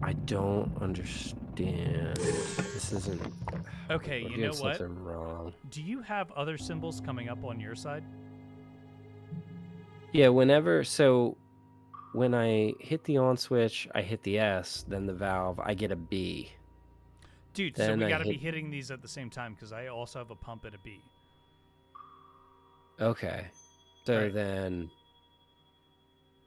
I don't understand. This isn't. Okay, We're you doing know what? something wrong. Do you have other symbols coming up on your side? Yeah, whenever. So when I hit the on switch, I hit the S, then the valve, I get a B. Dude, so Then we I got to be hit. hitting these at the same time because I also have a pump and a B. Okay. So Right. then.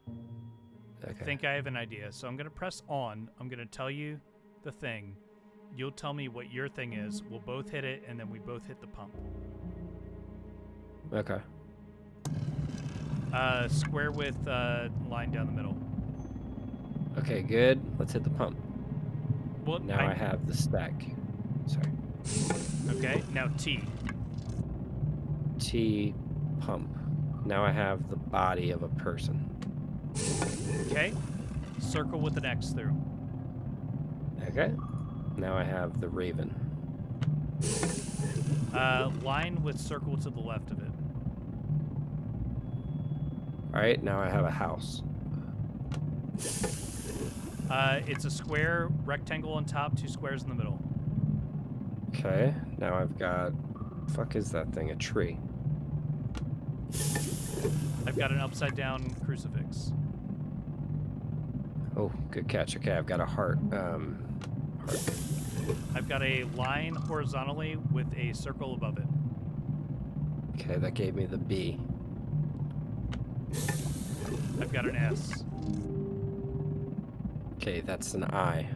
I Okay. think I have an idea. So I'm going to press on. I'm going to tell you the thing. You'll tell me what your thing is. We'll both hit it, and then we both hit the pump. Okay. Square with line down the middle. Okay, good. Let's hit the pump. Well, Now I have the stack. Sorry. Okay, now T. T pump. Now I have the body of a person. Okay. Circle with an X through. Okay. Now I have the raven. Line with circle to the left of it. All right, now I have a house. It's a square, rectangle on top, 2 squares in the middle. Okay, now I've got. Fuck is that thing? A tree. I've got an upside down crucifix. Oh, good catch. Okay, I've got a heart. Heart. I've got a line horizontally with a circle above it. Okay, that gave me the B. I've got an S. Okay, that's an I.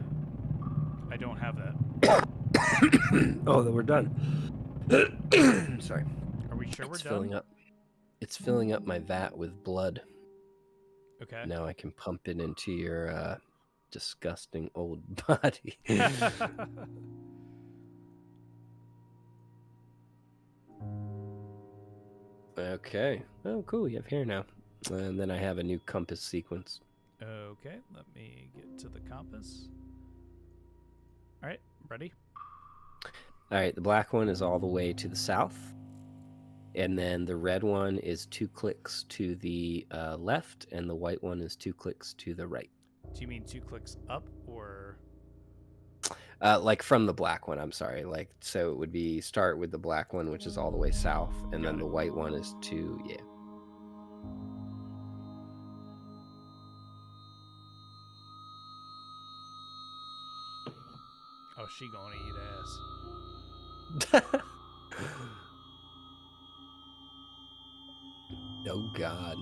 I don't have that. Oh, then we're done. Sorry. Are we sure we're It's done? filling up. It's filling up my vat with blood. Okay. Now I can pump it into your disgusting old body. Okay. Oh, cool. You have hair now. And then I have a new compass sequence. Okay, let me get to the compass. All right, ready? All right. The black one is all the way to the south. And then the red one is 2 clicks to the left. And the white one is 2 clicks to the right. Do you mean 2 clicks up or? Like from the black one, I'm sorry. Like, so it would be start with the black one, which is all the way south. And then the white one is 2, yeah. Oh, she gonna eat ass. Oh, God.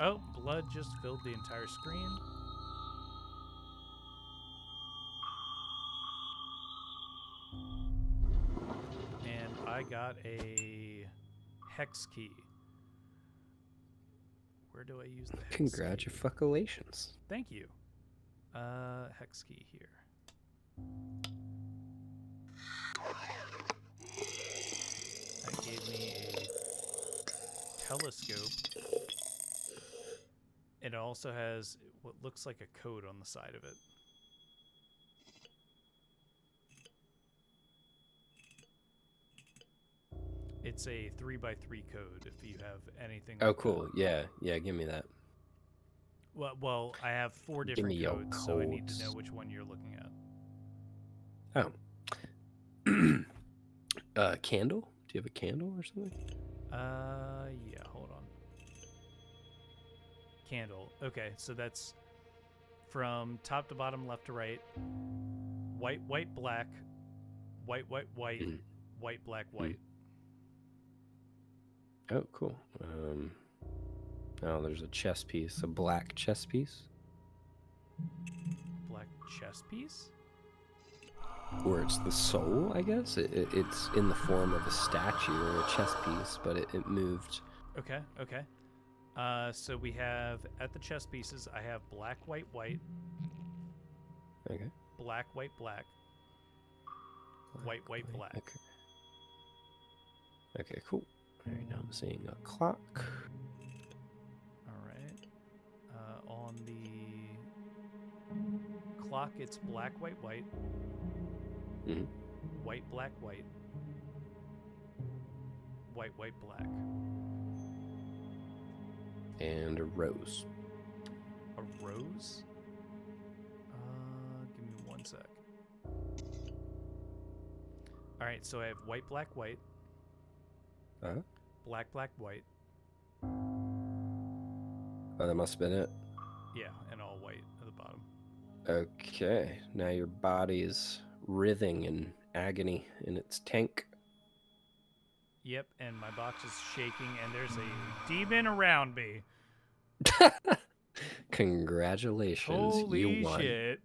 Oh, blood just filled the entire screen. And I got a hex key. Where do I use the hex key? Congratulations. Thank you. Hex key here. That gave me a telescope. It also has what looks like a code on the side of it. It's a 3x3 code if you have anything. Oh, like cool. that. Yeah, yeah, give me that. Well, I have 4 Give different me your codes, so I need to know codes. which one you're looking at. Oh. Candle? Do you have a candle or something? Yeah, hold on. Candle. Okay, so that's from top to bottom, left to right. White, white, black. White, white, white. White, black, white. Oh, cool. Oh, there's a chess piece, a black chess piece. Black chess piece? Or it's the soul, I guess. It's in the form of a statue or a chess piece, but it moved. Okay, okay. So we have, at the chess pieces, I have black, white, white. Okay. Black, white, black. White, white, black. Okay. Okay, cool. All right, now I'm seeing a clock. All right. On the clock, it's black, white, white. Mhm. White, black, white. White, white, black. And a rose. A rose? Give me 1 sec. All right, so I have white, black, white. Uh-huh. Black, black, white. Oh, that must have been it. Yeah, and all white at the bottom. Okay, now your body is writhing in agony in its tank. Yep, and my box is shaking, and there's a demon around me. Congratulations, Holy you won. shit.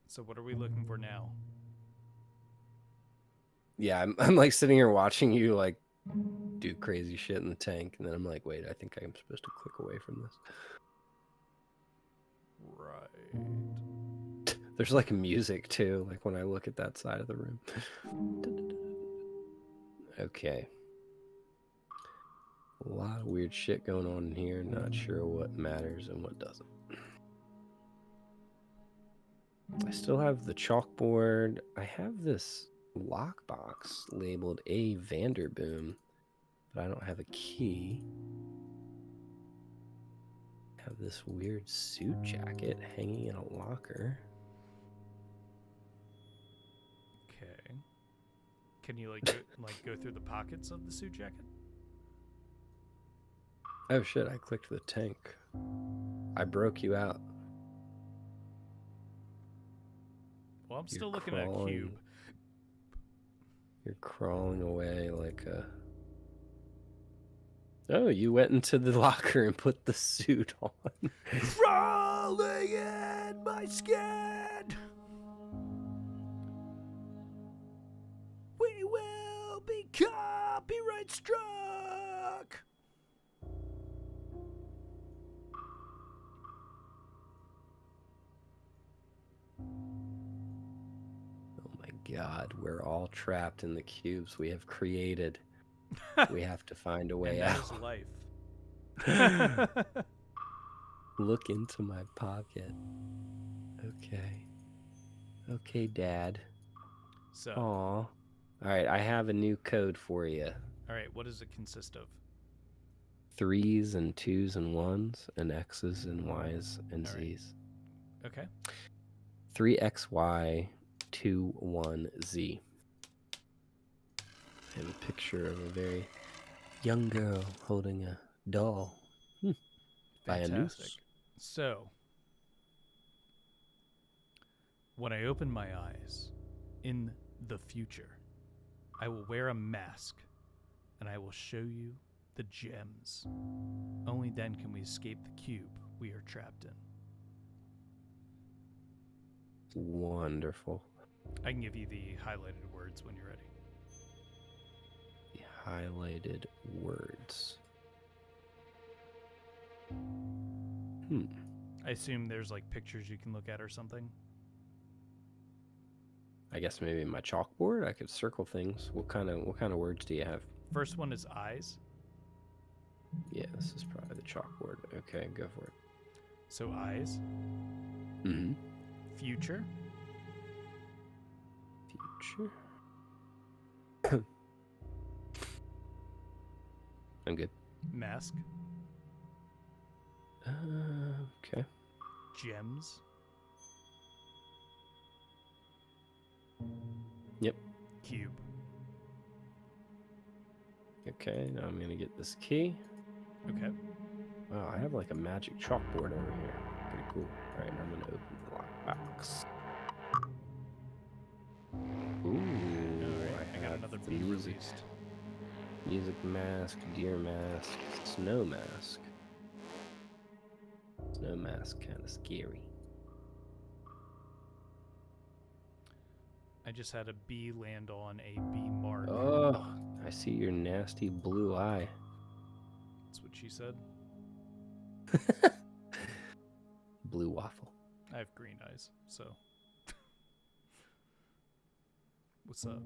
So what are we looking for now? Yeah, I'm like sitting here watching you like do crazy shit in the tank, and then I'm like, wait, I think I'm supposed to click away from this. Right. There's like music too, like when I look at that side of the room. Okay. A lot of weird shit going on in here. Not sure what matters and what doesn't. I still have the chalkboard. I have this lockbox labeled A Vanderboom, but I don't have a key. I have this weird suit jacket hanging in a locker. Okay. Can you like go through the pockets of the suit jacket? Oh shit, I clicked the tank. I broke you out. Well, I'm You're still looking at a crawling. cube. You're crawling away like a... Oh, you went into the locker and put the suit on. Crawling in my skin. We will be copyright struck. Oh my god, we're all trapped in the cubes we have created. We have to find a way And that out. is life. Look into my pocket. Okay. Okay, Dad. So, Aw. All right, I have a new code for you. all right, what does it consist of? 3s and 2s and 1s and X's and Y's and All right. Z's. Okay. 3XY 21Z. I have a picture of a very young girl holding a doll. By a Fantastic. noose. So, when I open my eyes in the future, I will wear a mask and I will show you the gems. Only then can we escape the cube we are trapped in. Wonderful. I can give you the highlighted words when you're ready. The highlighted words. I assume there's like pictures you can look at or something. I guess maybe my chalkboard. I could circle things. What kind of words do you have? First one is eyes. Yeah, this is probably the chalkboard. Okay, go for it. So eyes. Mm-hmm. Future. Future. I'm good. Mask. Okay. Gems. Yep. Cube. Okay, now I'm gonna get this key. Okay. Wow, I have like a magic chalkboard over here. Pretty cool. Alright, now I'm gonna open the lockbox. Ooh, Alright, I got have another the bee music. released. Music mask, deer mask, snow mask. Snow mask kinda scary. I just had a bee land on a bee mark. Oh, I see your nasty blue eye. That's what she said. Blue waffle. I have green eyes, so. What's up?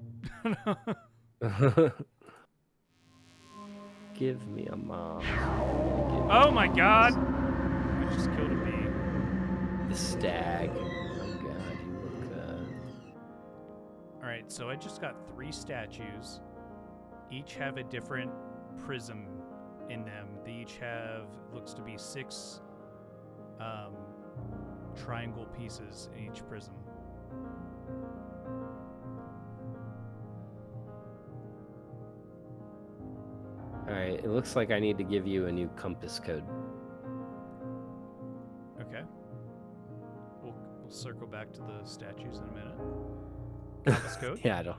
Give me a mom. Oh my god! I just killed a bee. The stag. Oh god, you look. Alright, so I just got 3 statues. Each have a different prism in them. They each have, looks to be 6 triangle pieces in each prism. Alright, it looks like I need to give you a new compass code. Okay. We'll circle back to the statues in a minute. Compass code? Yeah, I don't.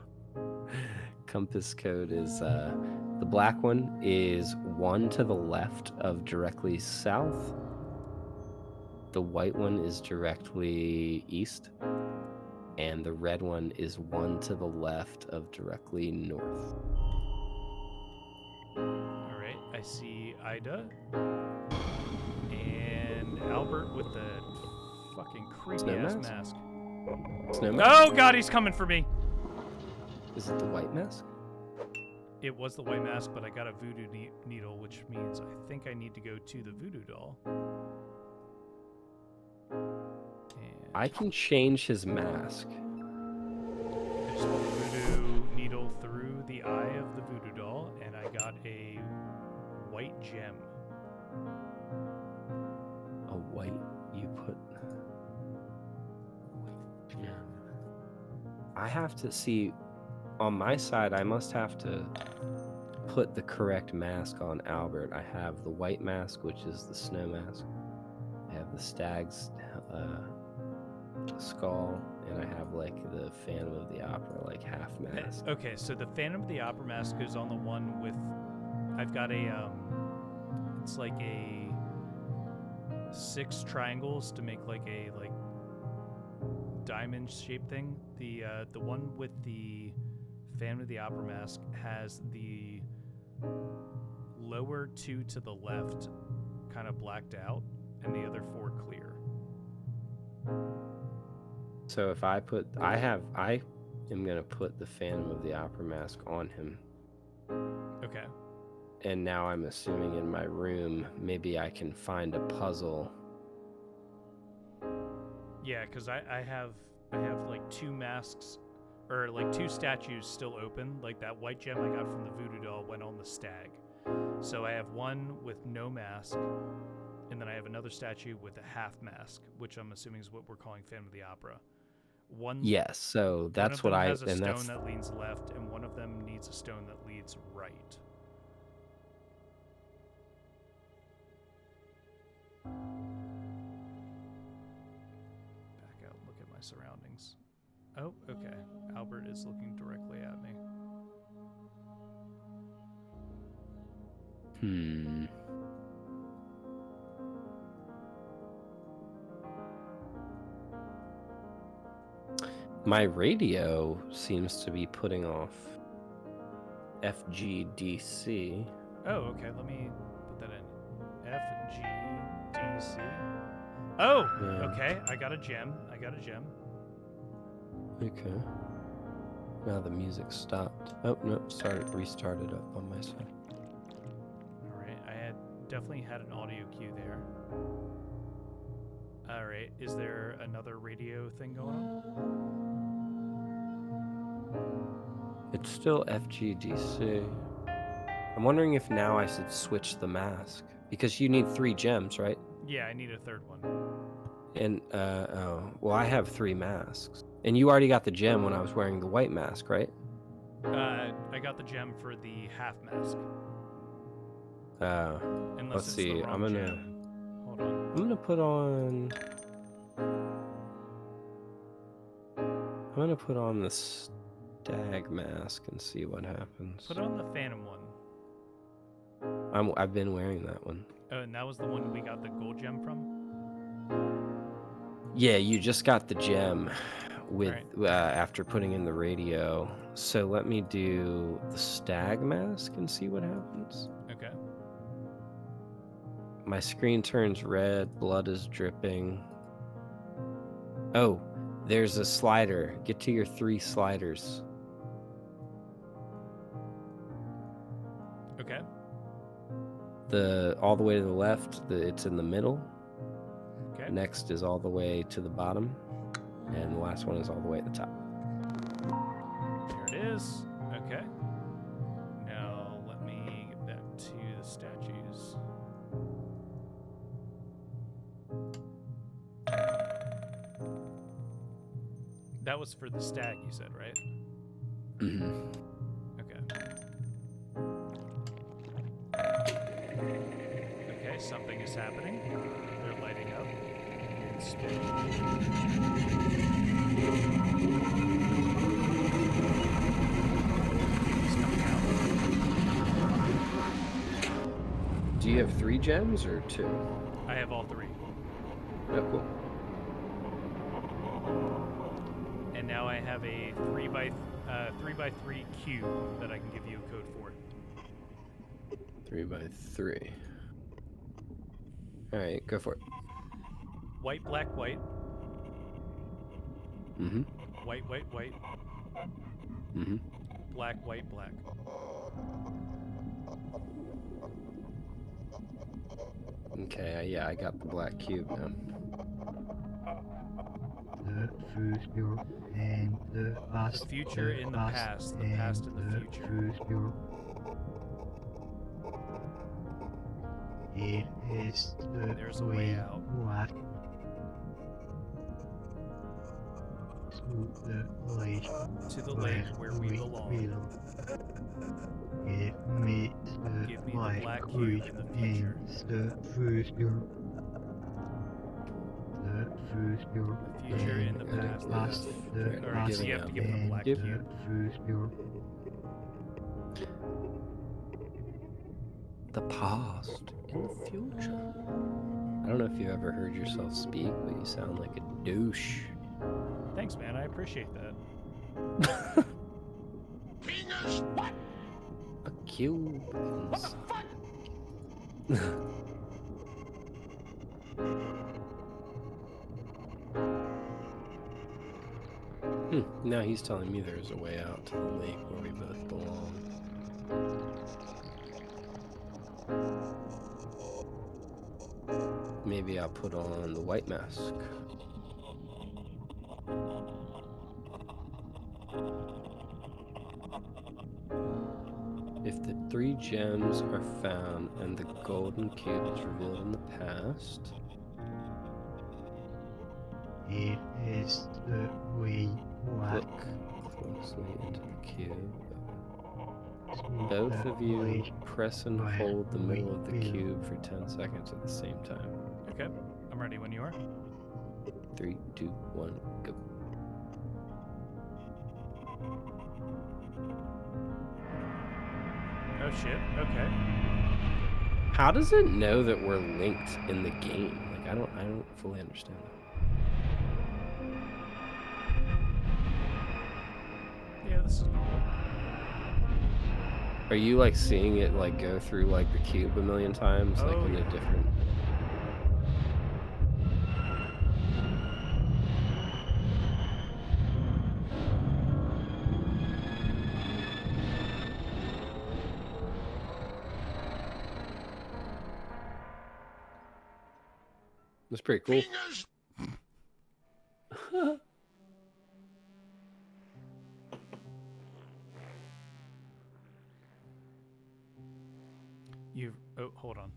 Compass code is the black one is 1 to the left of directly south. The white one is directly east. And the red one is 1 to the left of directly north. Alright, I see Ida. And Albert with the fucking creepy ass mask. Snow mask? Oh god, he's coming for me! Is it the white mask? It was the white mask, but I got a voodoo needle, which means I think I need to go to the voodoo doll. And I can change his mask. I just put the voodoo needle through the eye of the voodoo doll, and I got a white gem. A white, you put. White gem. I have to see. On my side, I must have to put the correct mask on Albert. I have the white mask, which is the snow mask. I have the stag's skull, and I have like the Phantom of the Opera, like half mask. Okay, so the Phantom of the Opera mask goes on the one with. I've got a it's like a 6 triangles to make like a diamond shaped thing. The one with the Phantom of the Opera mask has the lower 2 to the left kind of blacked out, and the other 4 clear. So if I put, I am gonna put the Phantom of the Opera mask on him. Okay. And now I'm assuming in my room, maybe I can find a puzzle. Yeah, because I have like 2 masks, or like 2 statues still open. Like that white gem I got from the voodoo doll went on the stag. So I have one with no mask, and then I have another statue with a half mask, which I'm assuming is what we're calling Phantom of the Opera. Yes, so that's what one of them has a and stone that's that leans left, and one of them needs a stone that leads right. Back out, look at my surroundings. Oh, okay. Albert is looking directly at me. My radio seems to be putting off FGDC. Oh, okay. Let me put that in. FGDC. Oh, Yeah. okay. I got a gem. Okay. Now the music stopped. Oh, no, restarted up on my side. All right. I definitely had an audio cue there. All right. Is there another radio thing going on? It's still FGDC. I'm wondering if now I should switch the mask. Because you need 3 gems, right? Yeah, I need a third one. And, well, I have 3 masks. And you already got the gem when I was wearing the white mask, right? I got the gem for the half mask. Unless let's it's see. the wrong gem. Hold on. I'm gonna put on. I'm gonna put on the stag mask and see what happens. Put on the Phantom one. I've been wearing that one. Oh, and that was the one we got the gold gem from? Yeah, you just got the gem with Right. after putting in the radio. So let me do the stag mask and see what happens. Okay. My screen turns red, blood is dripping. Oh, there's a slider. Get to your 3 sliders. Okay. All the way to the left, it's in the middle. Okay. Next is all the way to the bottom, and the last one is all the way at the top. There it is. Okay. Now let me get back to the statues. That was for the stag, you said, right? Mm-hmm. Okay. Okay, something is happening. They're lighting up and spinning. It's coming out. Do you have 3 gems or 2? I have all 3. Oh, cool. And now I have a 3x3 cube that I can give you a code for. 3 by 3. All right, go for it. White, black, white. Mm-hmm. White, white, white. Mm-hmm. Black, white, black. Okay, yeah, I got the black cube now. The future and the past. The future in the past, the past in the future. It is the There's a way out. What? To the lake where we belong. Give me Give the me the black cube in the future. The future. The future in the past. past. The Alright, so you have to give him the black and cube. the future. The past and the future. I don't know if you ever heard yourself speak, but you sound like a douche. Thanks, man. I appreciate that. Fingers, what? A cube. What the fuck? Now he's telling me there's a way out to the lake where we both belong. Maybe I'll put on the white mask. If the 3 gems are found and the golden cube is revealed in the past, It is the way. What? look closely into the cube. Both of you press and hold the middle of the cube for 10 seconds at the same time. Okay, I'm ready when you are. 3, 2, 1, go. Oh shit, okay. How does it know that we're linked in the game? Like, I don't fully understand that. Yeah, this is normal. Are you like seeing it like go through like the cube a million times, like Oh, in a yeah. different? That's pretty cool. Fingers. Oh, hold on.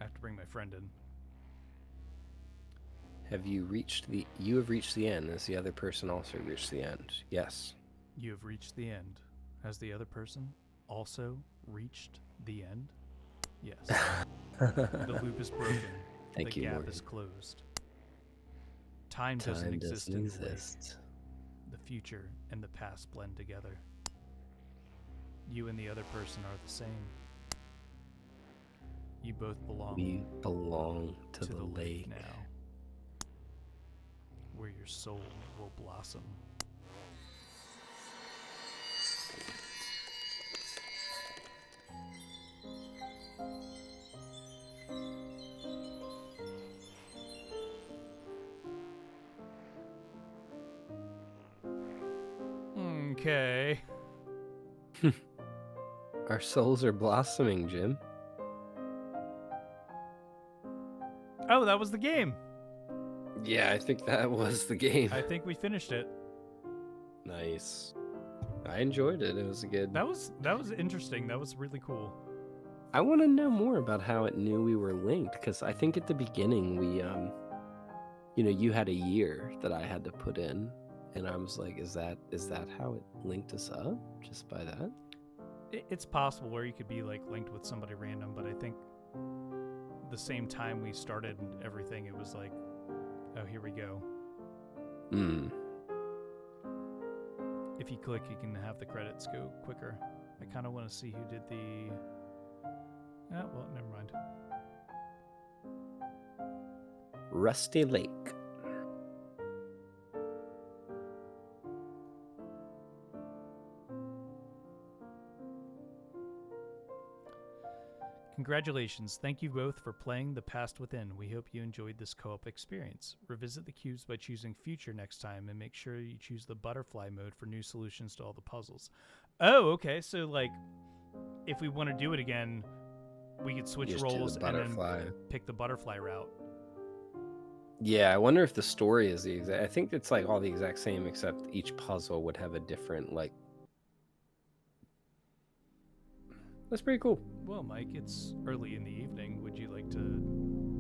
I have to bring my friend in. You have reached the end. Has the other person also reached the end? Yes. You have reached the end. Has the other person also reached the end? Yes. The loop is broken. Thank the you, gap Morgan. is closed. Time doesn't exist in the lake. The future and the past blend together. You and the other person are the same. You both belong We belong to the lake lake. now, where your soul will blossom. Okay. Our souls are blossoming, Jim. Oh, that was the game. Yeah, I think that was the game. I think we finished it. Nice. I enjoyed it. It was a good. That was interesting. That was really cool. I want to know more about how it knew we were linked, because I think at the beginning we, you had a year that I had to put in, and I was like, is that how it linked us up just by that? It's possible where you could be like linked with somebody random, but I think the same time we started everything, it was like, oh, here we go. If you click, you can have the credits go quicker. I kind of want to see who did the... Oh, well, never mind. Rusty Lake. Congratulations. Thank you both for playing The Past Within. We hope you enjoyed this co-op experience. Revisit the cubes by choosing Future next time, and make sure you choose the butterfly mode for new solutions to all the puzzles. Oh, okay. So, like, if we want to do it again, we could switch roles and then pick the butterfly route. Yeah, I wonder if the story is the exact... I think it's, like, all the exact same, except each puzzle would have a different, like... That's pretty cool. Well, Mike, it's early in the evening. Would you like to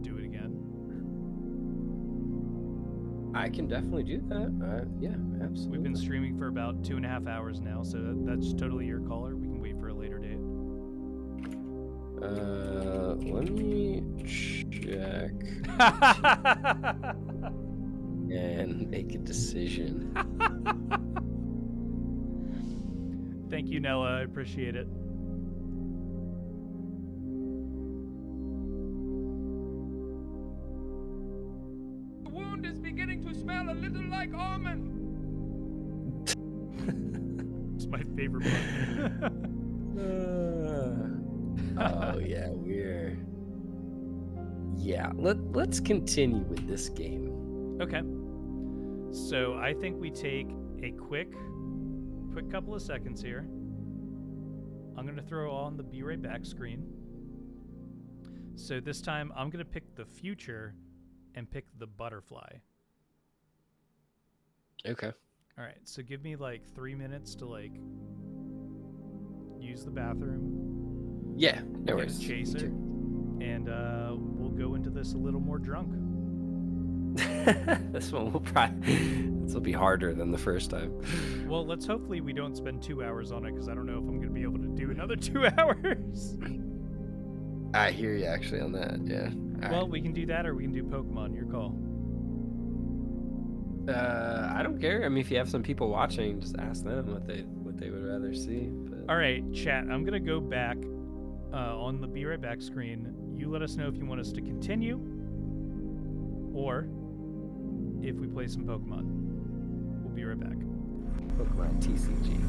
do it again? I can definitely do that. Yeah, absolutely. We've been streaming for about 2.5 hours now, so that's totally your call, or we can wait for a later date. Let me check and make a decision. Thank you, Nella. I appreciate it. The wound is beginning to smell a little like almond. It's my favorite part. Oh yeah, let's continue with this game. Okay. So I think we take a quick couple of seconds here. I'm going to throw on the Be Right Back screen. So this time I'm going to pick the future and pick the butterfly. Okay. All right. So give me like 3 minutes to like use the bathroom. Yeah, no worries. Chaser. And we'll go into this a little more drunk. This one this will be harder than the first time. Well, let's hopefully we don't spend 2 hours on it, because I don't know if I'm going to be able to do another 2 hours. I hear you actually on that, yeah. Well, we can do that, or we can do Pokemon. Your call. I don't care. I mean, if you have some people watching, just ask them what they would rather see. But... All right, chat. I'm going to go back on the Be Right Back screen. You let us know if you want us to continue, or if we play some Pokemon. We'll be right back. Pokemon TCG.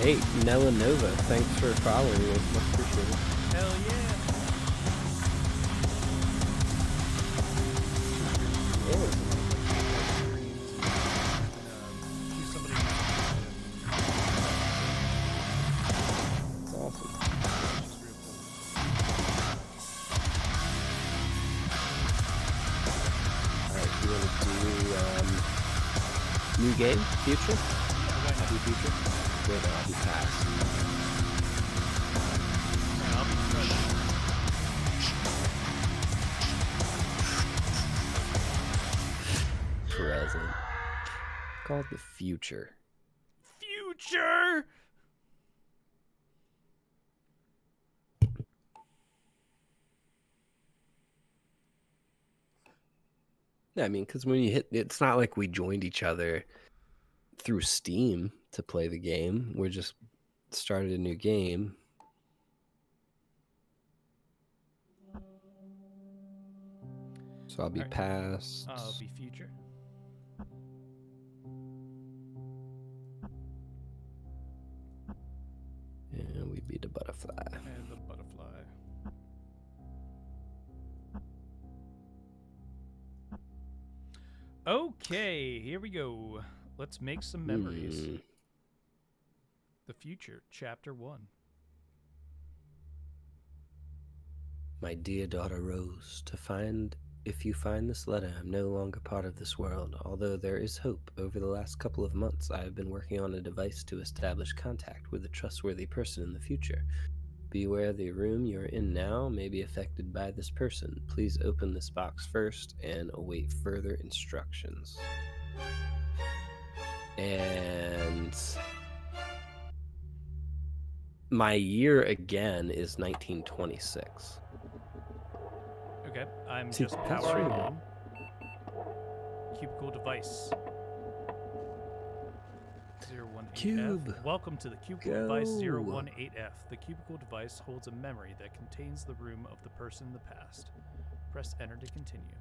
Hey, Nella Nova, thanks for following me. Much appreciated. Hell yeah. Yeah. Choose somebody. It's awesome. Just real cool. Alright, you want to do new game? Future? I'll be future. Good, I'll be past. Yeah, I'll be present. Present. It's called the future. Future! Yeah, I mean, because when you hit, it's not like we joined each other through Steam to play the game. We just started a new game. So I'll be Alright. past. I'll be future. And we be the butterfly. And the butterfly. Okay, here we go. Let's make some memories. The future, chapter 1. My dear daughter Rose, if you find this letter, I'm no longer part of this world. Although there is hope, over the last couple of months I have been working on a device to establish contact with a trustworthy person in the future. Beware, the room you're in now may be affected by this person. Please open this box first and await further instructions. And my year again is 1926. Okay, I'm See, just that's powering right. on. Cubicle device. 018F. Cube. Welcome to the cubicle Go. device 018F. The cubicle device holds a memory that contains the room of the person in the past. Press enter to continue.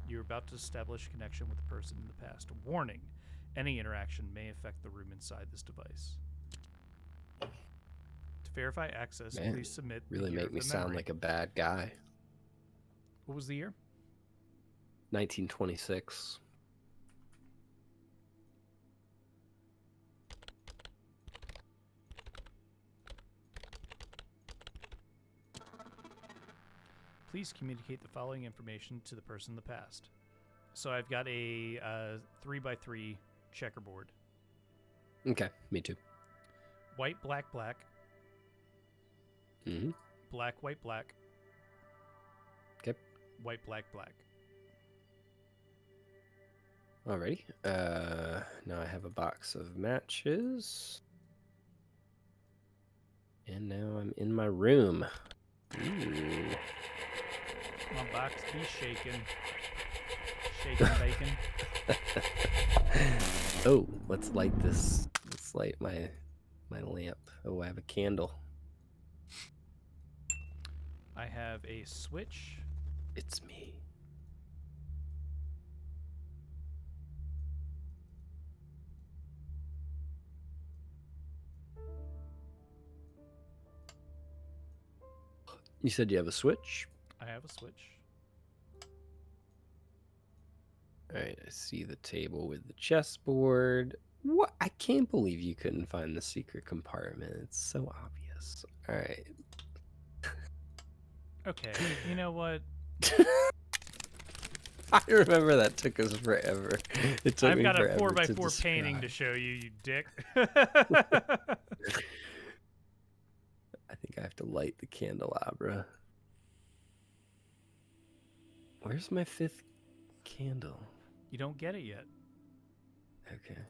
You're about to establish a connection with the person in the past. Warning: any interaction may affect the room inside this device. To verify access, Man, please submit the Really year make of me the sound memory. like a bad guy. What was the year? 1926. Please communicate the following information to the person in the past. So I've got a 3x3 checkerboard. Okay, me too. White, black, black. Mm-hmm. Black, white, black. Okay. White, black, black. Alrighty. Now I have a box of matches. And now I'm in my room. Ooh. My box be shaking. Shaking bacon. Oh, let's light this. Let's light my lamp. Oh, I have a candle. I have a switch. It's me. You said you have a switch? I have a switch. Alright, I see the table with the chessboard. What? I can't believe you couldn't find the secret compartment. It's so obvious. Alright. Okay, you know what? I remember that took us forever. It took I've me got a forever 4x4 painting to show you, you dick. I think I have to light the candelabra. Where's my 5th candle? You don't get it yet. Okay.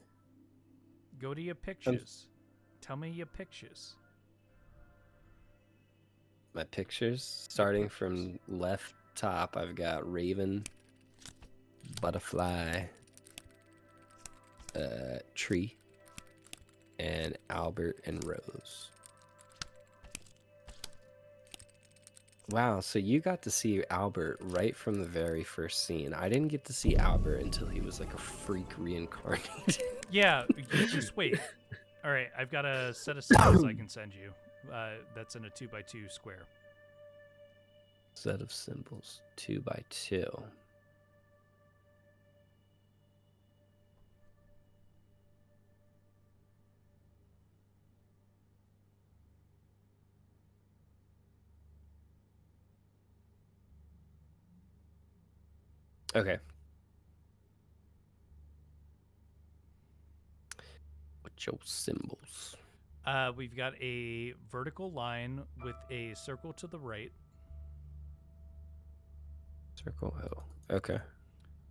Go to your pictures. Tell me your pictures. My pictures, starting from left top, I've got Raven, Butterfly, Tree, and Albert and Rose. Wow, so you got to see Albert right from the very first scene. I didn't get to see Albert until he was like a freak reincarnated. Yeah, you just wait. All right, I've got a set of symbols I can send you. That's in a 2x2 square. Set of symbols, 2x2. Okay. What's your symbols? We've got a vertical line with a circle to the right, Circle O. Okay.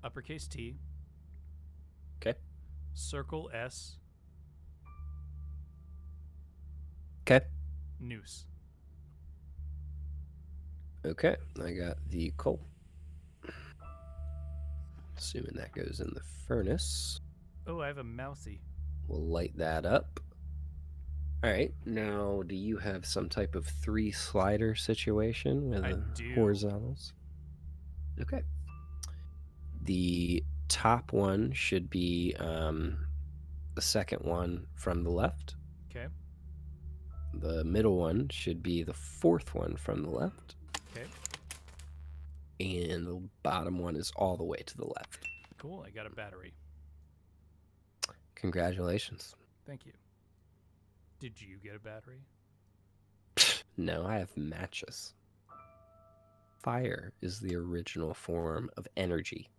uppercase T, Okay. circle S, Okay. noose. Okay. I got the coal. Assuming that goes in the furnace. Oh, I have a mousy. We'll light that up. All right. Now, do you have some type of 3 slider situation with I the do. horizontals? Okay. The top one should be the second one from the left. Okay. The middle one should be the fourth one from the left. Okay. And the bottom one is all the way to the left. Cool. I got a battery. Congratulations. Thank you. Did you get a battery? No, I have matches. Fire is the original form of energy.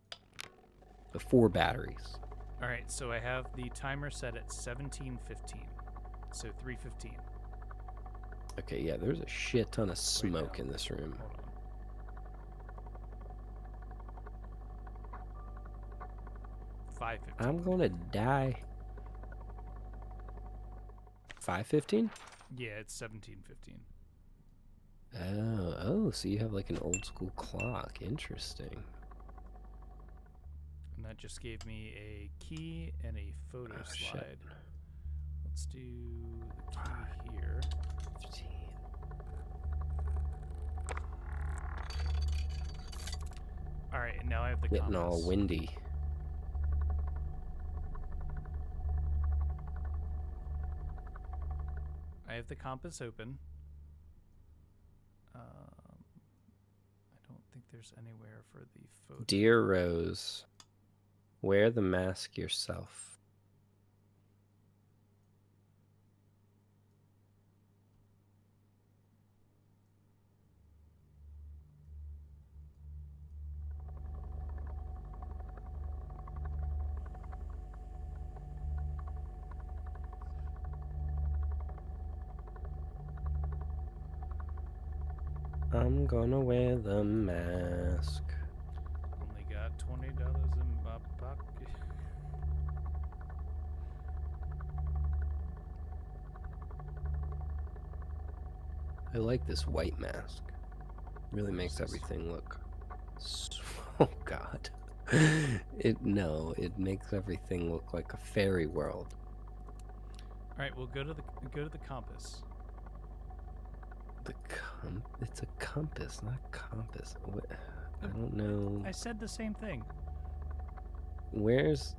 Before batteries. All right, so I have the timer set at 17:15. So 3:15. Okay, yeah, there's a shit ton of smoke in this room. Hold on. 5:15. I'm gonna die. 5:15? Yeah, it's 17:15. Oh, so you have like an old school clock. Interesting. And that just gave me a key and a photo Oh, slide. shit. Let's do the key here. 15. All right, and now I have the Getting compass. all windy. I have the compass open. I don't think there's anywhere for the photo. Dear Rose, wear the mask yourself. I'm gonna wear the mask. Only got $20 in my pocket. I like this white mask. Really makes everything look. Oh God. It makes everything look like a fairy world. All right, we'll go to the compass. It's a compass, not compass. What? I don't know. I said the same thing. Where's?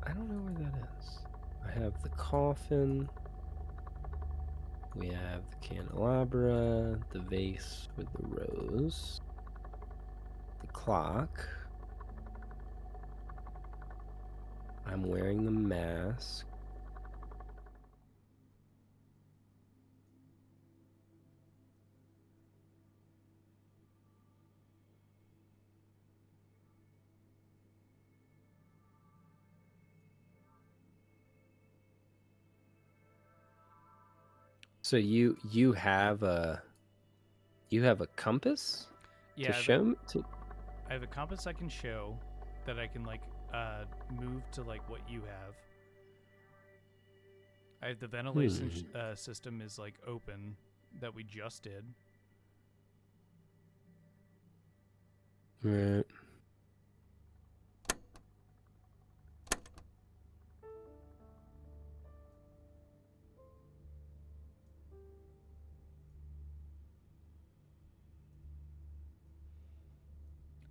I don't know where that is. I have the coffin. We have the candelabra, the vase with the rose, the clock. I'm wearing the mask. So you have a compass Yeah, to show me? I have a compass I can show that I can like move to like what you have. I have the ventilation system is like open that we just did. Right.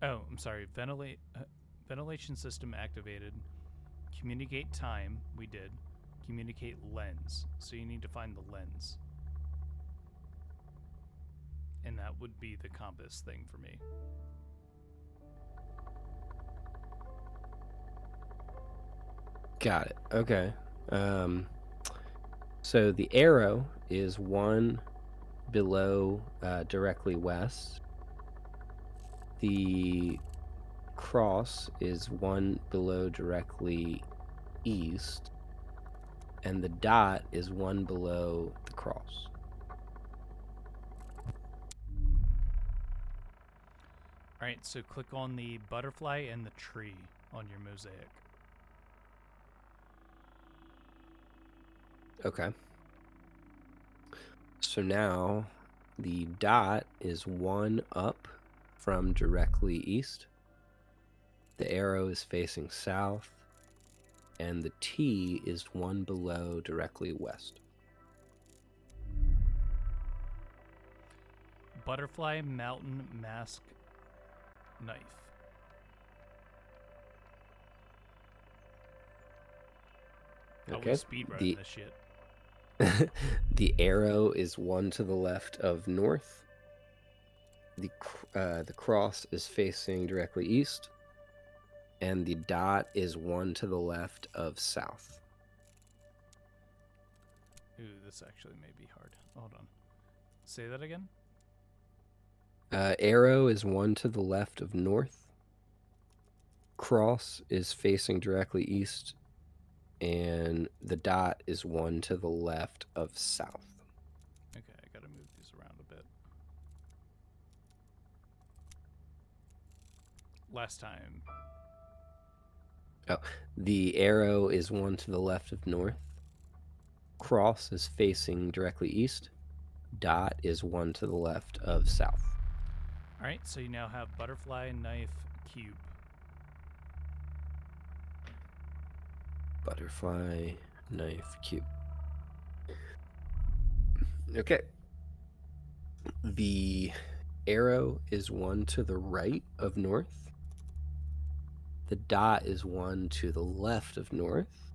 Oh, I'm sorry. Ventilation system activated. Communicate time. We did. Communicate lens. So you need to find the lens. And that would be the compass thing for me. Got it. Okay. So the arrow is 1 below directly west. The cross is 1 below directly east. And the dot is 1 below the cross. Alright, so click on the butterfly and the tree on your mosaic. Okay. So now the dot is 1 up from directly east. The arrow is facing south. And the T is 1 below directly west. Butterfly, mountain, mask, knife. Okay. I was speedrunning this shit. The arrow is 1 to the left of north. The cross is facing directly east. And the dot is 1 to the left of south. Ooh, this actually may be hard. Hold on. Say that again? Arrow is 1 to the left of north. Cross is facing directly east. And the dot is 1 to the left of south. Okay, I gotta move these around a bit. Last time. Oh, the arrow is 1 to the left of north. Cross is facing directly east. Dot is 1 to the left of south. Alright, so you now have butterfly, knife, cube. Butterfly, knife, cube. Okay. The arrow is 1 to the right of north. The dot is 1 to the left of north.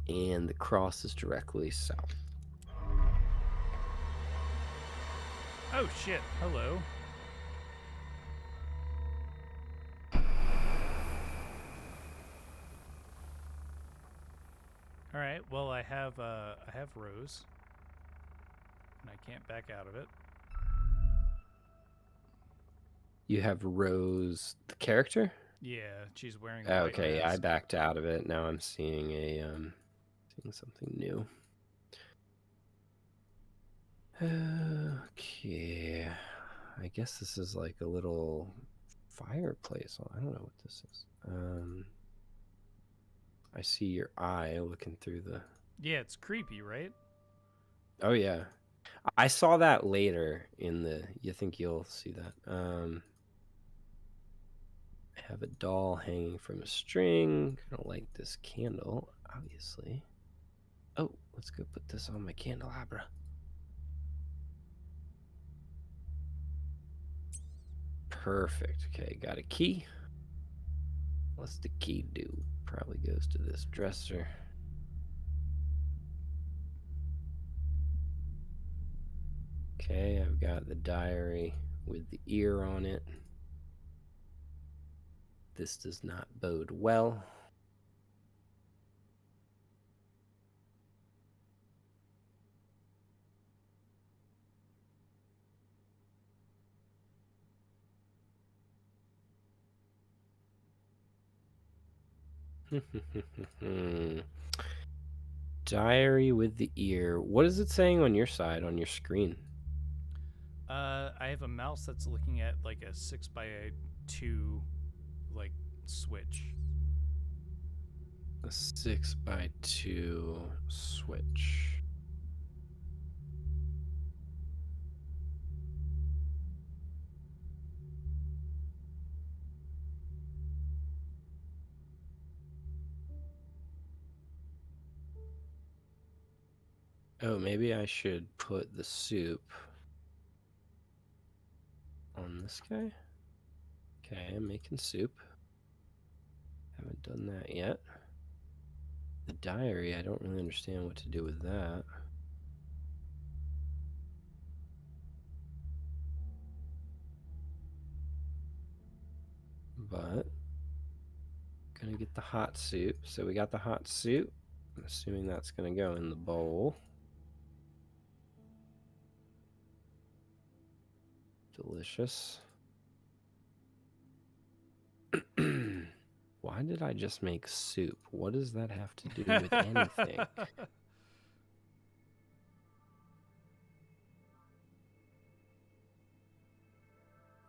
And the cross is directly south. Oh shit, hello. Alright, well I have Rose. And I can't back out of it. You have Rose, the character? Yeah, she's wearing Oh, white okay, I mask. backed out of it. Now I'm seeing seeing something new. Okay, I guess this is like a little fireplace. I don't know what this is. I see your eye looking through the... Yeah, it's creepy, right? Oh yeah, I saw that later in the... You think you'll see that? I have a doll hanging from a string. I don't like this candle, obviously. Oh, let's go put this on my candelabra. Perfect. Okay, got a key. What's the key do? Probably goes to this dresser. Okay, I've got the diary with the ear on it. This does not bode well. Diary with the ear. What is it saying on your side, on your screen? I have a mouse that's looking at like a 6x2 like switch. A 6x2 switch. Oh, maybe I should put the soup on this guy? Okay, I'm making soup. Haven't done that yet. The diary, I don't really understand what to do with that. But gonna get the hot soup. So we got the hot soup. I'm assuming that's gonna go in the bowl. Delicious. Why did I just make soup? What does that have to do with anything?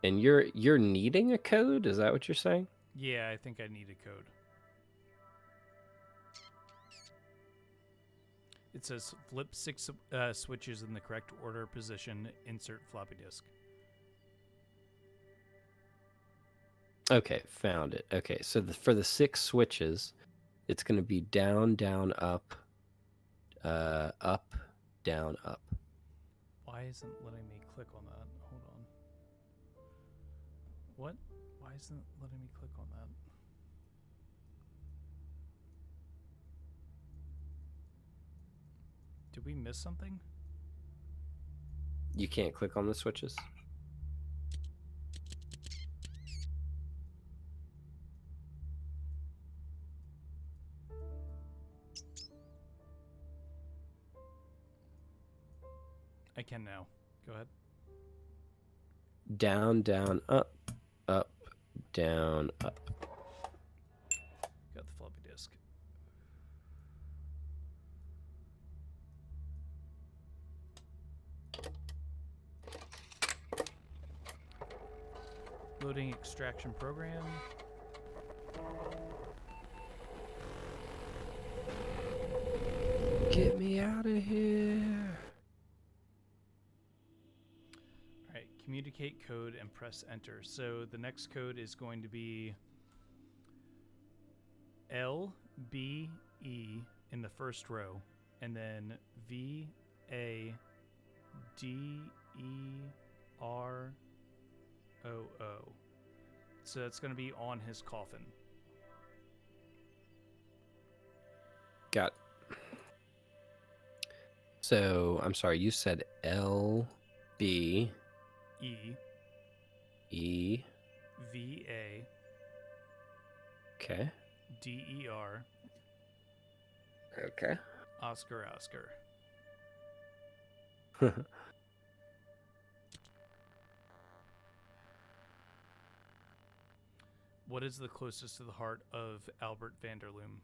And you're needing a code? Is that what you're saying? Yeah, I think I need a code. It says flip 6 switches in the correct order position, insert floppy disk. Okay, found it. Okay, so for the 6 switches, it's going to be down, down, up, up, down, up. Why isn't it letting me click on that? Hold on. What? Why isn't it letting me click on that? Did we miss something? You can't click on the switches? I can now. Go ahead. Down, down, up, down, up. Got the floppy disk. Loading extraction program. Get me out of here. Alright, communicate code and press enter. So the next code is going to be LBE in the first row, and then VADEROO. So that's going to be on his coffin. Got. So I'm sorry. You said LB E E. VA Okay. DER Okay. Oscar Oscar. What is the closest to the heart of Albert Vanderloom?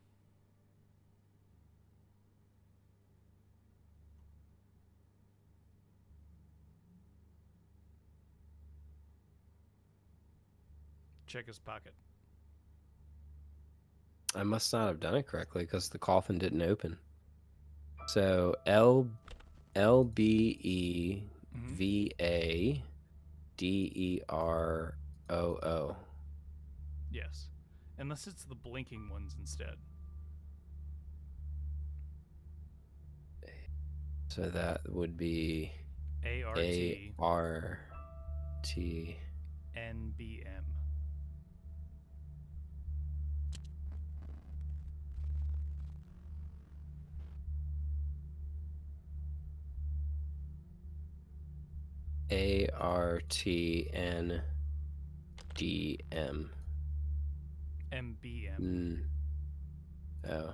Check his pocket. I must not have done it correctly because the coffin didn't open. So LBE VA DEROO. Yes. Unless it's the blinking ones instead. So that would be ART NBM. ARTNDM. MBM. Oh.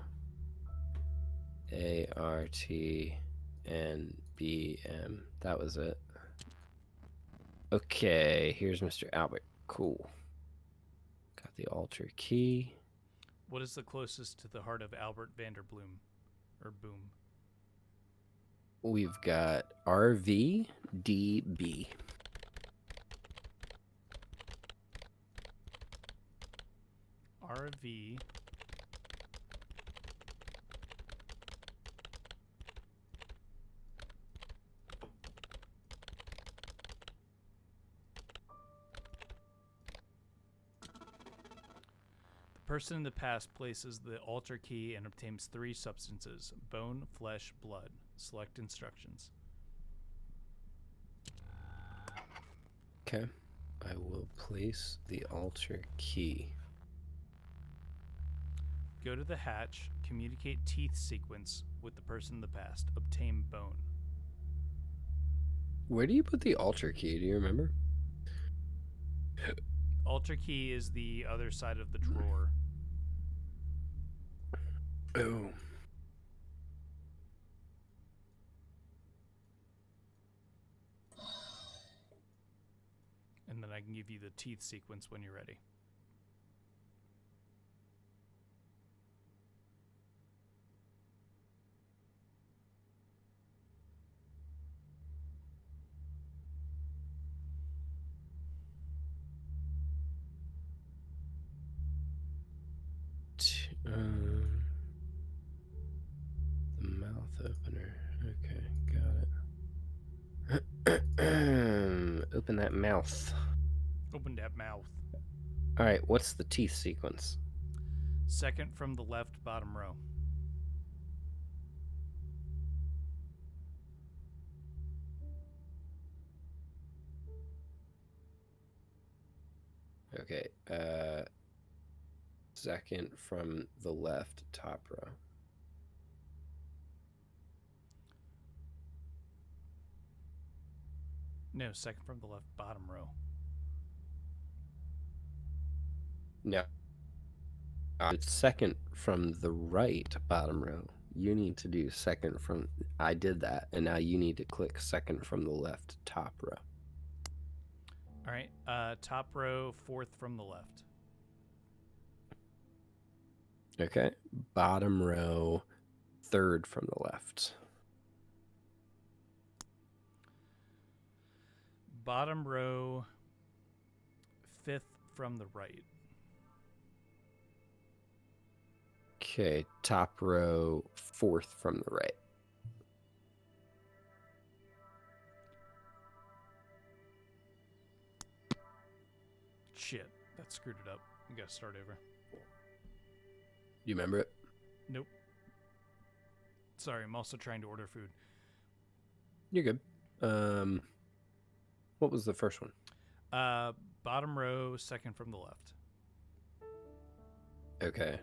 ARTNBM. That was it. Okay, here's Mr. Albert. Cool. Got the altar key. What is the closest to the heart of Albert Vanderbloom? Or Boom? We've got RVDB. RV. The person in the past places the altar key and obtains 3 substances: bone, flesh, blood. Select instructions. Okay. I will place the altar key. Go to the hatch, communicate teeth sequence with the person in the past, obtain bone. Where do you put the altar key? Do you remember? Altar key is the other side of the drawer. Oh. And then I can give you the teeth sequence when you're ready. The mouth opener. Okay, got it. Open that mouth. Open that mouth. All right, what's the teeth sequence? Second from the left, bottom row. Okay, second from the left, top row. No, second from the left, bottom row. No, it's second from the right, bottom row. You need to do second from. I did that, and now you need to click second from the left, top row. All right, top row, fourth from the left. Okay, bottom row, third from the left. Bottom row, fifth from the right. Okay, top row, fourth from the right. Shit, that screwed it up. We gotta start over. You remember it? Nope. Sorry, I'm also trying to order food. You're good. What was the first one? Bottom row, second from the left. Okay.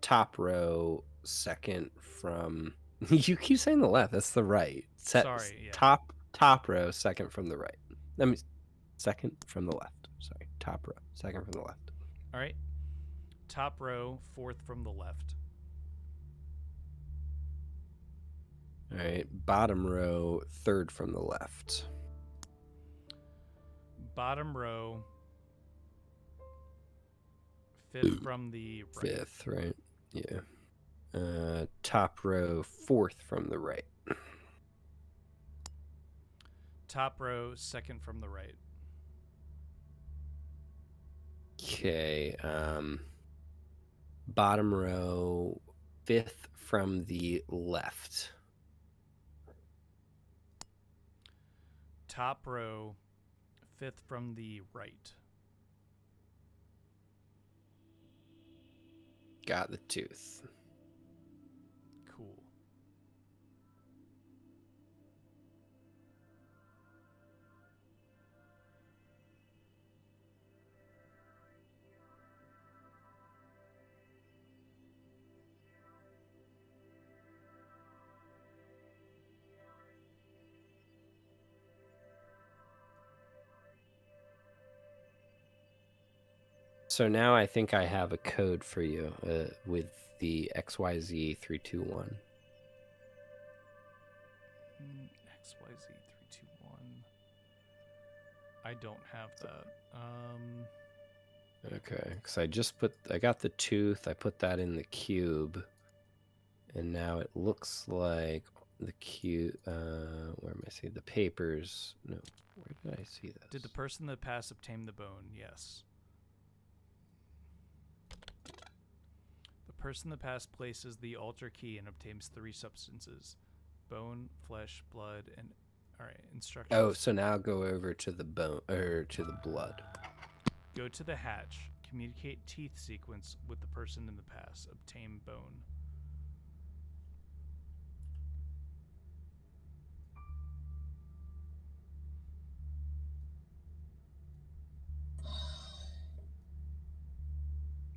Top row, second from. You keep saying the left. That's the right. Sorry, yeah. Top row, second from the right. That means second from the left. Sorry. Top row, second from the left. All right. Top row, fourth from the left. All right. Bottom row, third from the left. Bottom row, fifth from the right. Fifth, right? Yeah. Top row, fourth from the right. Top row, second from the right. Okay. Bottom row, fifth from the left. Top row, fifth from the right. Got the tooth. Cool. So now I think I have a code for you with the XYZ321. XYZ321. I don't have that. Okay, because I got the tooth, I put that in the cube, and now it looks like the cube, where am I seeing the papers? No, where did I see this? Did the person in the past obtain the bone? Yes. The person in the past places the altar key and obtains 3 substances: bone, flesh, blood, and all right, instructions. Oh, so now go over to the bone or to the blood. Go to the hatch. Communicate teeth sequence with the person in the past. Obtain bone.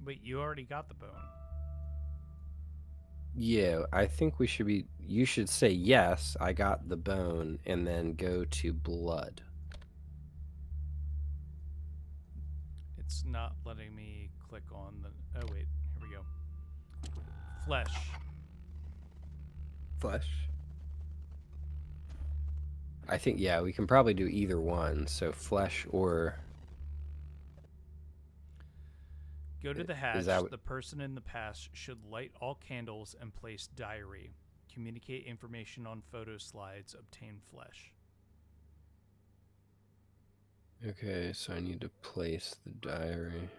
Wait, you already got the bone. Yeah, I think we should be. You should say yes. I got the bone, and then go to blood. It's not letting me click on the. Oh wait, here we go. Flesh. Flesh. I think yeah, we can probably do either one. So flesh or. Go to the hatch. Is that The person in the past should light all candles and place diary. Communicate information on photo slides. Obtain flesh. Okay, so I need to place the diary.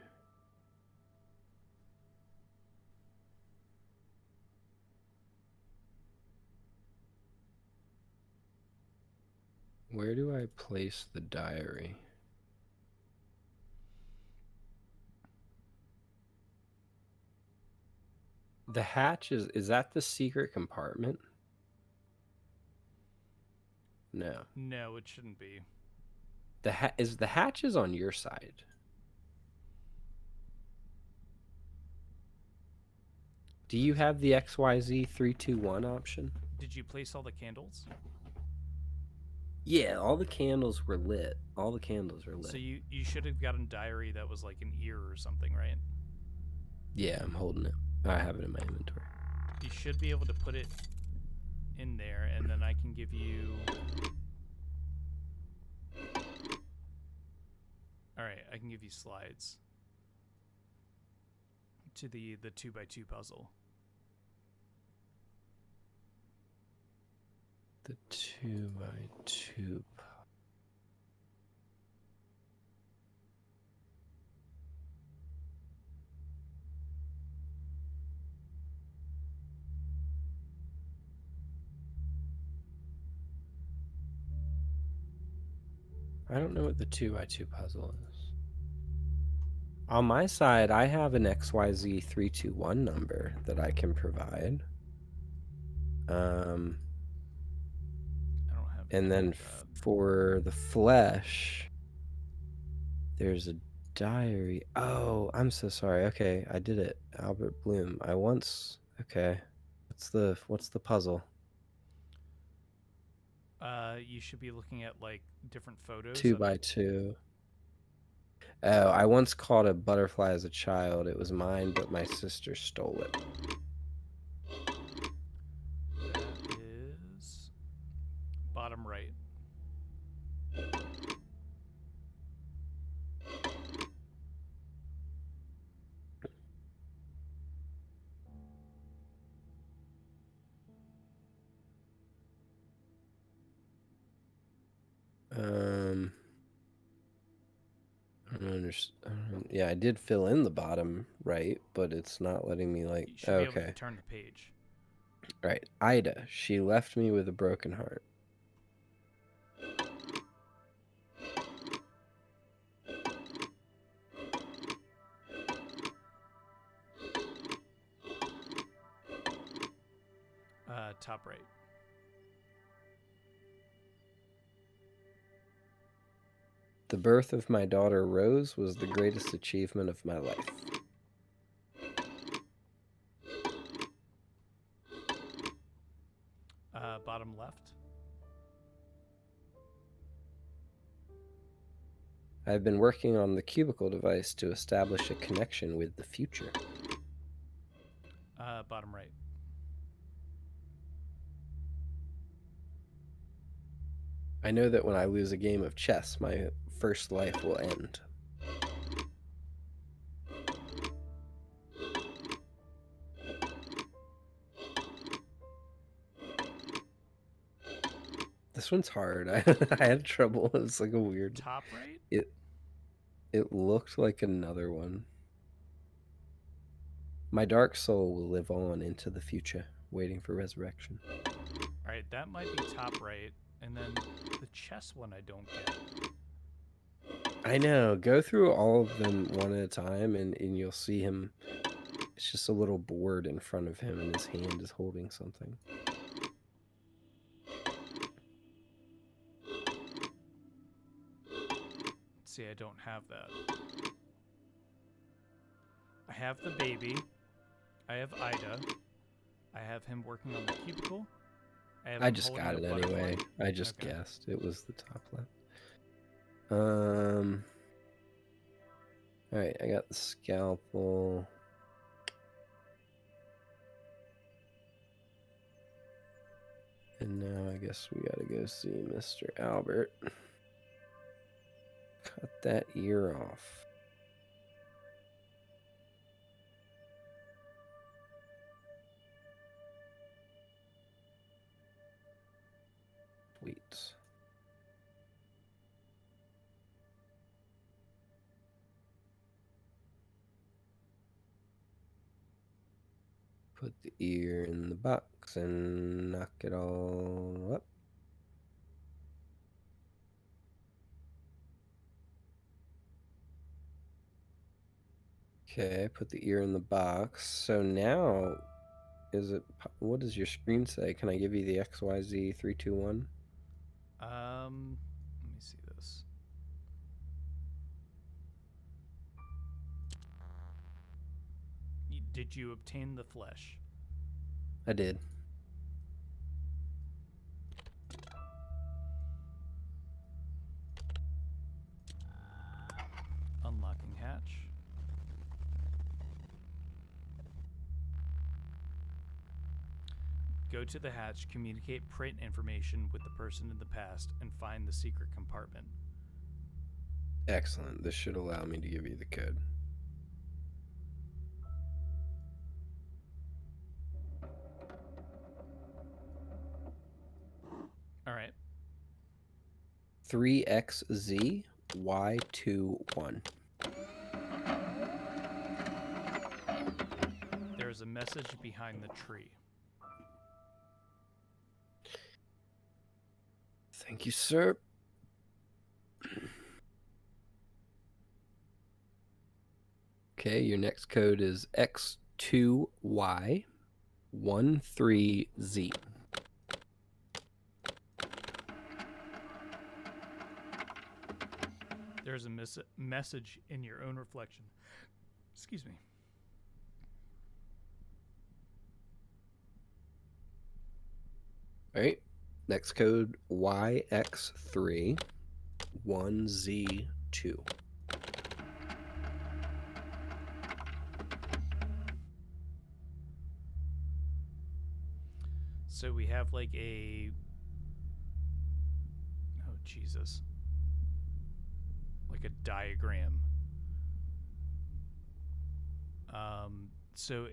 Where do I place the diary? The hatch is that the secret compartment? No. No, it shouldn't be. The hatch is on your side. Do you have the XYZ 321 option? Did you place all the candles? Yeah, all the candles were lit. All the candles are lit. So you should have gotten diary that was like an ear or something, right? Yeah, I'm holding it. I have it in my inventory. You should be able to put it in there, and then I can give you. All right, I can give you slides to the 2x2 puzzle. The 2x2. I don't know what the 2x2 puzzle is. On my side, I have an XYZ 321 number that I can provide. I don't have. And then for the flesh, there's a diary. Oh, I'm so sorry. Okay, I did it. Albert Bloom. Okay. What's the puzzle? You should be looking at like different photos. 2x2. Oh, I once caught a butterfly as a child. It was mine, but my sister stole it. That is bottom right. I don't understand. Yeah, I did fill in the bottom right, but it's not letting me like. You should be able to turn the page. Right, Ida. She left me with a broken heart. Top right. The birth of my daughter Rose was the greatest achievement of my life. Bottom left. I've been working on the cubicle device to establish a connection with the future. Bottom right. I know that when I lose a game of chess, my first life will end. This one's hard. I had trouble. It's like a weird. Top right. It looked like another one. My dark soul will live on into the future, waiting for resurrection. All right, that might be top right, and then the chess one I don't get. I know. Go through all of them one at a time, and you'll see him. It's just a little board in front of him, and his hand is holding something. See, I don't have that. I have the baby. I have Ida. I have him working on the cubicle. I him just holding got a it butterfly. anyway. I just Okay. guessed. It was the top left. Alright, I got the scalpel. And now I guess we gotta go see Mr. Albert. Cut that ear off. Sweet. Put the ear in the box and knock it all up. Okay, put the ear in the box. So now, what does your screen say? Can I give you the XYZ 321? Let me see this. Did you obtain the flesh? I did. Unlocking hatch. Go to the hatch, communicate print information with the person in the past, and find the secret compartment. Excellent. This should allow me to give you the code. All right. 3XZY21. There is a message behind the tree. Thank you, sir. Okay, your next code is X2Y13Z. There's a message in your own reflection. Excuse me. All right. Next code YX31Z2. So we have like a... Oh, Jesus. Like a diagram. So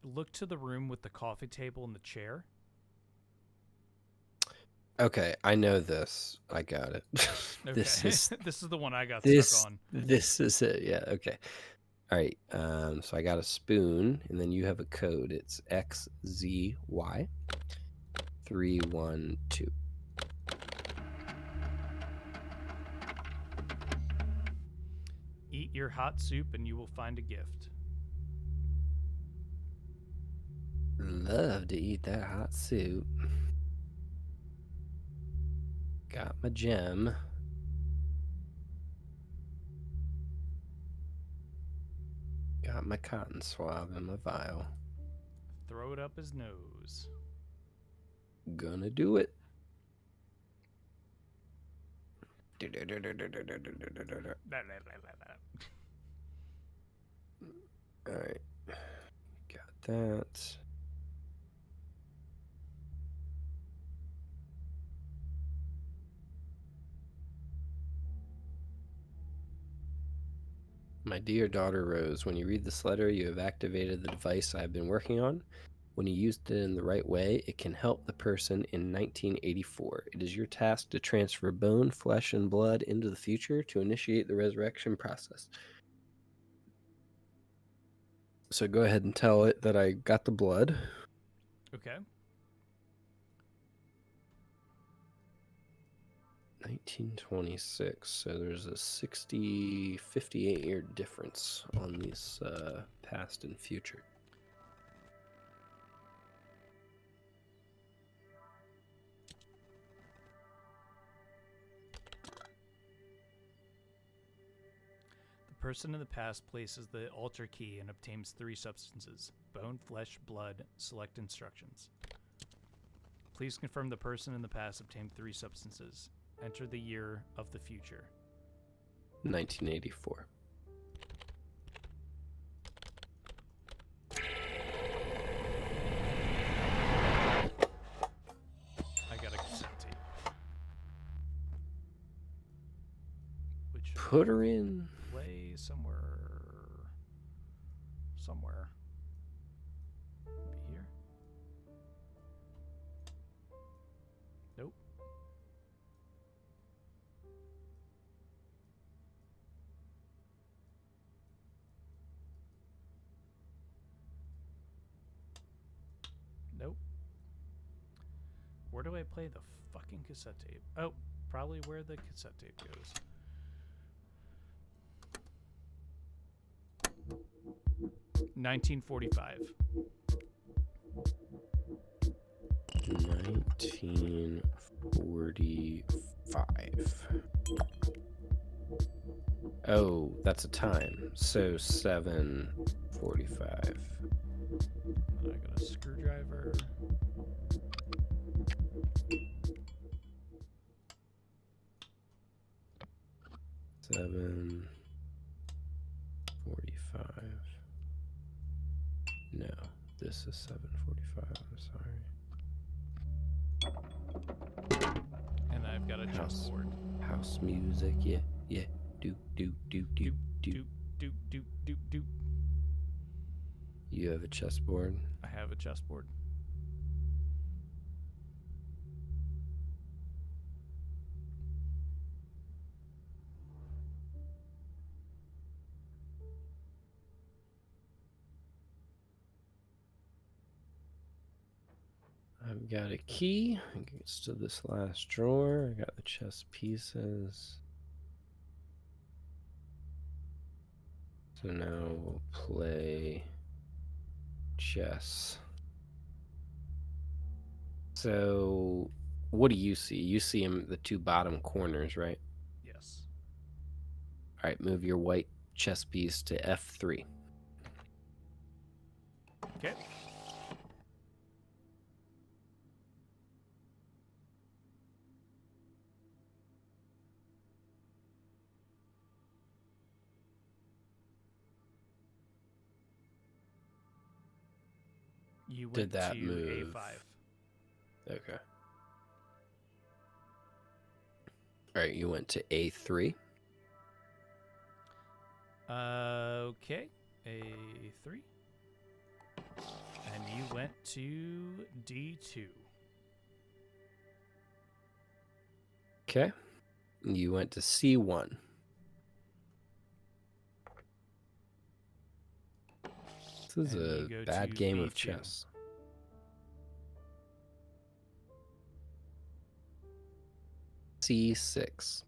look to the room with the coffee table and the chair. Okay, I know this. I got it. Okay. This is the one I got this. stuck on. This is it. Yeah. Okay. All right. So I got a spoon, and then you have a code. It's XZY312. Eat your hot soup and you will find a gift. Love to eat that hot soup. Got my gem. Got my cotton swab in my vial. Throw it up his nose. Gonna do it. Alright. Got that. My dear daughter Rose, when you read this letter, you have activated the device I have been working on. When you used it in the right way, it can help the person in 1984. It is your task to transfer bone, flesh, and blood into the future to initiate the resurrection process. So go ahead and tell it that I got the blood. Okay. 1926. So there's a 58-year difference on these past and future. Person in the past places the altar key and obtains 3 substances: bone, flesh, blood. Select instructions. Please confirm the person in the past obtained 3 substances. Enter the year of the future. 1984. I got a cassette tape. Which Put her in. play somewhere. Be here. Nope. Nope. Where do I play the fucking cassette tape? Oh, probably where the cassette tape goes. $1945. 1945. Oh, that's a time. So 7:45. I got a screwdriver. Seven 45. No, this is 7:45. I'm sorry. And I've got a chessboard. House music, yeah. Do. Doop, doop, doop, doop, doop. You have a chessboard. I have a chessboard. I've got a key. It gets to this last drawer. I got the chess pieces. So now we'll play chess. So what do you see? You see him the 2 bottom corners, right? Yes. All right, move your white chess piece to F3. Okay. You went Did that to move? A5. Okay. All right, you went to A3. Okay. A3. And you went to D2. Okay. You went to C1. This is And you a go bad to game of B2. chess. C6.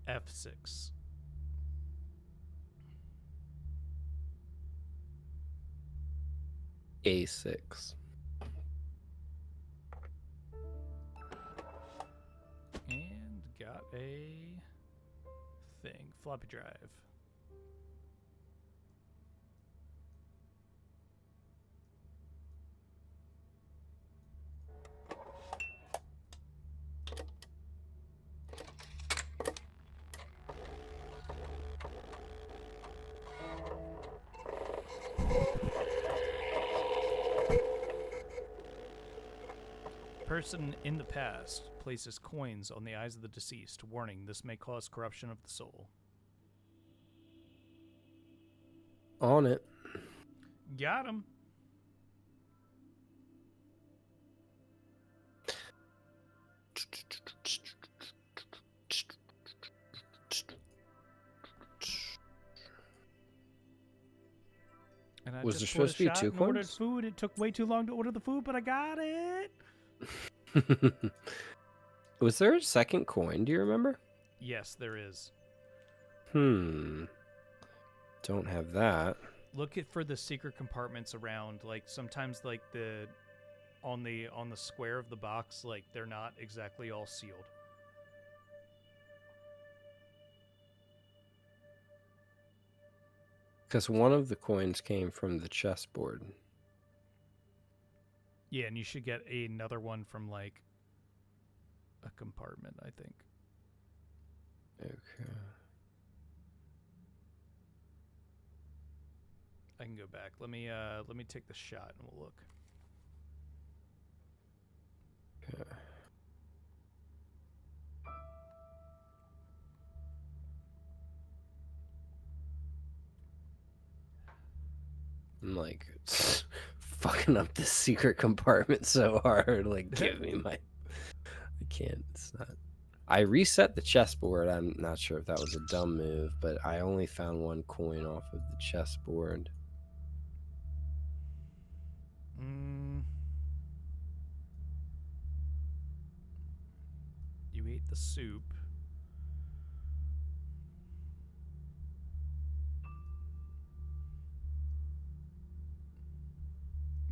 F6. A6. And got a thing. Floppy drive. Person in the past places coins on the eyes of the deceased. Warning, this may cause corruption of the soul. On it. Got him. And I Was just there poured supposed to be a shot 2 and ordered coins? food. It took way too long to order the food, but I got it. Was there a second coin? Do you remember? Yes, there is. Don't have that. Look at for the secret compartments around. Like sometimes, like the on the square of the box, like they're not exactly all sealed. Because one of the coins came from the chessboard. Yeah, and you should get another one from like a compartment, I think. Okay. I can go back. Let me take the shot and we'll look. Okay. I'm like fucking up this secret compartment so hard. Like, give me my. I can't. It's not. I reset the chessboard. I'm not sure if that was a dumb move, but I only found one coin off of the chessboard. You ate the soup.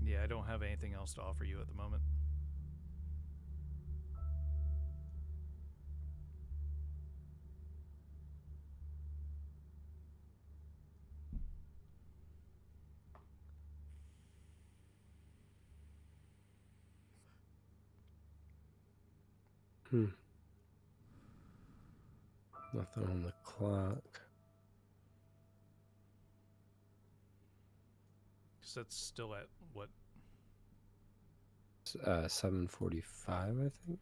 Yeah, I don't have anything else to offer you at the moment. Nothing on the clock. Because that's still at what? 7:45, I think.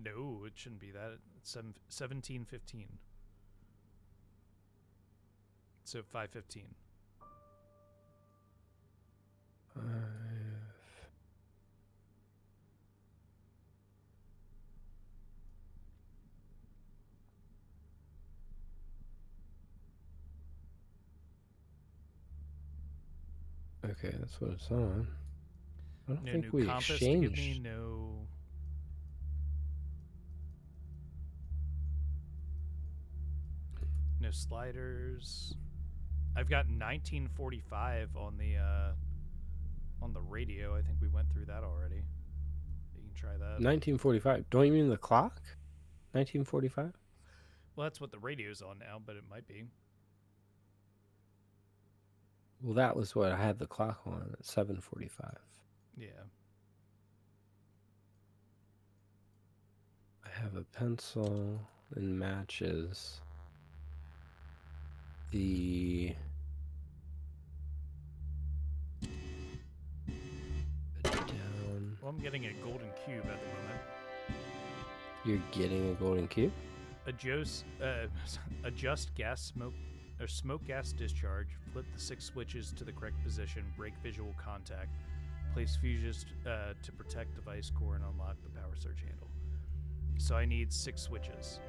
No, it shouldn't be that. It's 17:15. So 5:15. Okay, that's what it's on. I don't No think new we compass exchanged. to give me. No. No sliders. I've got 1945 on the radio. I think we went through that already. You can try that. 1945. Don't you mean the clock? 1945? Well, that's what the radio's on now, but it might be. Well, that was what I had the clock on at 7:45. Yeah. I have a pencil and matches. The down. Well, I'm getting a golden cube at the moment. You're getting a golden cube? Adjust gas smoke or smoke gas discharge. Flip the 6 switches to the correct position. Break visual contact. Place fuses to protect device core and unlock the power surge handle. So I need 6 switches.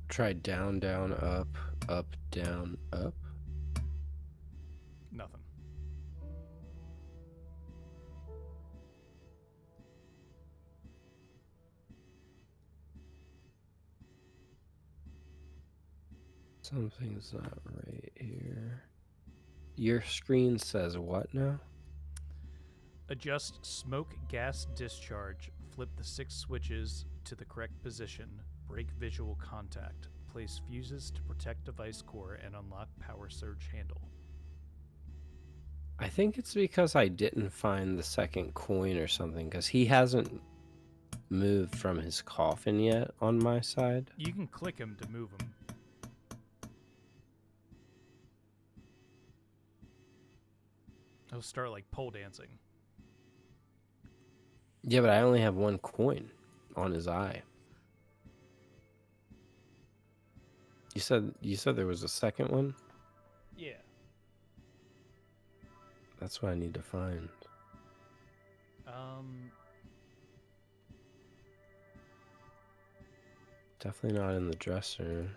Try down, down, up, down, up. Nothing. Something's not right here. Your screen says what now? Adjust smoke gas discharge. Flip the 6 switches to the correct position. Break visual contact. Place fuses to protect device core and unlock power surge handle. I think it's because I didn't find the second coin or something, because he hasn't moved from his coffin yet on my side. You can click him to move him. He'll start like pole dancing. Yeah, but I only have one coin on his eye. You said there was a second one? Yeah. That's what I need to find. Definitely not in the dresser.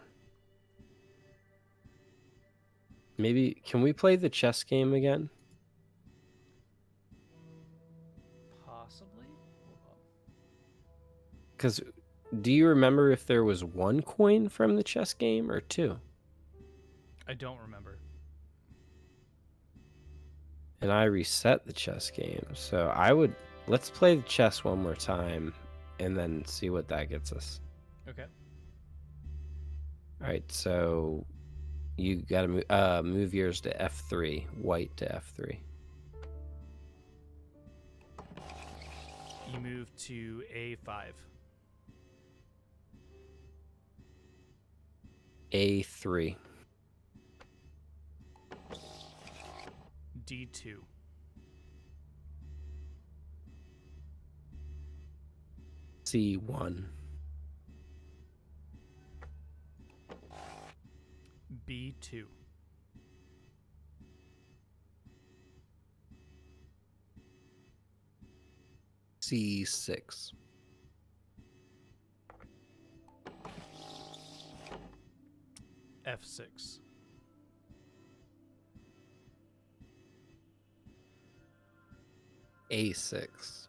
Maybe, can we play the chess game again? Possibly? Hold on. Because do you remember if there was one coin from the chess game or two? I don't remember. And I reset the chess game. So let's play the chess one more time and then see what that gets us. Okay. All right, so you got to move yours to F3, white to F3. You move to A5. A3. D2. C1. B2. C6. F6. A6.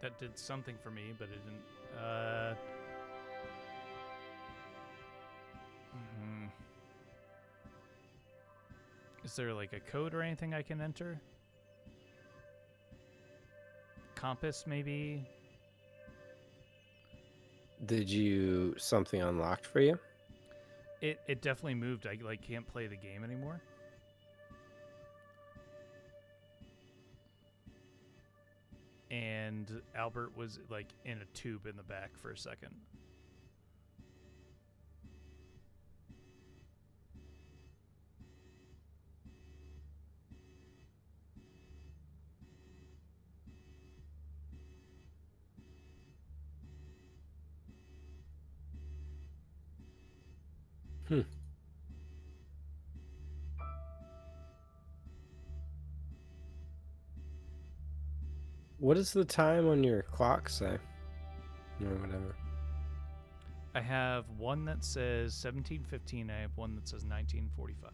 That did something for me, but it didn't. Is there like a code or anything I can enter? Compass, maybe? Did you something unlocked for you? It definitely moved. I like can't play the game anymore. And Albert was like in a tube in the back for a second. What does the time on your clock say? Or whatever. I have one that says 17:15. I have one that says 19:45.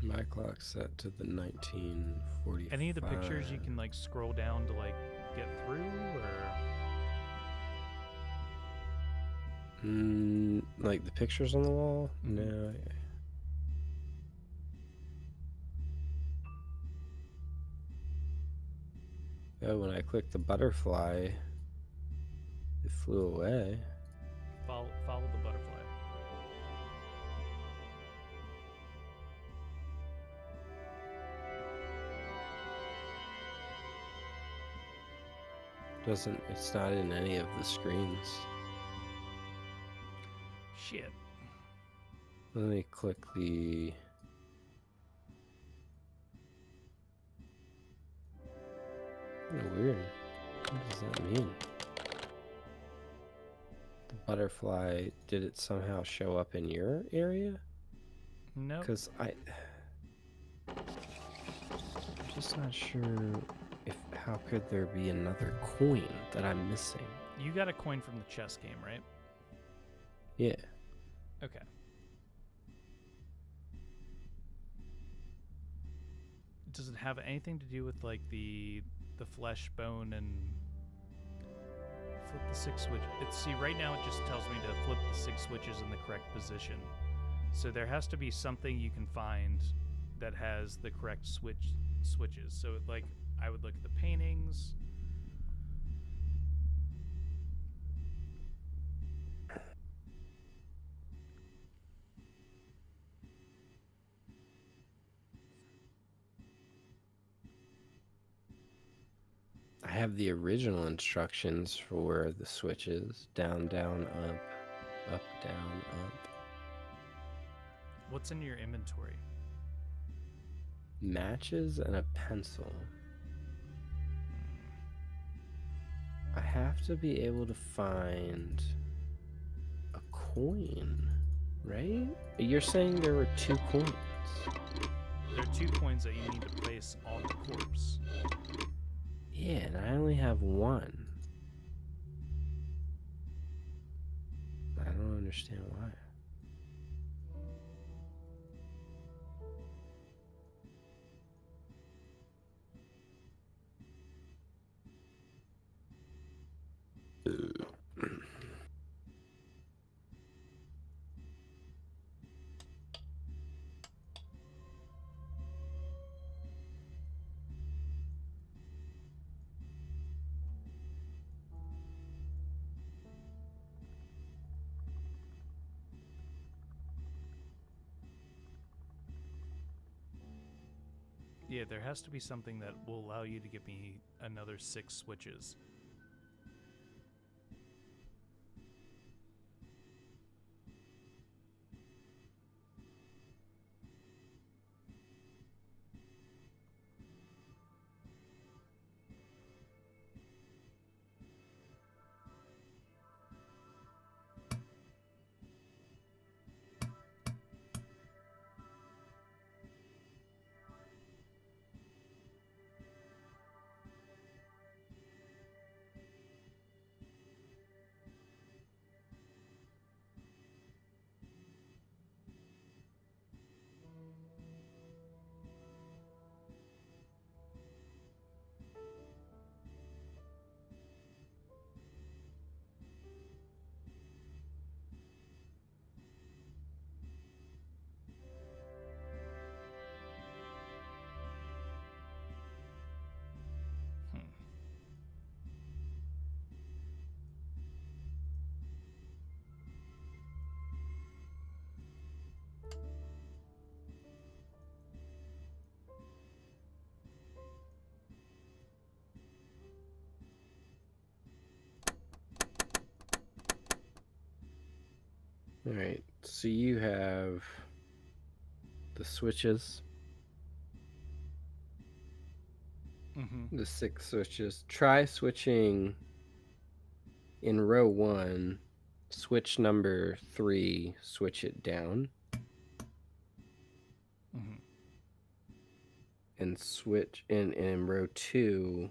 My clock's set to the 1945. Any of the pictures you can like scroll down to like get through, or like the pictures on the wall? No. Oh, when I clicked the butterfly, it flew away. follow the butterfly. It's not in any of the screens. Shit. Let me click the... Weird. What does that mean? The butterfly, did it somehow show up in your area? No. Because I'm just not sure how could there be another coin that I'm missing? You got a coin from the chess game, right? Yeah. Okay. Does it have anything to do with like the flesh, bone, and flip the 6 switch? See, right now it just tells me to flip the 6 switches in the correct position. So there has to be something you can find that has the correct switches. So like I would look at the paintings. I have the original instructions for the switches. Down, down, up, down, up. What's in your inventory? Matches and a pencil. I have to be able to find a coin, right? You're saying there were 2 coins. There are 2 coins that you need to place on the corpse. Yeah, and I only have 1. I don't understand why. Yeah, there has to be something that will allow you to give me another 6 switches. All right, so you have the switches, the 6 switches. Try switching in row 1, switch number 3, switch it down. And switch in row 2,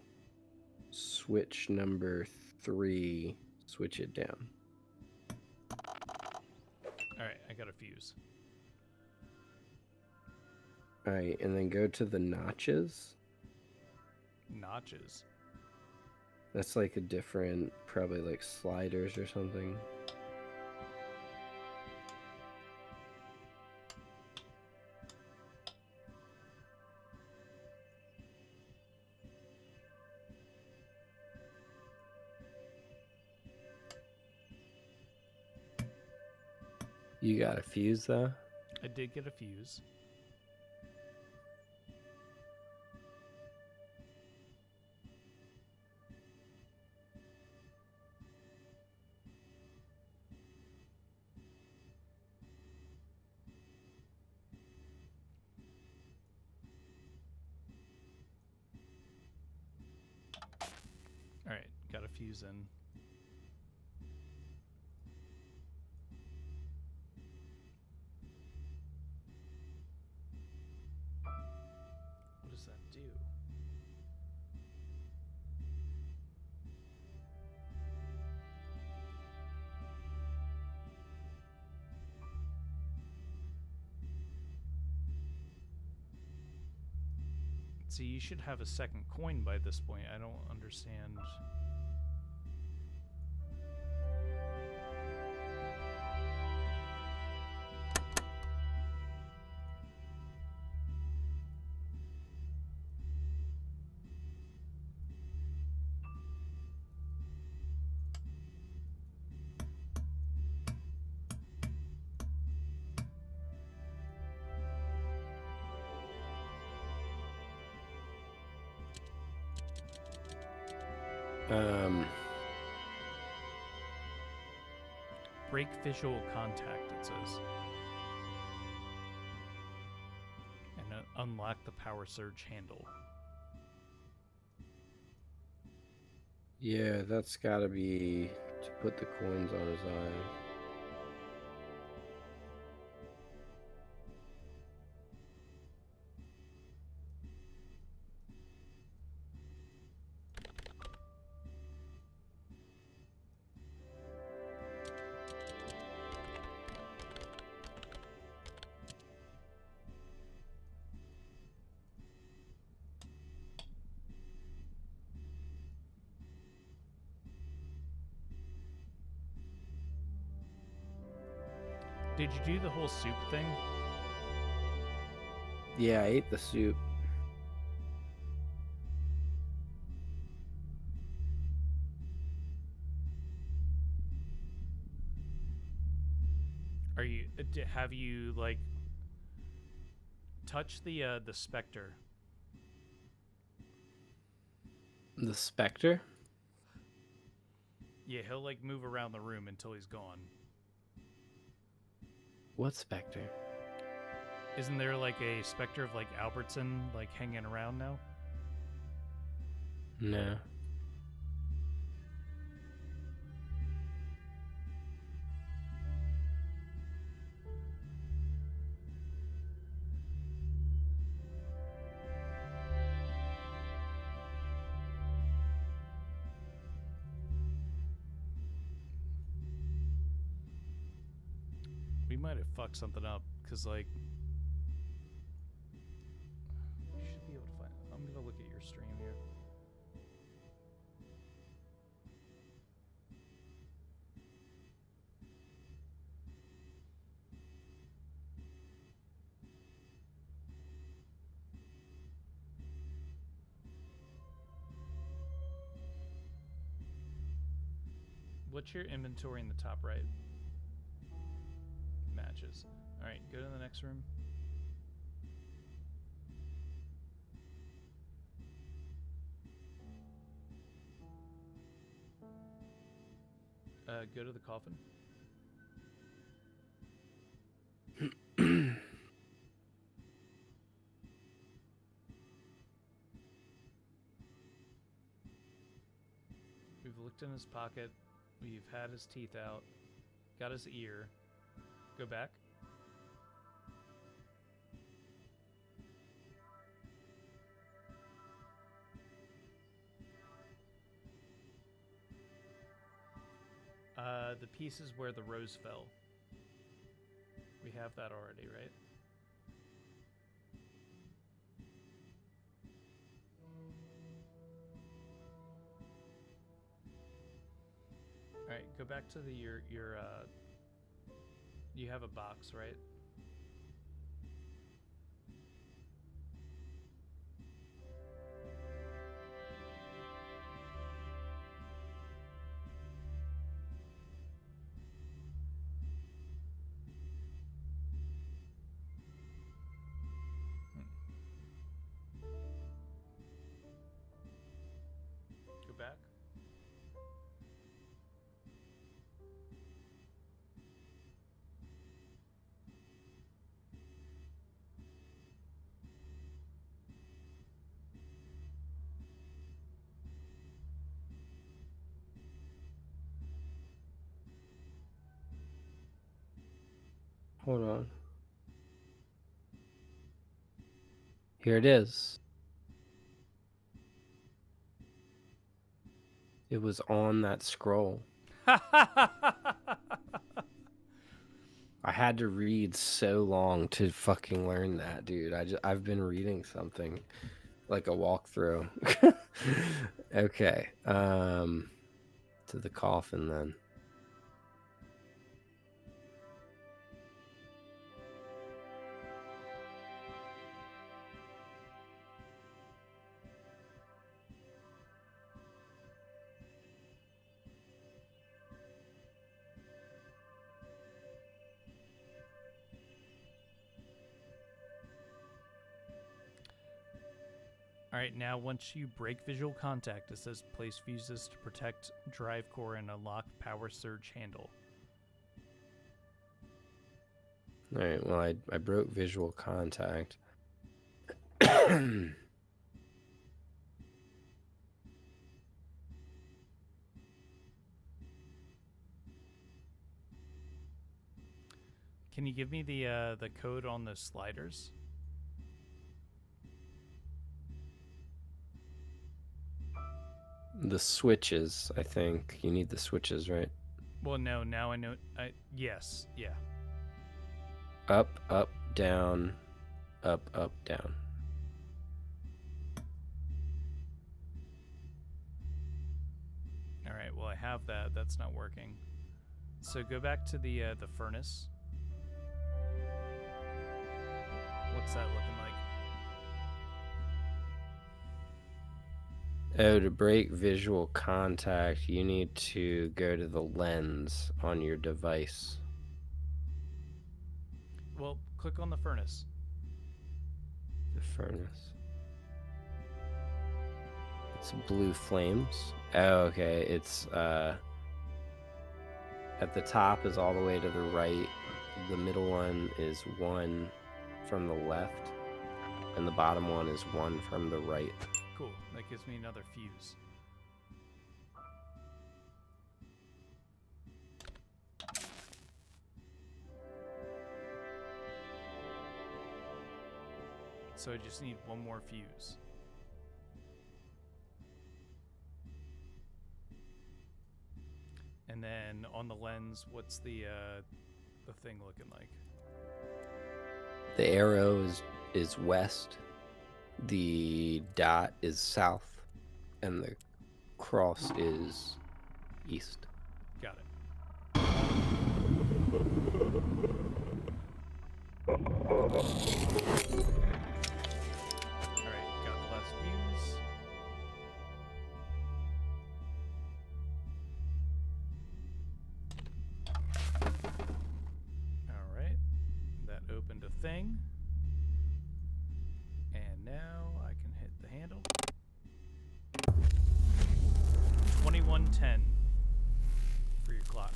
switch number 3, switch it down. Alright, I got a fuse. Alright, and then go to the notches. Notches? That's like a different, probably like sliders or something. You got a fuse though? I did get a fuse. Alright, got a fuse in. What does that do? See, you should have a second coin by this point. I don't understand. Break visual contact, it says. And unlock the power surge handle. Yeah, that's gotta be to put the coins on his eye. Did you do the whole soup thing? Yeah, I ate the soup. Are you? Have you like touch the specter The specter? Yeah, he'll like move around the room until he's gone. What specter? Isn't there like a specter of like Albertson like hanging around now? No. We might have fucked something up because like you should be able to find. I'm gonna look at your stream here. What's your inventory in the top right? Matches. Alright, go to the next room. Go to the coffin. We've looked in his pocket. We've had his teeth out. Got his ear. Go back. The pieces where the rose fell. We have that already, right? Alright, go back to the your you have a box, right? Go back. Hold on. Here it is. It was on that scroll. I had to read so long to fucking learn that, dude. I've been reading something like a walkthrough. Okay. To the coffin then. Alright, now once you break visual contact, it says place fuses to protect drive core and unlock power surge handle. Alright, well, I broke visual contact. Can you give me the code on the sliders? The switches, I think. You need the switches, right? Well, no, now I know. Yes, yeah. Up, up, down, up, up, down. All right, well, I have that. That's not working. So go back to the furnace. What's that looking like? Oh, to break visual contact, you need to go to the lens on your device. Well, click on the furnace. The furnace. It's blue flames. Oh, okay. It's at the top is all the way to the right. The middle one is 1 from the left, and the bottom one is 1 from the right. Cool. That gives me another fuse. So I just need one more fuse. And then on the lens, what's the thing looking like? The arrow is west. The dot is south, and the cross is east. Got it. Alright, got the last fuse. Alright, that opened a thing. And now I can hit the handle. 2110 for your clock.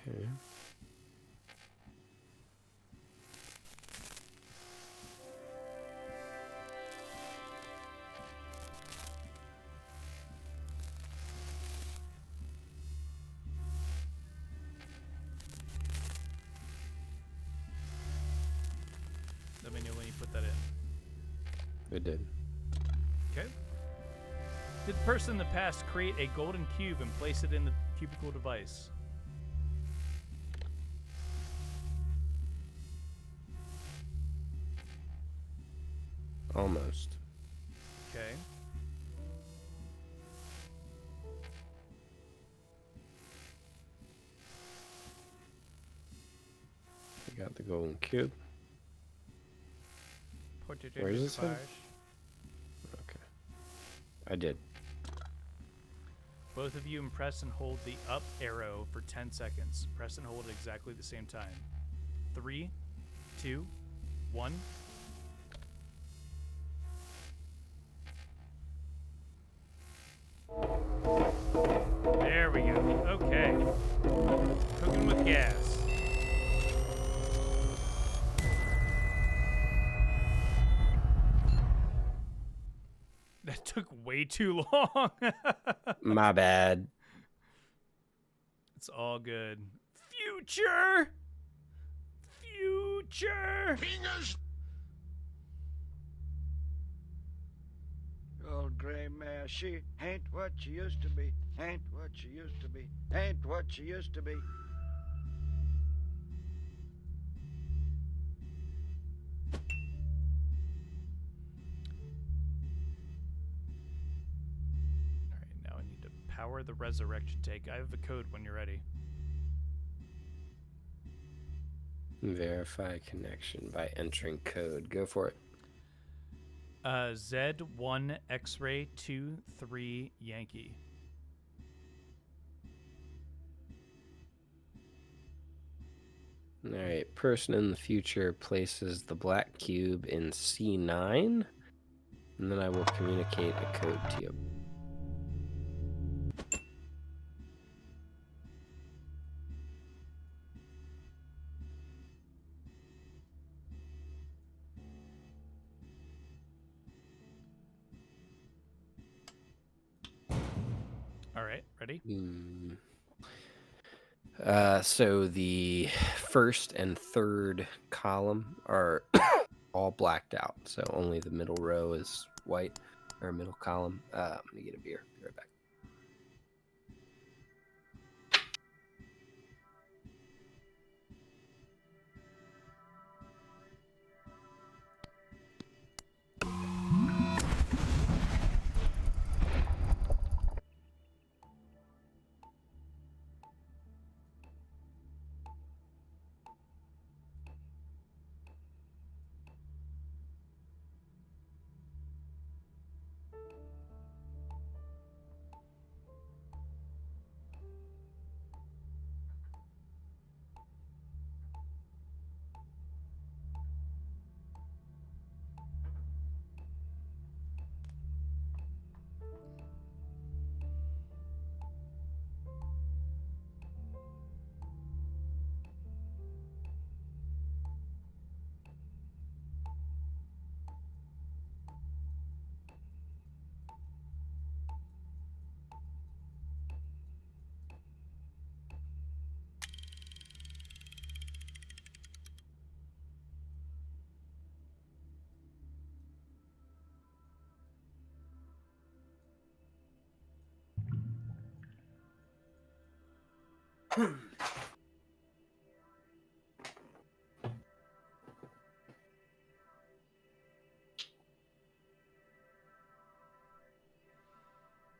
Okay. Let me know when you put that in. It did. Okay. Did the person in the past create a golden cube and place it in the cubicle device? Almost. Okay. You got the golden cube. Put it Where in the does it say? device. Okay. I did. Both of you press and hold the up arrow for 10 seconds. Press and hold at exactly the same time. 3, 2, 1. There we go. Okay. Cooking with gas. That took way too long. My bad. It's all good. Future! Future! Old gray mare, she ain't what she used to be. Ain't what she used to be. Ain't what she used to be. Alright, now I need to power the resurrection tank. I have the code when you're ready. Verify connection by entering code. Go for it. Z1 X-ray 23 Yankee. All right. Person in the future places the black cube in C9, and then I will communicate a code to you. All right, ready? So the first and third column are all blacked out. So only the middle row is white, or middle column. I'm gonna get a beer. Be right back.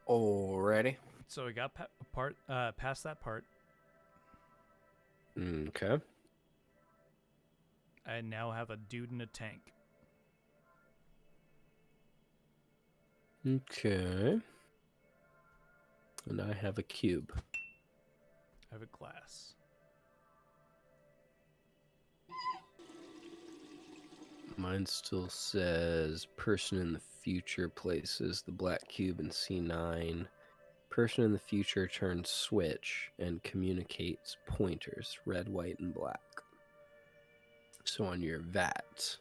Alrighty. So we got past that part. Okay. I now have a dude in a tank. Okay. And I have a cube. I have a glass. Mine still says person in the future places the black cube in C9. Person in the future turns switch and communicates pointers, red, white, and black. So on your vat.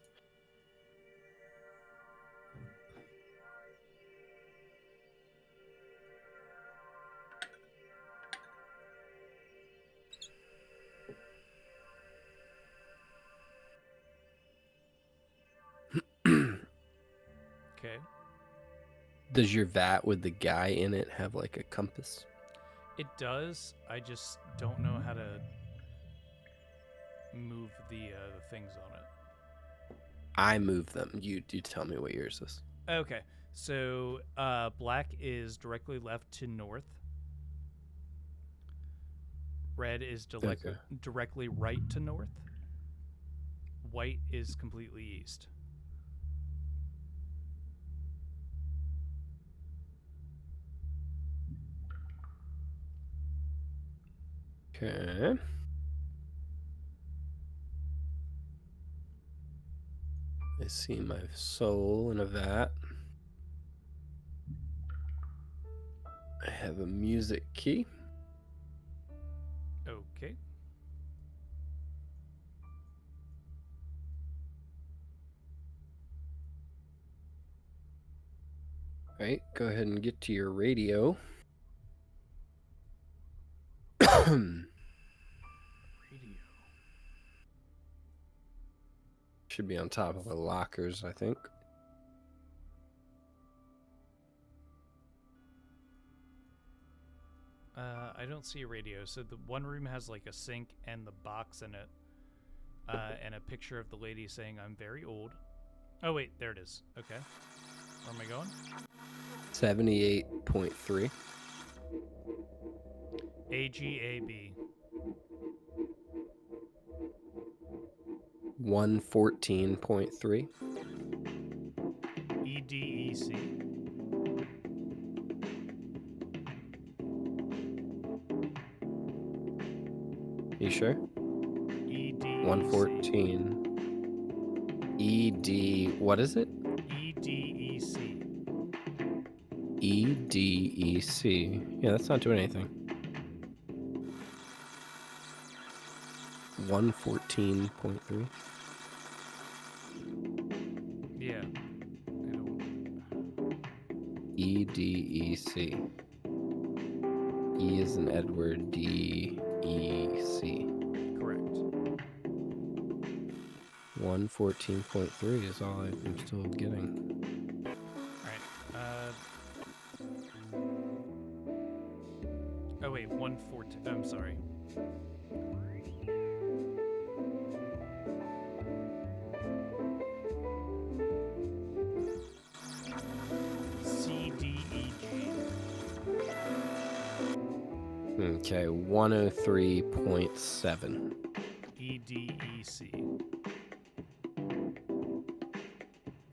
Okay. Does your vat with the guy in it have like a compass? It does. I just don't know how to move the things on it. I move them. You tell me what yours is. Okay. So black is directly left to north. Red is directly right to north. White is completely east. Okay. I see my soul in a vat. I have a music key. Okay. Right, go ahead and get to your radio. Radio. Should be on top of the lockers, I think. I don't see a radio. So the one room has like a sink and the box in it, and a picture of the lady saying, "I'm very old." Oh wait, there it is. Okay, where am I going? 78.3. AGAB. 114.3. EDEC. You sure? EDEC. 114. ED. What is it? EDEC. EDEC. Yeah, that's not doing anything. 114.3. Yeah. I don't... EDEC. E is in Edward. DEC. Correct. 114.3 is all I'm still getting. Alright. Oh wait, 114. I'm sorry. Okay, 103.7. EDEC.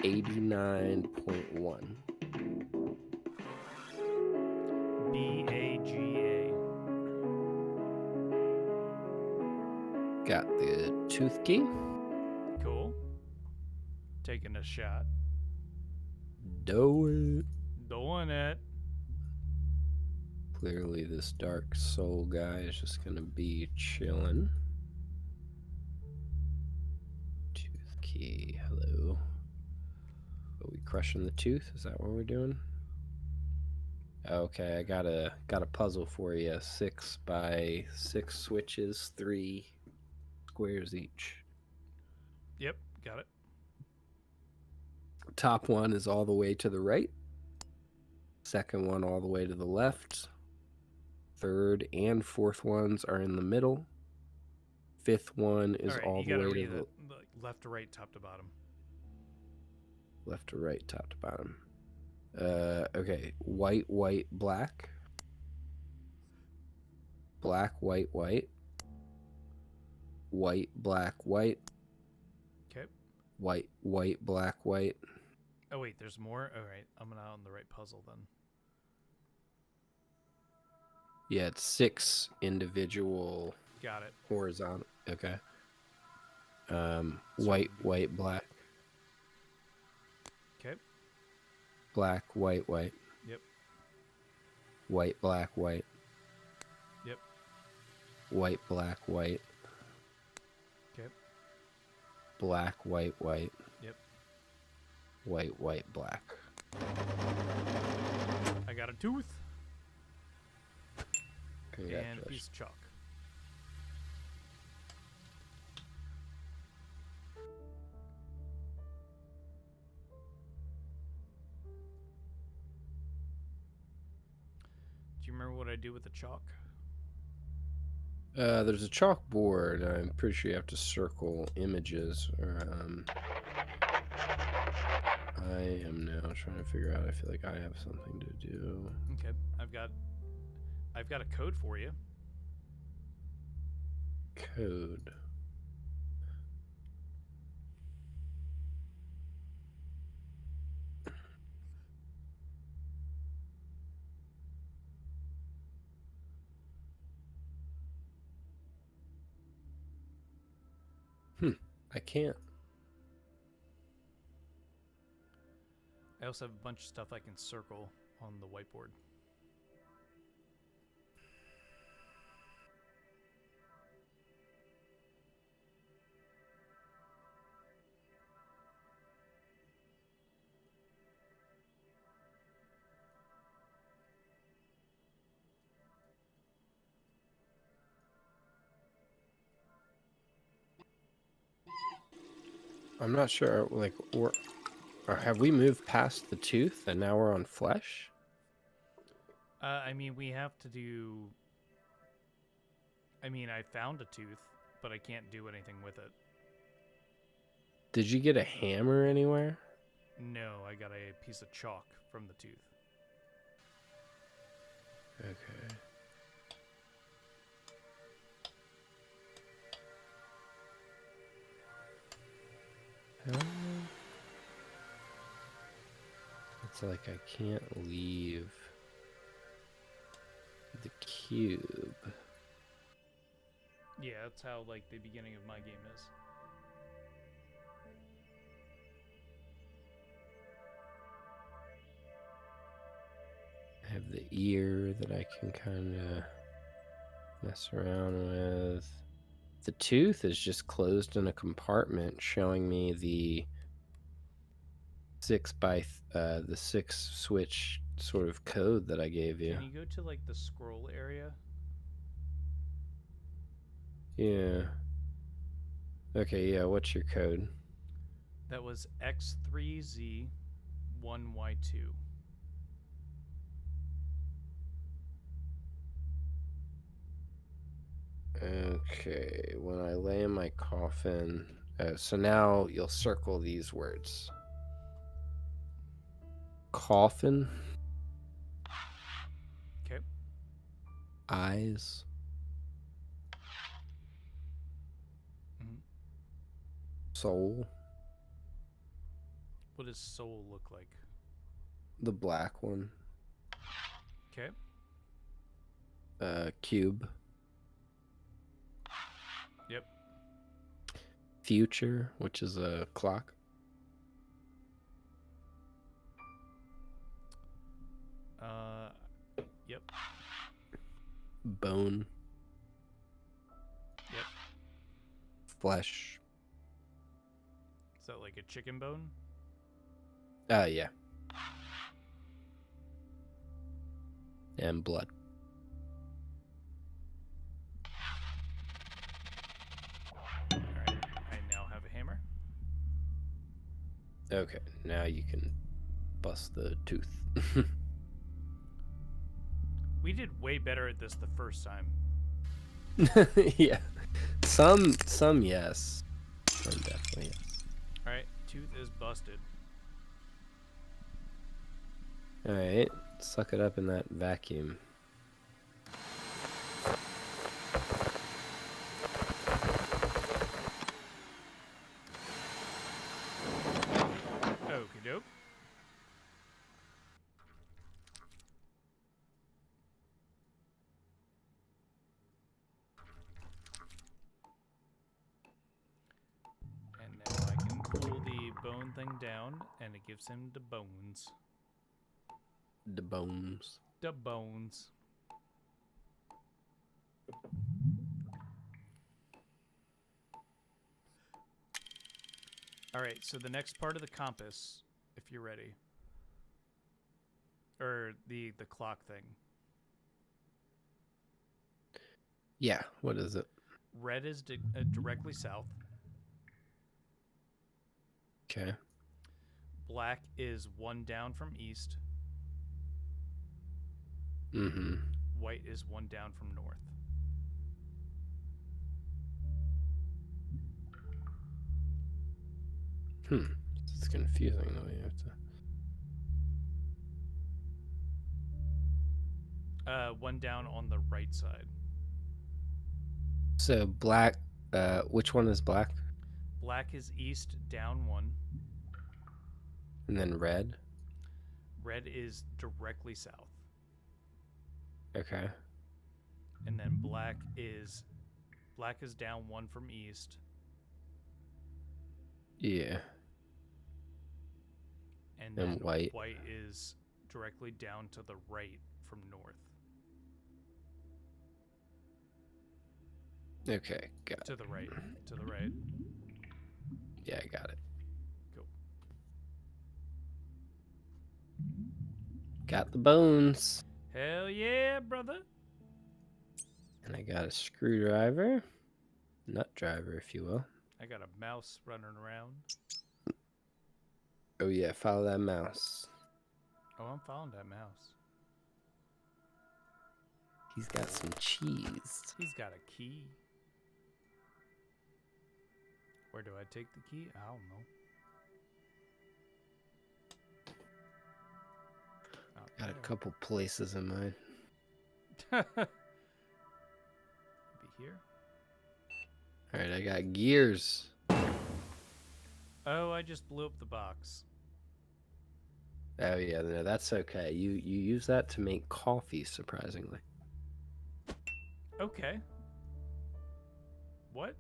89.1. BAGA. Got the tooth key. Cool. Taking a shot. Do it. Doing it. Clearly, this dark soul guy is just gonna be chilling. Tooth key. Hello. Are we crushing the tooth? Is that what we're doing? Okay, I got a puzzle for you. 6 by 6 switches, 3 squares each. Yep, got it. Top one is all the way to the right. Second one all the way to the left. third and fourth ones are in the middle. Fifth one is All right, all you the gotta way to read the it like, left to right, top to bottom. left to right, top to bottom. Okay. White, white, black. Black, white, white. White, black, white. Okay. White, white, black, white. Oh wait, there's more. All right, I'm not on the right puzzle then. Yeah, it's 6 individual Got it. horizontal. Okay. White, Shouldn't be- white, black. Okay. Black, white, white. Yep. White, black, white. Yep. White, black, white. Okay. Black, white, white. Yep. White, white, black. I got a tooth and a Congratulations. piece of chalk. Do you remember what I do with the chalk? There's a chalkboard. I'm pretty sure you have to circle images. Or, I am now trying to figure out. I feel like I have something to do. Okay. I've got a code for you. Code. I can't. I also have a bunch of stuff I can circle on the whiteboard. I'm not sure. Like, or have we moved past the tooth and now we're on flesh? I mean, we have to do. I mean, I found a tooth, but I can't do anything with it. Did you get a hammer anywhere? No, I got a piece of chalk from the tooth. Okay. It's like I can't leave the cube. Yeah, that's how like the beginning of my game is. I have the ear that I can kind of mess around with. The tooth is just closed in a compartment, showing me the 6 switch sort of code that I gave you. Can you go to like the scroll area? Yeah. Okay, yeah, what's your code? That was X3Z1Y2. Okay, when I lay in my coffin, so now you'll circle these words. Coffin. Okay. Eyes. Mhm. Soul. What does soul look like? The black one. Okay. Cube. Yep. Future, which is a clock. Yep. Bone. Yep. Flesh. Is that like a chicken bone? Yeah. And blood. Alright. I now have a hammer. Okay, now you can bust the tooth. We did way better at this the first time. Yeah. Some yes. Some definitely yes. All right, tooth is busted. All right, suck it up in that vacuum. Okie doke. And now I can pull the bone thing down, and it gives him the bones. The bones. The bones. All right, so the next part of the compass, if you're ready, or the clock thing. Yeah, what is it? Red is directly south. Okay. Black is one down from east. Mm-hmm. White is one down from north. It's confusing the way you have to. One down on the right side. So black. Which one is black? Black is east down one. And then red. Red is directly south. Okay. And then black is down one from east. Yeah. And then white. White is directly down to the right from north. Okay, got To it. the right. To the right. Yeah, I got it. Cool. Got the bones. Hell yeah, brother. And I got a screwdriver. Nut driver, if you will. I got a mouse running around. Oh yeah, follow that mouse. Oh, I'm following that mouse. He's got some cheese. He's got a key. Where do I take the key? I don't know. Got a couple places in mind. Maybe here. All right, I got gears. Oh, I just blew up the box. Oh yeah, no, that's okay. You use that to make coffee, surprisingly. Okay. What?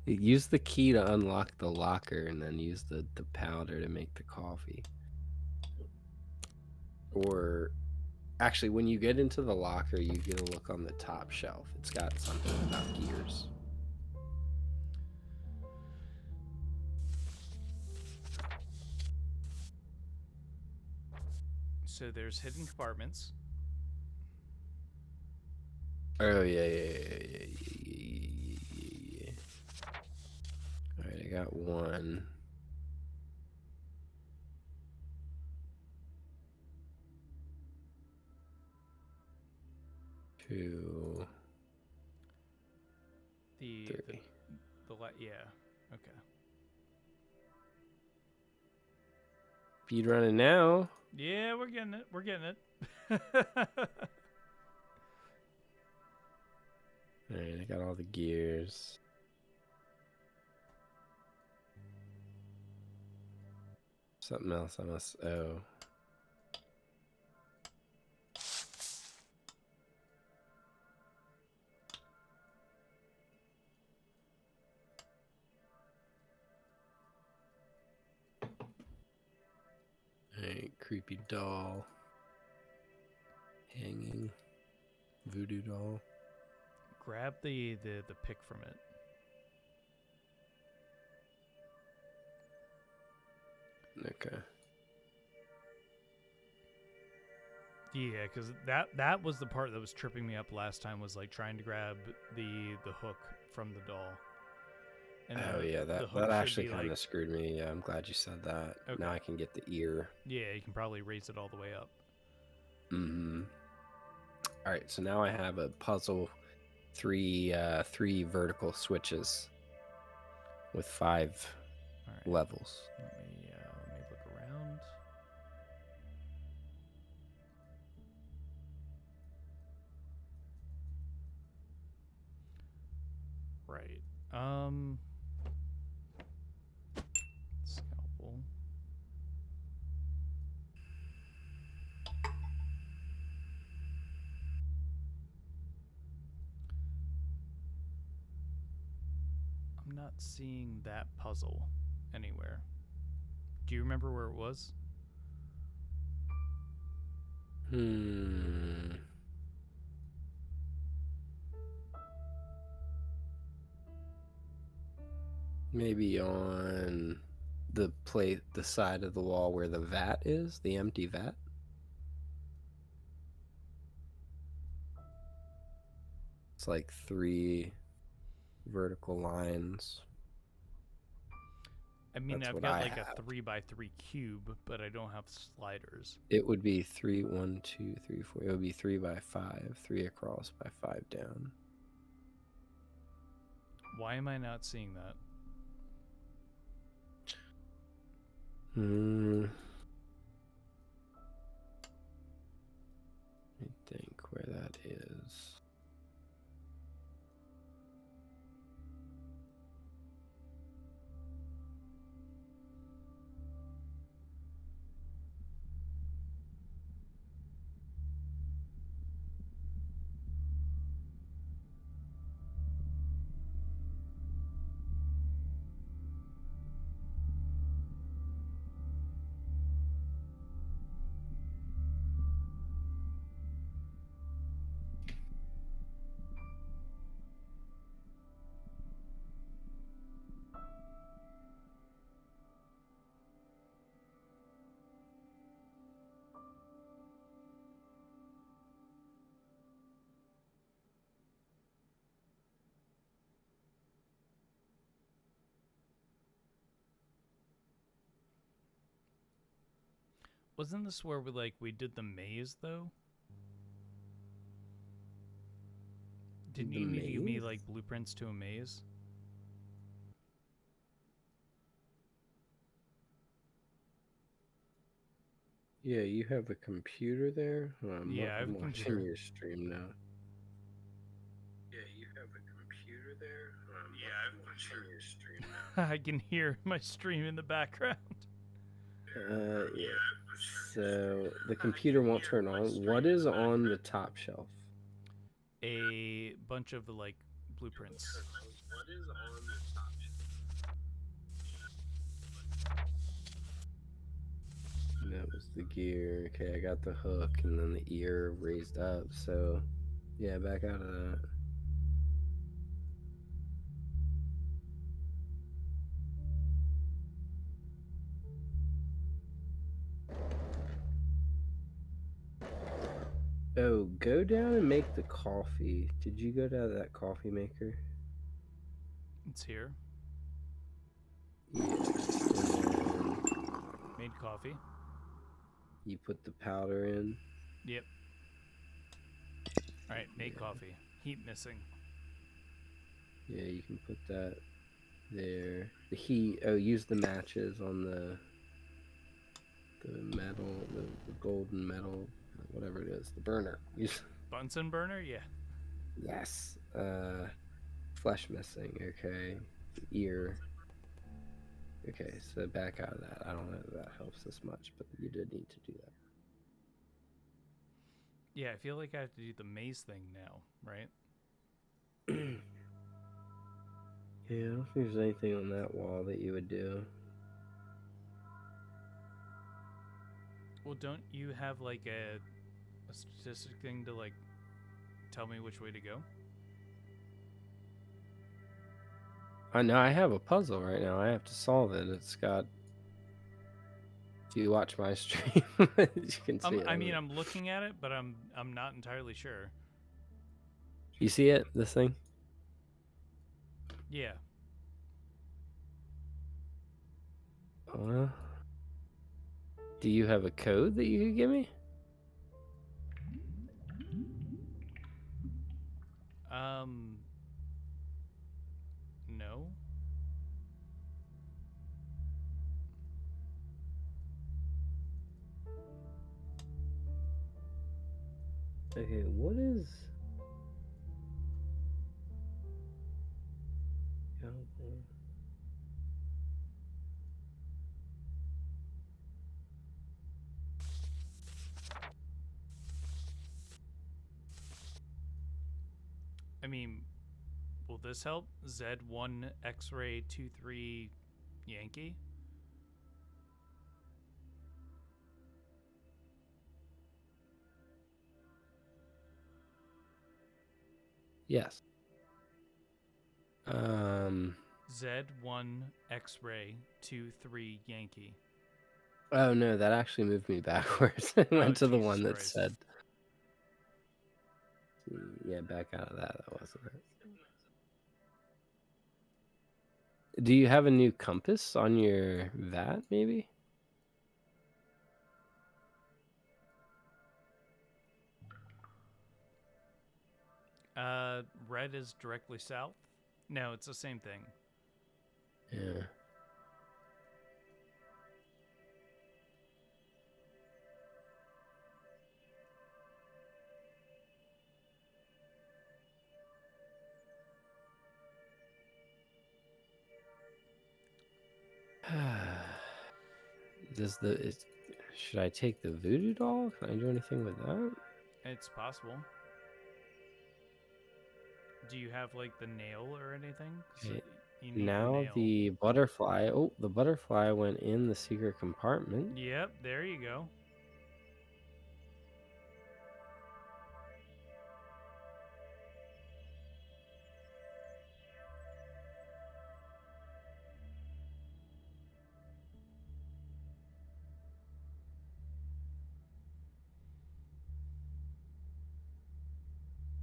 Use the key to unlock the locker, and then use the powder to make the coffee. Or actually, when you get into the locker, you get a look on the top shelf. It's got something about gears. So there's hidden compartments. Oh yeah. All right, I got one. Two. The yeah. Okay. Speed running now. Yeah, we're getting it. We're getting it. All right, I got all the gears. Something else I must. Oh. Alright, creepy doll. Hanging. Voodoo doll. Grab the pick from it. Okay. Yeah, because that was the part that was tripping me up last time, was like trying to grab the hook from the doll. And Oh yeah, the hook that should actually be, kind of like, screwed me. Yeah, I'm glad you said that. Okay. Now I can get the ear. yeah, you can probably raise it all the way up. Mm-hmm. All right, so now I have a puzzle, three vertical switches with 5 All right. levels. Let me look around. Right. Scalpel. I'm not seeing that puzzle anywhere. Do you remember where it was? Maybe on the side of the wall where the vat is, the empty vat. It's like 3 vertical lines. I mean, That's I've what got I like have. a 3x3 cube, but I don't have sliders. It would be 3, 1, 2, 3, 4. It would be 3 by 5, 3 across by 5 down. Why am I not seeing that? Let me think where that is. Wasn't this where we did the maze though? Didn't you need to give me like blueprints to a maze? Yeah, you have a computer there? Yeah, I have a I'm watching computer. your stream now. Yeah, you have a computer there? I'm watching your stream now. I can hear my stream in the background. Yeah. So the computer won't turn on. What is on the top shelf? A bunch of like blueprints. What is on the top shelf? That was the gear. Okay, I got the hook and then the ear raised up. So, yeah, back out of that. Oh, go down and make the coffee. Did you go down to that coffee maker? It's here. Yeah. And then Made coffee. you put the powder in. Yep. Alright, made coffee. Heat missing. Yeah, you can put that there. The heat. Oh, use the matches on the metal, the golden metal, whatever it is, the burner. Use. Bunsen burner? Yeah. Yes. Flesh missing. Okay. The ear. Okay, so back out of that. I don't know if that helps this much, but you did need to do that. Yeah, I feel like I have to do the maze thing now, right? Yeah, I don't think there's anything on that wall that you would do. Well, don't you have like a statistic thing to like tell me which way to go? I know I have a puzzle right now. I have to solve it. It's got. If you watch my stream, you can see it. I mean, I'm looking at it, but I'm not entirely sure. You see it? This thing? Yeah. Do you have a code that you could give me? No. Okay, what is... I mean, will this help? Z1 X-ray 23 Yankee? Yes. Z1 X-ray 23 Yankee. Oh no, that actually moved me backwards. I went to the Jesus one that Christ. said... Yeah, back out of that. That wasn't it. Do you have a new compass on your vat, maybe? Red is directly south? No, it's the same thing. Yeah. Should I take the voodoo doll? Can I do anything with that? It's possible. Do you have like the nail or anything? 'Cause Okay. you need the Now nail. the butterfly. Oh, the butterfly went in the secret compartment. Yep, there you go.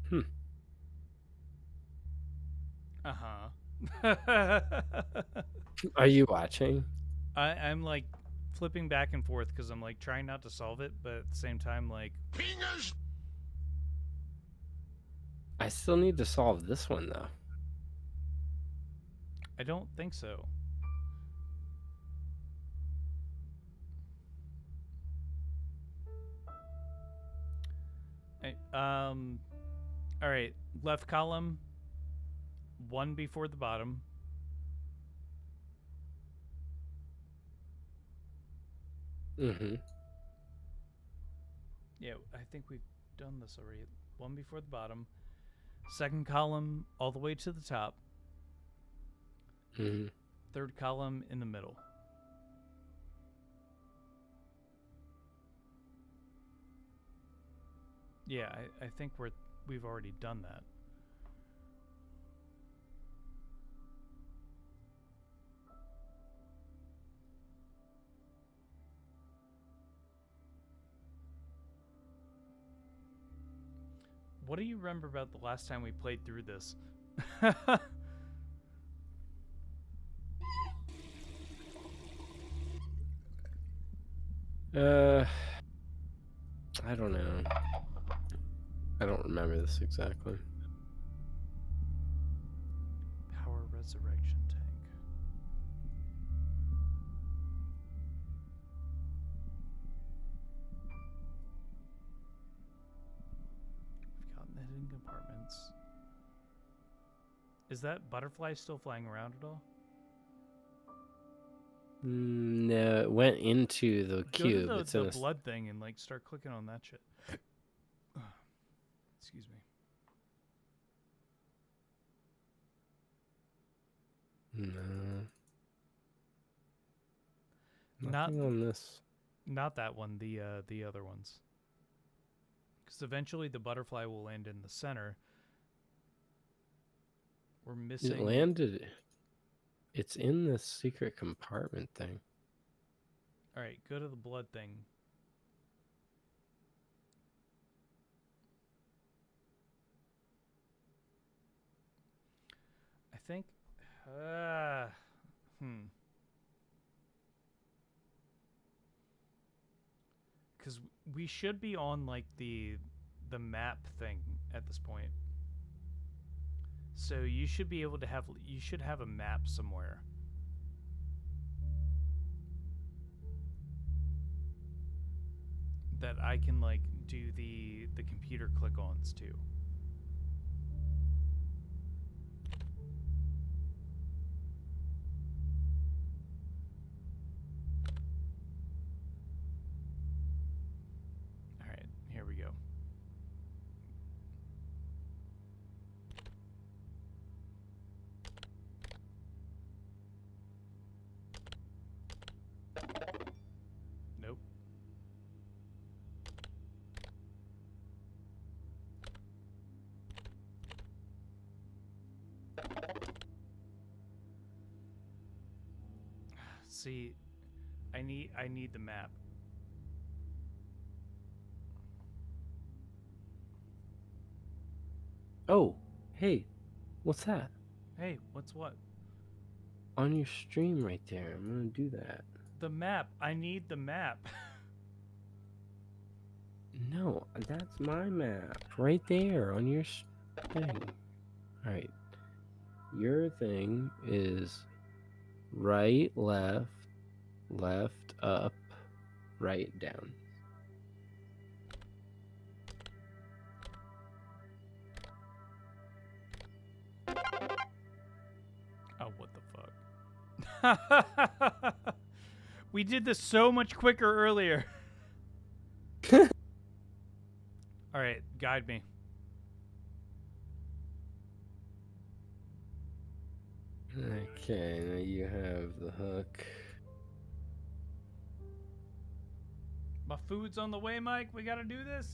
Hmm. Uh-huh. Are you watching? I'm like flipping back and forth because I'm like trying not to solve it, but at the same time, like, I still need to solve this one though. I don't think so. All right, left column, one before the bottom. Mm-hmm. Yeah, I think we've done this already. One before the bottom. Second column all the way to the top. Mm-hmm. Third column in the middle. Yeah, I think we've already done that. What do you remember about the last time we played through this? I don't know. I don't remember this exactly. Power resurrection tank. We've gotten hidden compartments. Is that butterfly still flying around at all? No, it went into the cube. Go It's to in the a... blood thing and like start clicking on that shit. Excuse me. No. Nothing on this. Not that one. The other ones. Because eventually the butterfly will land in the center. We're missing. It landed. It's in the secret compartment thing. All right, go to the blood thing. I think. Because we should be on like the map thing at this point. So you should be able to have. You should have a map somewhere. That I can like do the computer click-ons to. All right, here we go. Nope. See, I need the map. Oh, hey, what's that? Hey, what's what? On your stream right there. I'm gonna do that. The map. I need the map. No, that's my map. Right there on your thing. Alright. Your thing is right, left, left, up, right, down. Oh, what the fuck? We did this so much quicker earlier. All right, guide me. Okay, now you have the hook. My food's on the way, Mike. We gotta do this.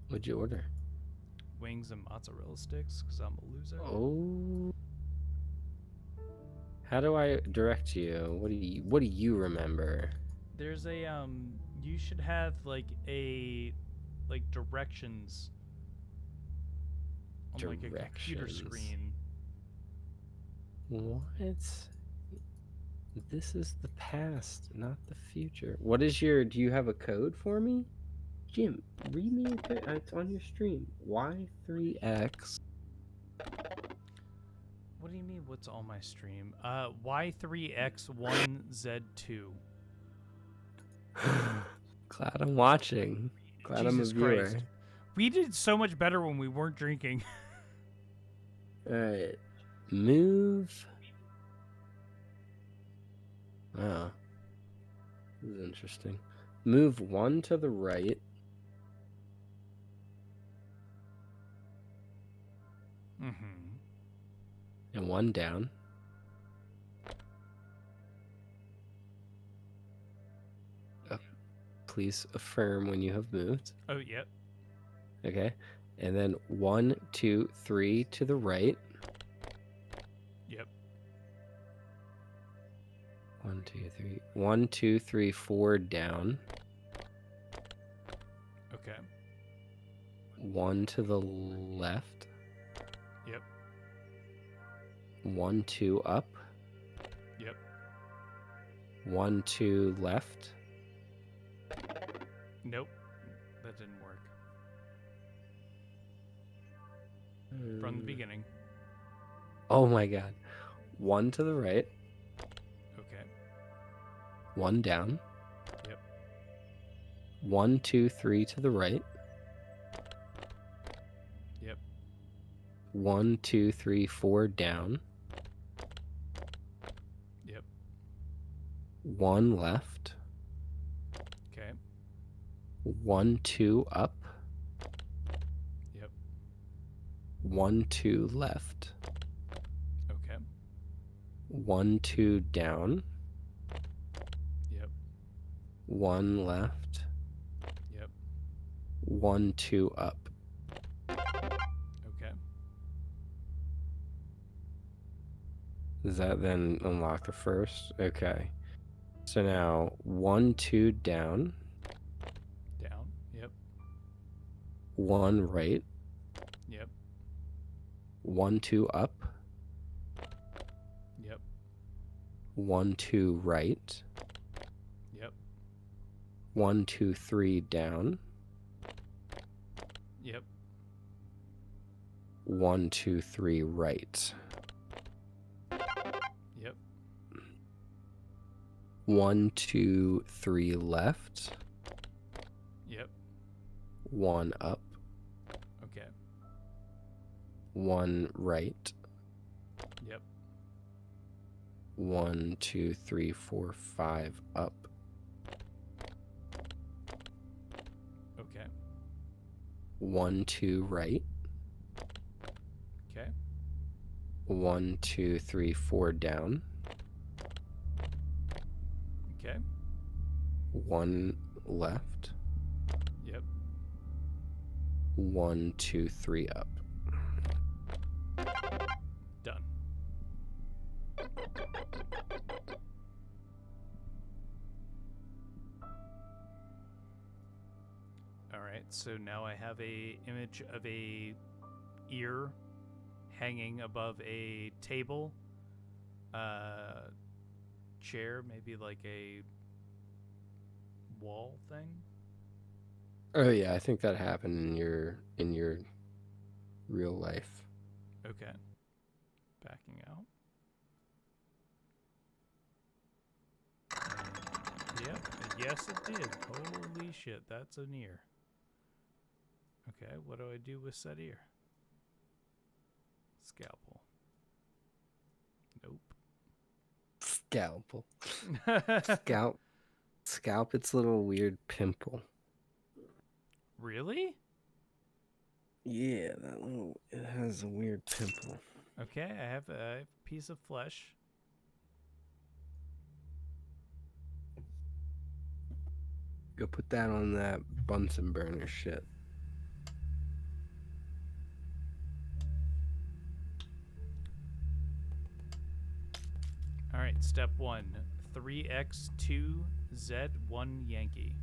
What'd you order? Wings and mozzarella sticks, because I'm a loser. Oh. How do I direct you? What do you remember? There's a you should have like directions on like a computer Directions. screen. What? This is the past, not the future. What is your... Do you have a code for me? Jim, read me a code. It's on your stream. Y3X. What do you mean? What's on my stream? Y3X1Z2. Glad I'm watching. Glad I'm a Jesus viewer. Christ. We did so much better when we weren't drinking. Alright. Move. Oh. This is interesting. Move 1 to the right. Mm-hmm. And 1 down. Please affirm when you have moved. Oh, yep. Okay. And then 1, 2, 3 to the right. Yep. 1, 2, 3. 1, 2, 3, 4 down. Okay. 1 to the left. Yep. 1, 2 up. Yep. 1, 2 left. Nope. That didn't work. From the beginning. Oh my god. 1 to the right. Okay. 1 down. Yep. 1, 2, 3 to the right. Yep. 1, 2, 3, 4 down. Yep. 1 left. Okay. 1, 2 up. Yep. 1, 2 left. Okay. 1, 2 down. Yep. 1 left. Yep. 1, 2 up. Okay. Does that then unlock the first? Okay. So now 1, 2 down. Down. Yep. 1 right. Yep. 1, 2 up. Yep. 1, 2 right. Yep. 1, 2, 3 down. Yep. 1, 2, 3 right. Yep. 1, 2, 3 left. Yep. 1 up. Okay. 1 right. Yep. 1, 2, 3, 4, 5 up. Okay. 1, 2 right. Okay. 1, 2, 3, 4 down. Okay. 1 left. Yep. 1, 2, 3 up. Done. All right, so now I have a image of a ear hanging above a table, chair, maybe like a wall thing. Oh yeah, I think that happened in your real life. Okay. Backing out. Yep. Yes, it did. Holy shit, that's an ear. Okay, what do I do with said ear? Scalpel. Nope. Scalpel. Scalp its little weird pimple. Really? Yeah, it has a weird pimple. Okay, I have a piece of flesh. Go put that on that Bunsen burner shit. All right, step 1. 3x2z1 Yankee.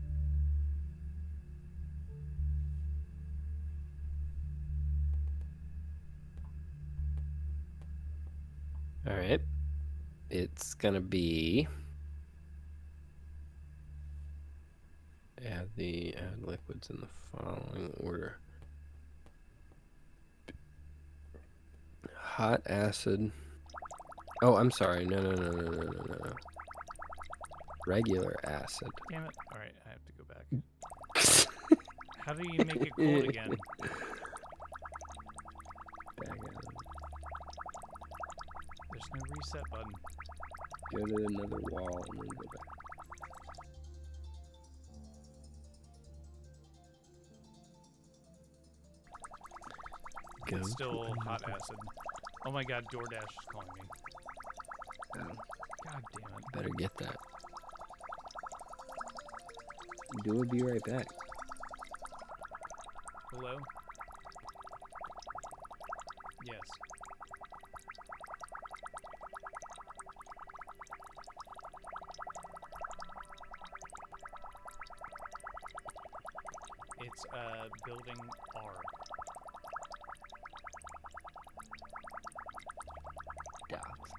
All right. It's going to be add liquids in the following order. Hot acid. Oh, I'm sorry. No. Regular acid. Damn it. All right, I have to go back. How do you make it cold again? Back out. There's no reset button. Go to another wall and then go back. It's still hot acid. Oh my god, DoorDash is calling me. Oh, God damn it. better get that. We'll be right back. Hello? Yes. It's building R. Docs.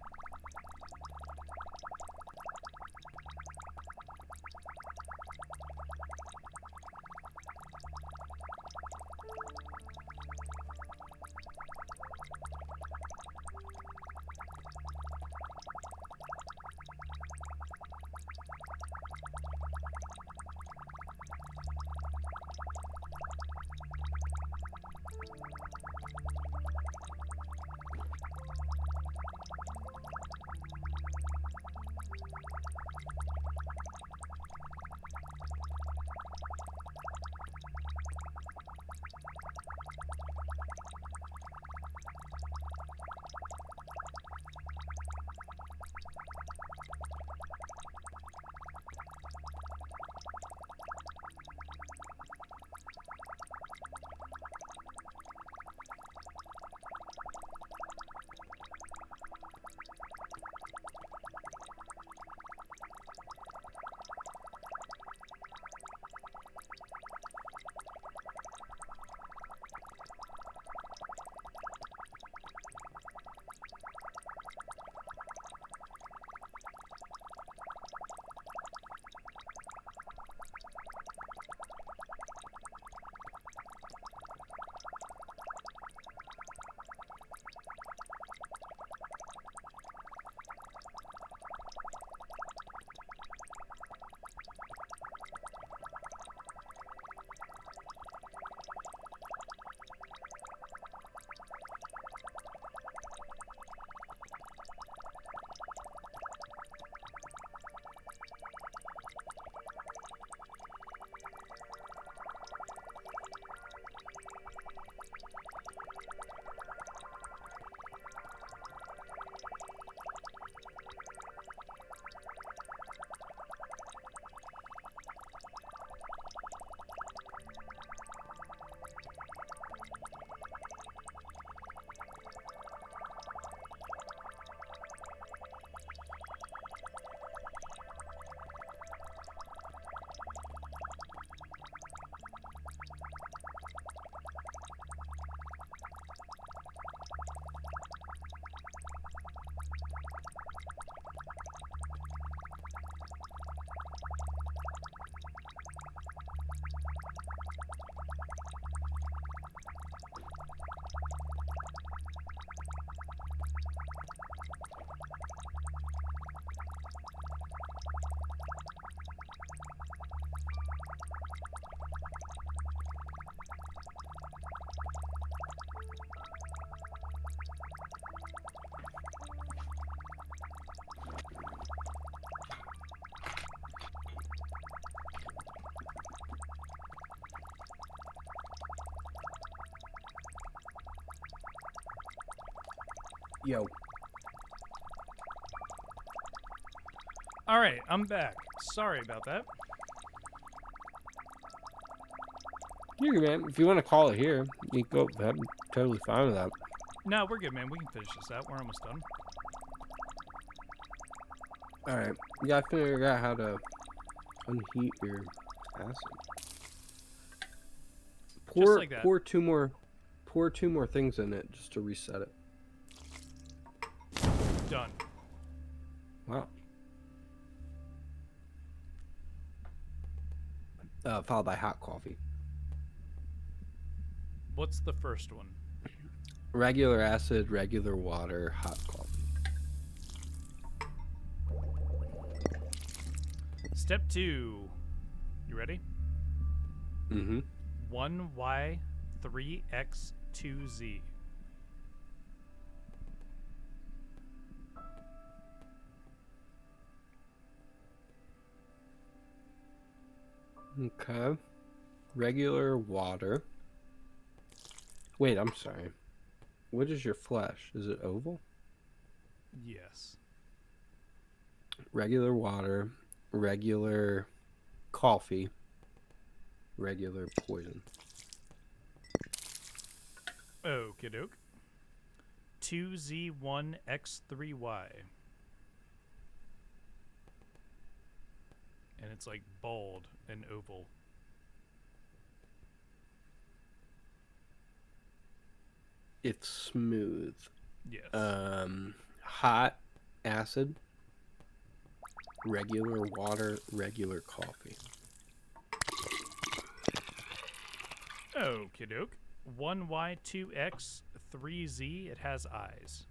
Yo. All right, I'm back. Sorry about that. You're good, man. If you want to call it here, you can go. I'm totally fine with that. No, we're good, man. We can finish this out. We're almost done. All right. You gotta figure out how to unheat your acid. Pour, like that. pour two more things in it just to reset it. Done. Wow. Followed by hot coffee. What's the first one? Regular acid, regular water, hot coffee. Step 2. You ready? Mm-hmm. 1y3x2z. Okay. Regular water. Wait, I'm sorry. What is your flesh? Is it oval? Yes. Regular water, regular coffee, regular poison. Okie doke. 2z1x3y. And it's like bold and oval. It's smooth. Yes. Hot acid, regular water, regular coffee. Okie doke. 1y2x3z. It has eyes.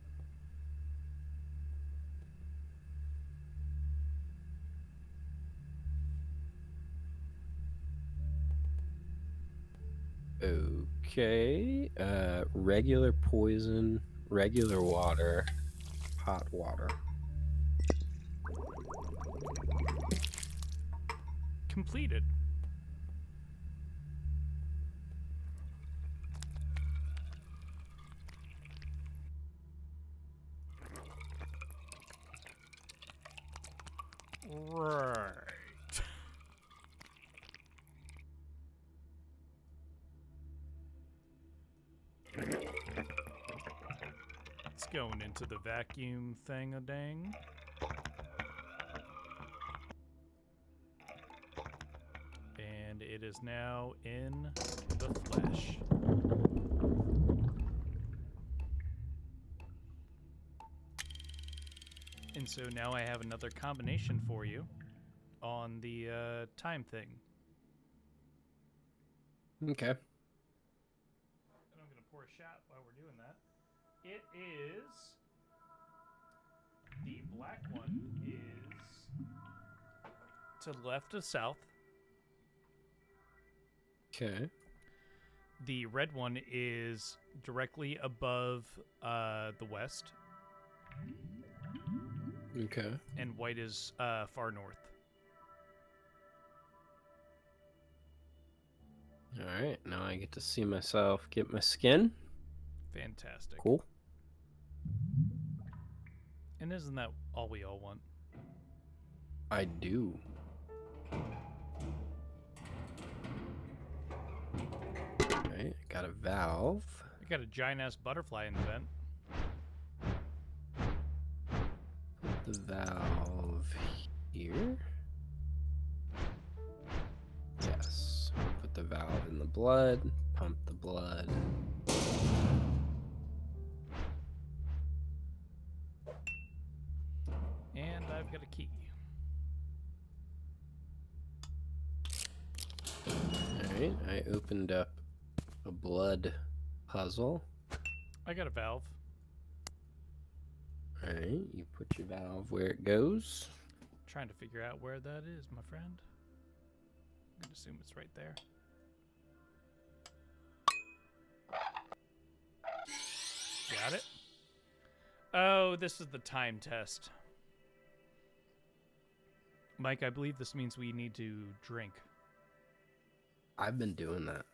Okay. Regular poison, regular water, hot water. Completed. Right. It's going into the vacuum thing-a-dang. And it is now in the flesh. And so now I have another combination for you on the time thing. Okay. And I'm going to pour a shot while we're doing that. It is... The black one is to the left of south. Okay. The red one is directly above the west. Okay. And white is far north. All right. Now I get to see myself get my skin. Fantastic. Cool. And isn't that all we all want? I do. All right. Got a valve. I got a giant-ass butterfly in the vent. The valve here. Yes. Put the valve in the blood. Pump the blood. And I've got a key. Alright, I opened up a blood puzzle. I got a valve. Alright, you put your valve where it goes. Trying to figure out where that is, my friend. I'm gonna assume it's right there. Got it. Oh, this is the time test. Mike, I believe this means we need to drink. I've been doing that.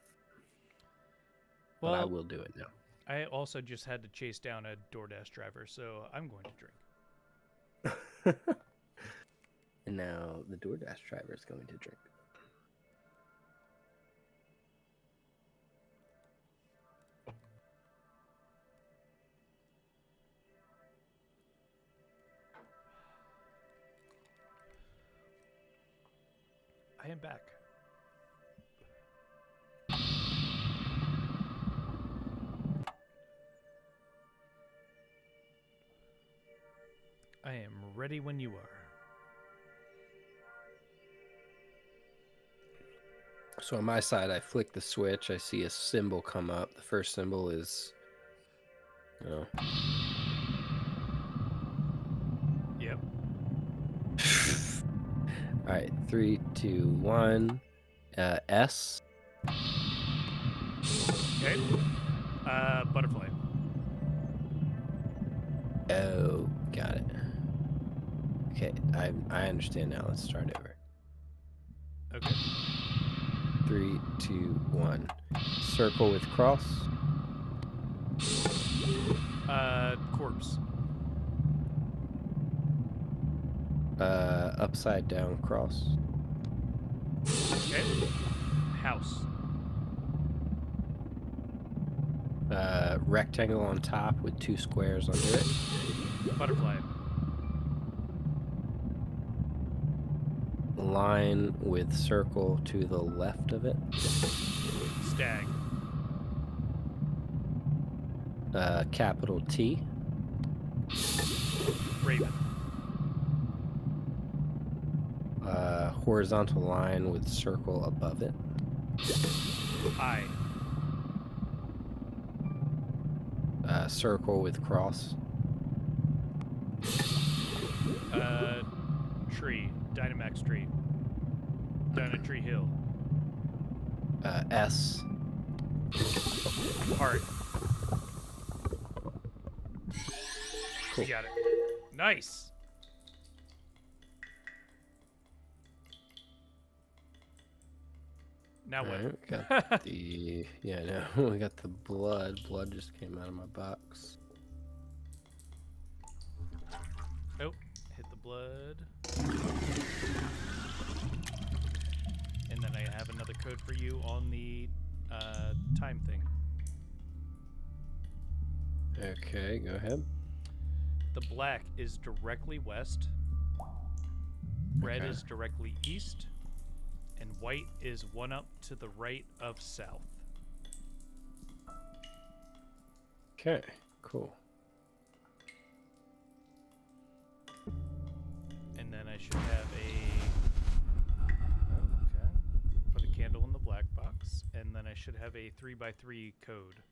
Well, but I will do it now. I also just had to chase down a DoorDash driver, so I'm going to drink. And now the DoorDash driver is going to drink. I am back. I am ready when you are. So on my side, I flick the switch. I see a symbol come up. The first symbol is, Yep. All right, 3, 2, 1. S. Okay. Butterfly. Oh, got it. Okay, I understand now. Let's start over. Okay. 3, 2, 1. Circle with cross. Corpse. Upside down cross. Okay. House. Rectangle on top with 2 squares under it. Butterfly. Line with circle to the left of it. Stag. Capital T. Raven. Horizontal line with circle above it. I. Circle with cross. Tree. Dynamax tree. Dynatree Hill. S. Heart. Cool. We got it. Nice. Now what? Alright, got the no, we got the blood. Blood just came out of my box. Oh, hit the blood. And then I have another code for you on the time thing. Okay, go ahead. The black is directly west. Red Okay. is directly east. And white is one up to the right of south. Okay, cool. And then I should have okay. Put a candle in the black box. And then I should have a 3x3 code.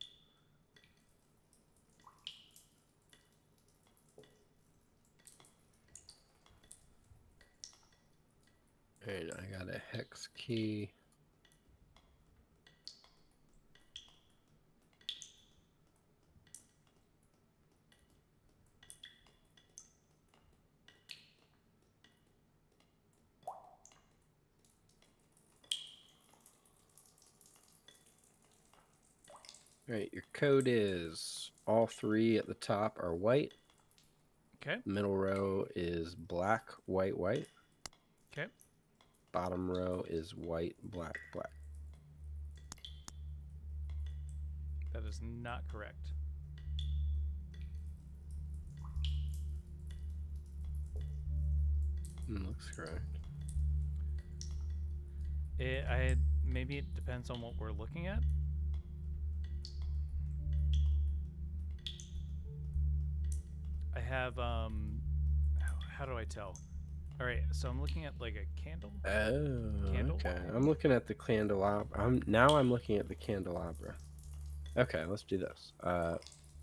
Alright, I got a hex key. Alright, your code is all 3 at the top are white. Okay. Middle row is black, white, white. Okay. Bottom row is white, black, black. That is not correct. Looks correct. Maybe it depends on what we're looking at. I have how do I tell? All right, so I'm looking at like a candle. Oh, Candle? okay. I'm looking at the candelabra. I'm looking at the candelabra. Okay, let's do this.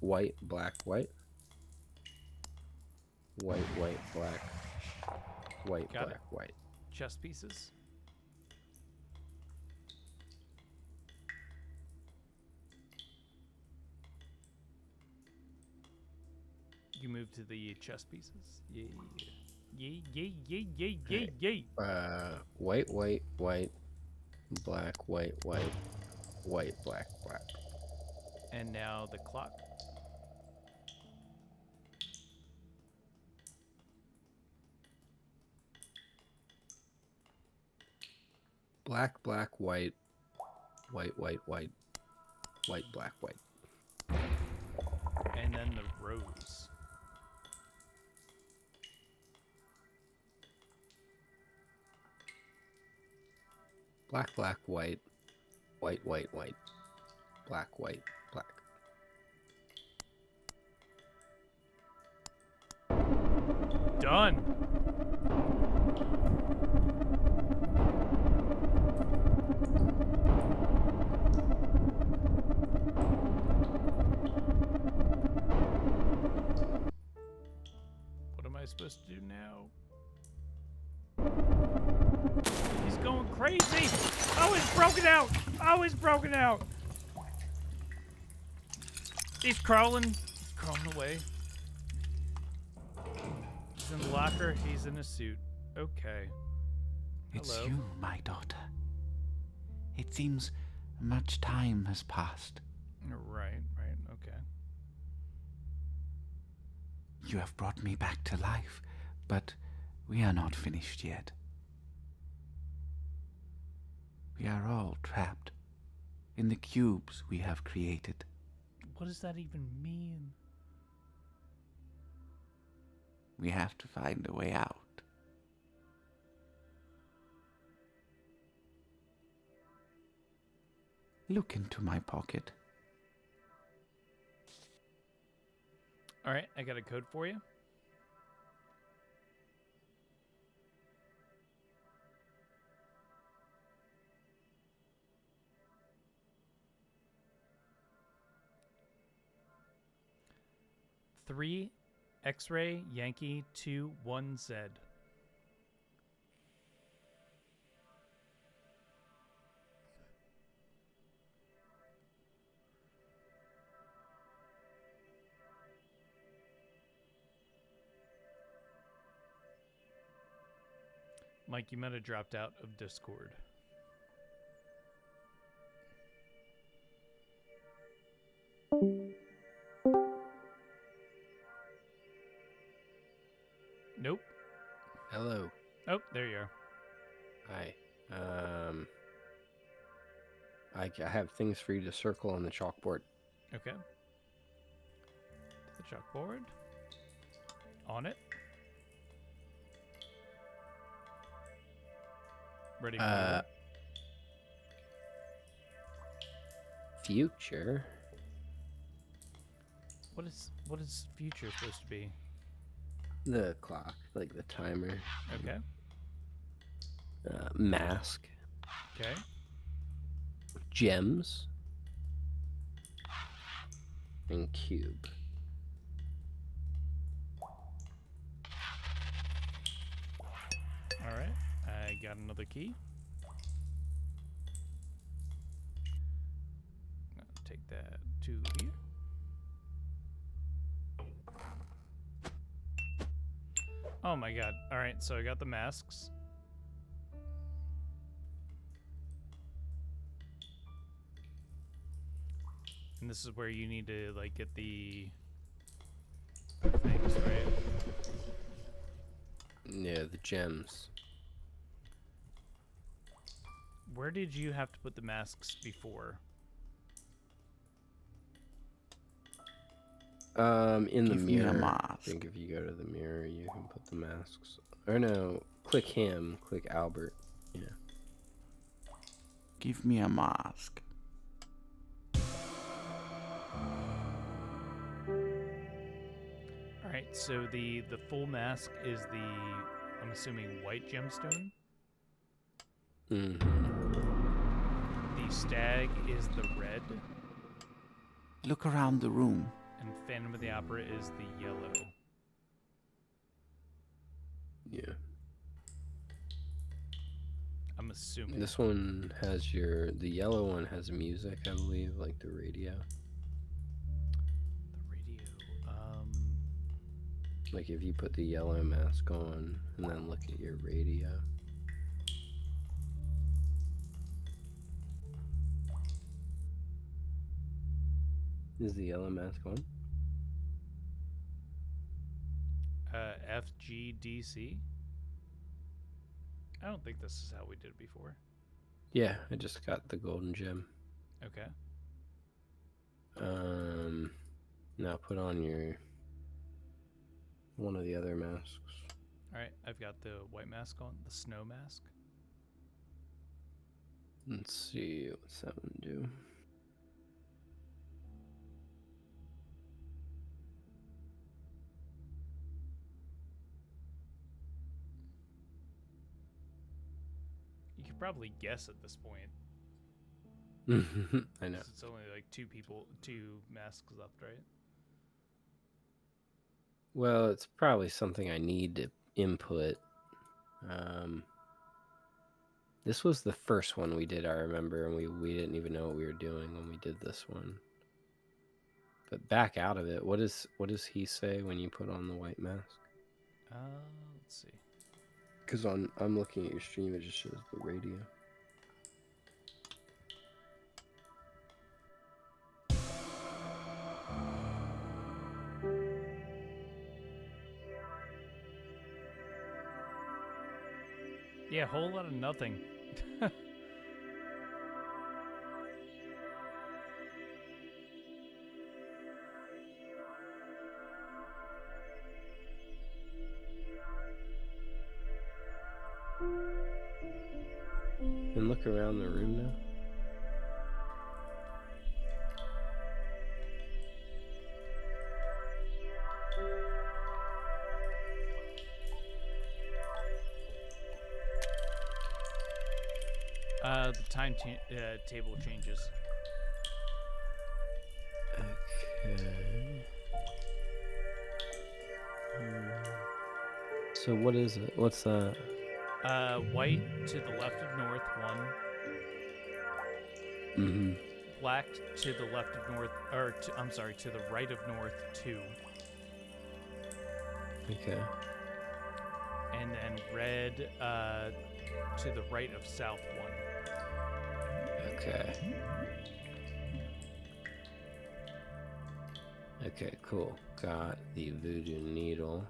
White, black, white. White, white, black. White, Got black, white. Chess pieces. You move to the chess pieces. Yeah. Yay, yay, yay, yay, yay, yay. White, white, white. Black, white, white. White, black, black. And now the clock. Black, black, white, white, white, white, white, black, white. And then the rose. Black, black, white, white, white, white, black, white, black. Done. What am I supposed to do now? He's going crazy! Oh, he's broken out! Oh, he's broken out! He's crawling away. He's in the locker. He's in a suit. Okay. It's Hello. you, my daughter. It seems much time has passed. Right, okay. You have brought me back to life, but we are not finished yet. We are all trapped in the cubes we have created. What does that even mean? We have to find a way out. Look into my pocket. All right, I got a code for you. Three X-ray Yankee 21Z. Mike, you might have dropped out of Discord. Nope. Hello. Oh, there you are. Hi. I have things for you to circle on the chalkboard. Okay. To the chalkboard. On it. Ready for Future. What is future supposed to be? The clock, like the timer. Okay. Mask. Okay. Gems. And cube. All right. I got another key. I'll take that to here. Oh my god. All right, so I got the masks. And this is where you need to like get the things, right? Yeah, the gems. Where did you have to put the masks before? In the Give me a mirror. I mask. think if you go to the mirror, you can put the masks. Or no, click him, click Albert. Yeah. Give me a mask. All right, so the full mask is the, I'm assuming, white gemstone. Mm-hmm. The stag is the red, Look around the room. and Phantom of the Opera is the yellow. Yeah. I'm assuming. This one has the yellow one has music, I believe, like the radio. The radio. Like if you put the yellow mask on and then look at your radio. Is the yellow mask on? FGDC? I don't think this is how we did it before. Yeah, I just got the golden gem. Okay. Now put on your one of the other masks. Alright, I've got the white mask on, the snow mask. Let's see, what's that one do? You could probably guess at this point. I know. It's only like two masks left, right? Well, it's probably something I need to input. This was the first one we did, I remember, and we didn't even know what we were doing when we did this one. But back out of it, what does he say when you put on the white mask? Let's see. Because I'm looking at your stream, it just shows the radio. Yeah, whole lot of nothing. And look around the room now. The time table changes. Okay. So what is it? What's that? White to the left of north, 1. Mm-hmm. Black to the left of north, or I'm sorry, to the right of north, 2. Okay. And then red to the right of south, 1. Okay. Okay, cool. Got the voodoo needle.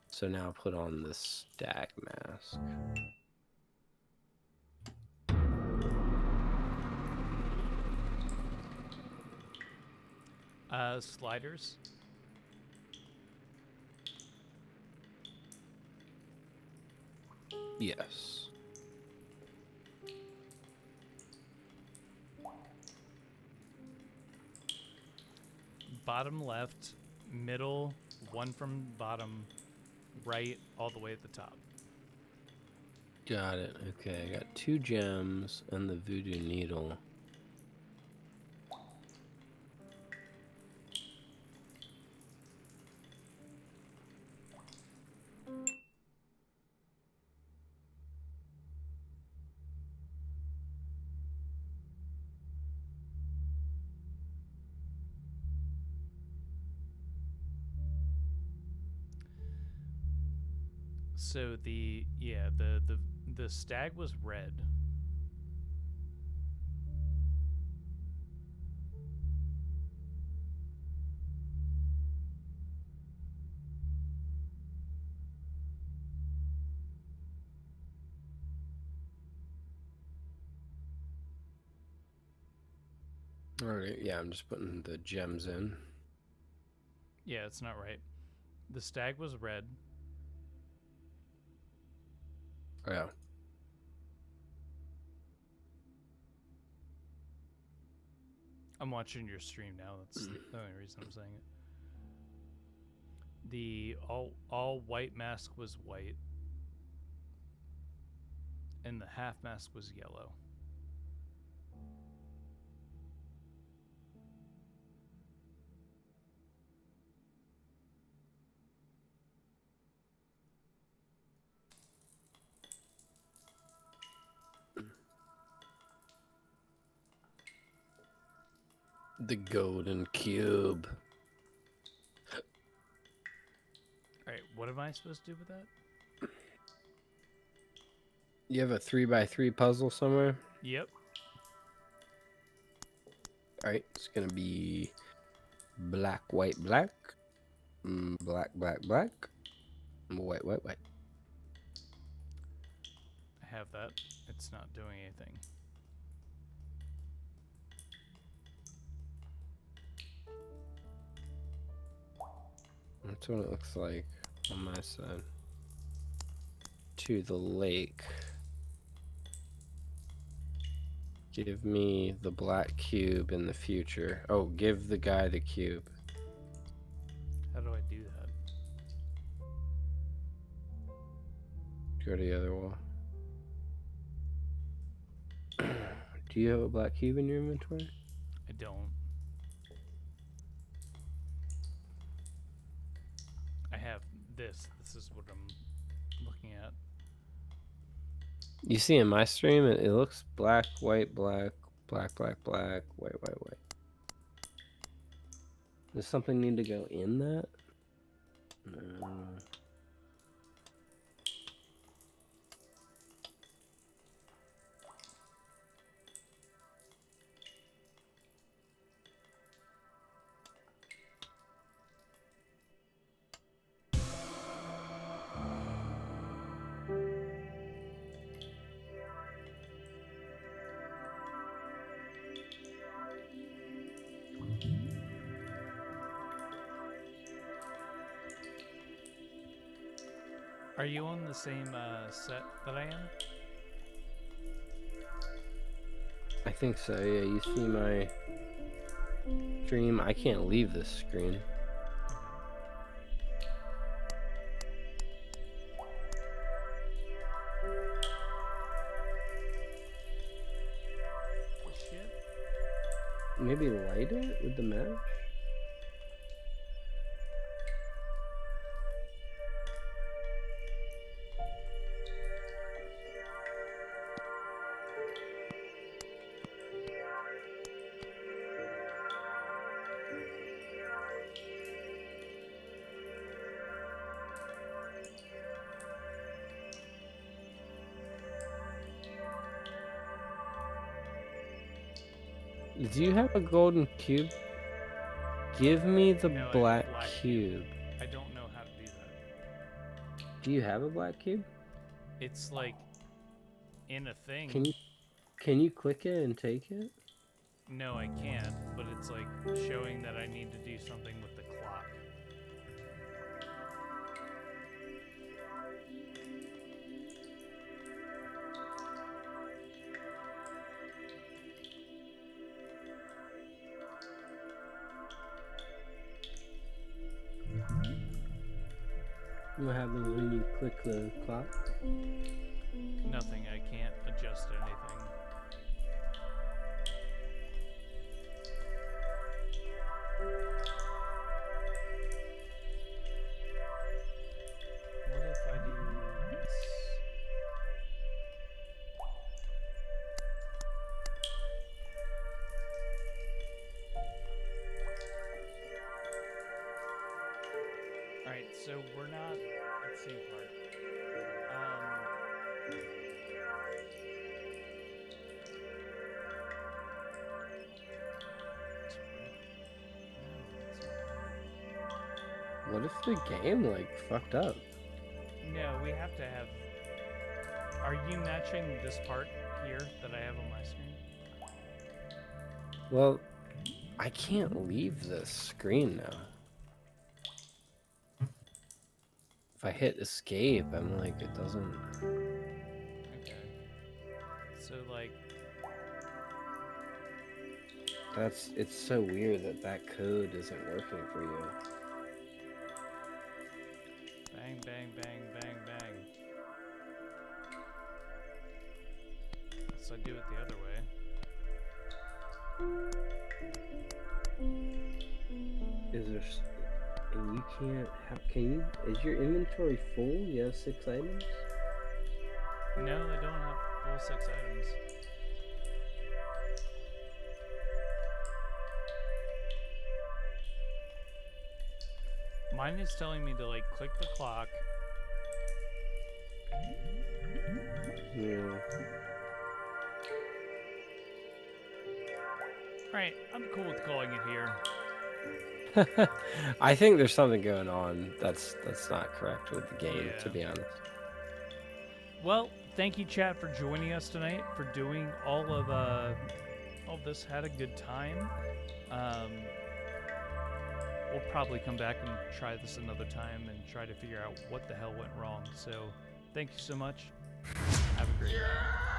So now put on the stag mask. Sliders. Yes. Bottom left, middle, 1 from bottom, right, all the way at the top. Got it. Okay, I got 2 gems and the voodoo needle. So the stag was red. Alright, yeah, I'm just putting the gems in. Yeah, it's not right. The stag was red. Yeah. I'm watching your stream now. That's the only reason I'm saying it. The all white mask was white. And the half mask was yellow. The golden cube. Alright, what am I supposed to do with that? You have a 3x3 puzzle somewhere? Yep. Alright, it's gonna be black, white, black. Black, black, black. White, white, white. I have that. It's not doing anything. That's what it looks like on my side. To the lake. Give me the black cube in the future. Oh, give the guy the cube. How do I do that? Go to the other wall. Do you have a black cube in your inventory? I don't. I have this. This is what I'm looking at. You see in my stream, it looks black, white, black, black, black, black, white, white, white. Does something need to go in that? No. Are you on the same set that I am? I think so, yeah. You see my stream? I can't leave this screen. Shit. Maybe light it with the match? Do you have a golden cube? Give me the No, I have black a black cube. I don't know how to do that. Do you have a black cube? It's like in a thing. Can you click it and take it? No, I can't, but it's like showing that I need to do something with the clock. What happens when you click the clock? Nothing, I can't adjust anything. What if I do this? Alright, so we're not at the same part. What if the game like fucked up? No, we have to have... Are you matching this part here that I have on my screen? Well, I can't leave this screen now. If I hit escape, I'm like, it doesn't... Okay. So, like... It's so weird that that code isn't working for you. Bang, bang, bang, bang, bang. So I do it the other way. Is there... And you can't... How can you... Is your inventory full? You have 6 items? No, I don't have full 6 items. Mine is telling me to like click the clock. Yeah. Alright, I'm cool with calling it here. I think there's something going on that's not correct with the game, Yeah. to be honest. Well, thank you, chat, for joining us tonight, for doing all of this. Had a good time. We'll probably come back and try this another time and try to figure out what the hell went wrong. So, thank you so much. Have a great night.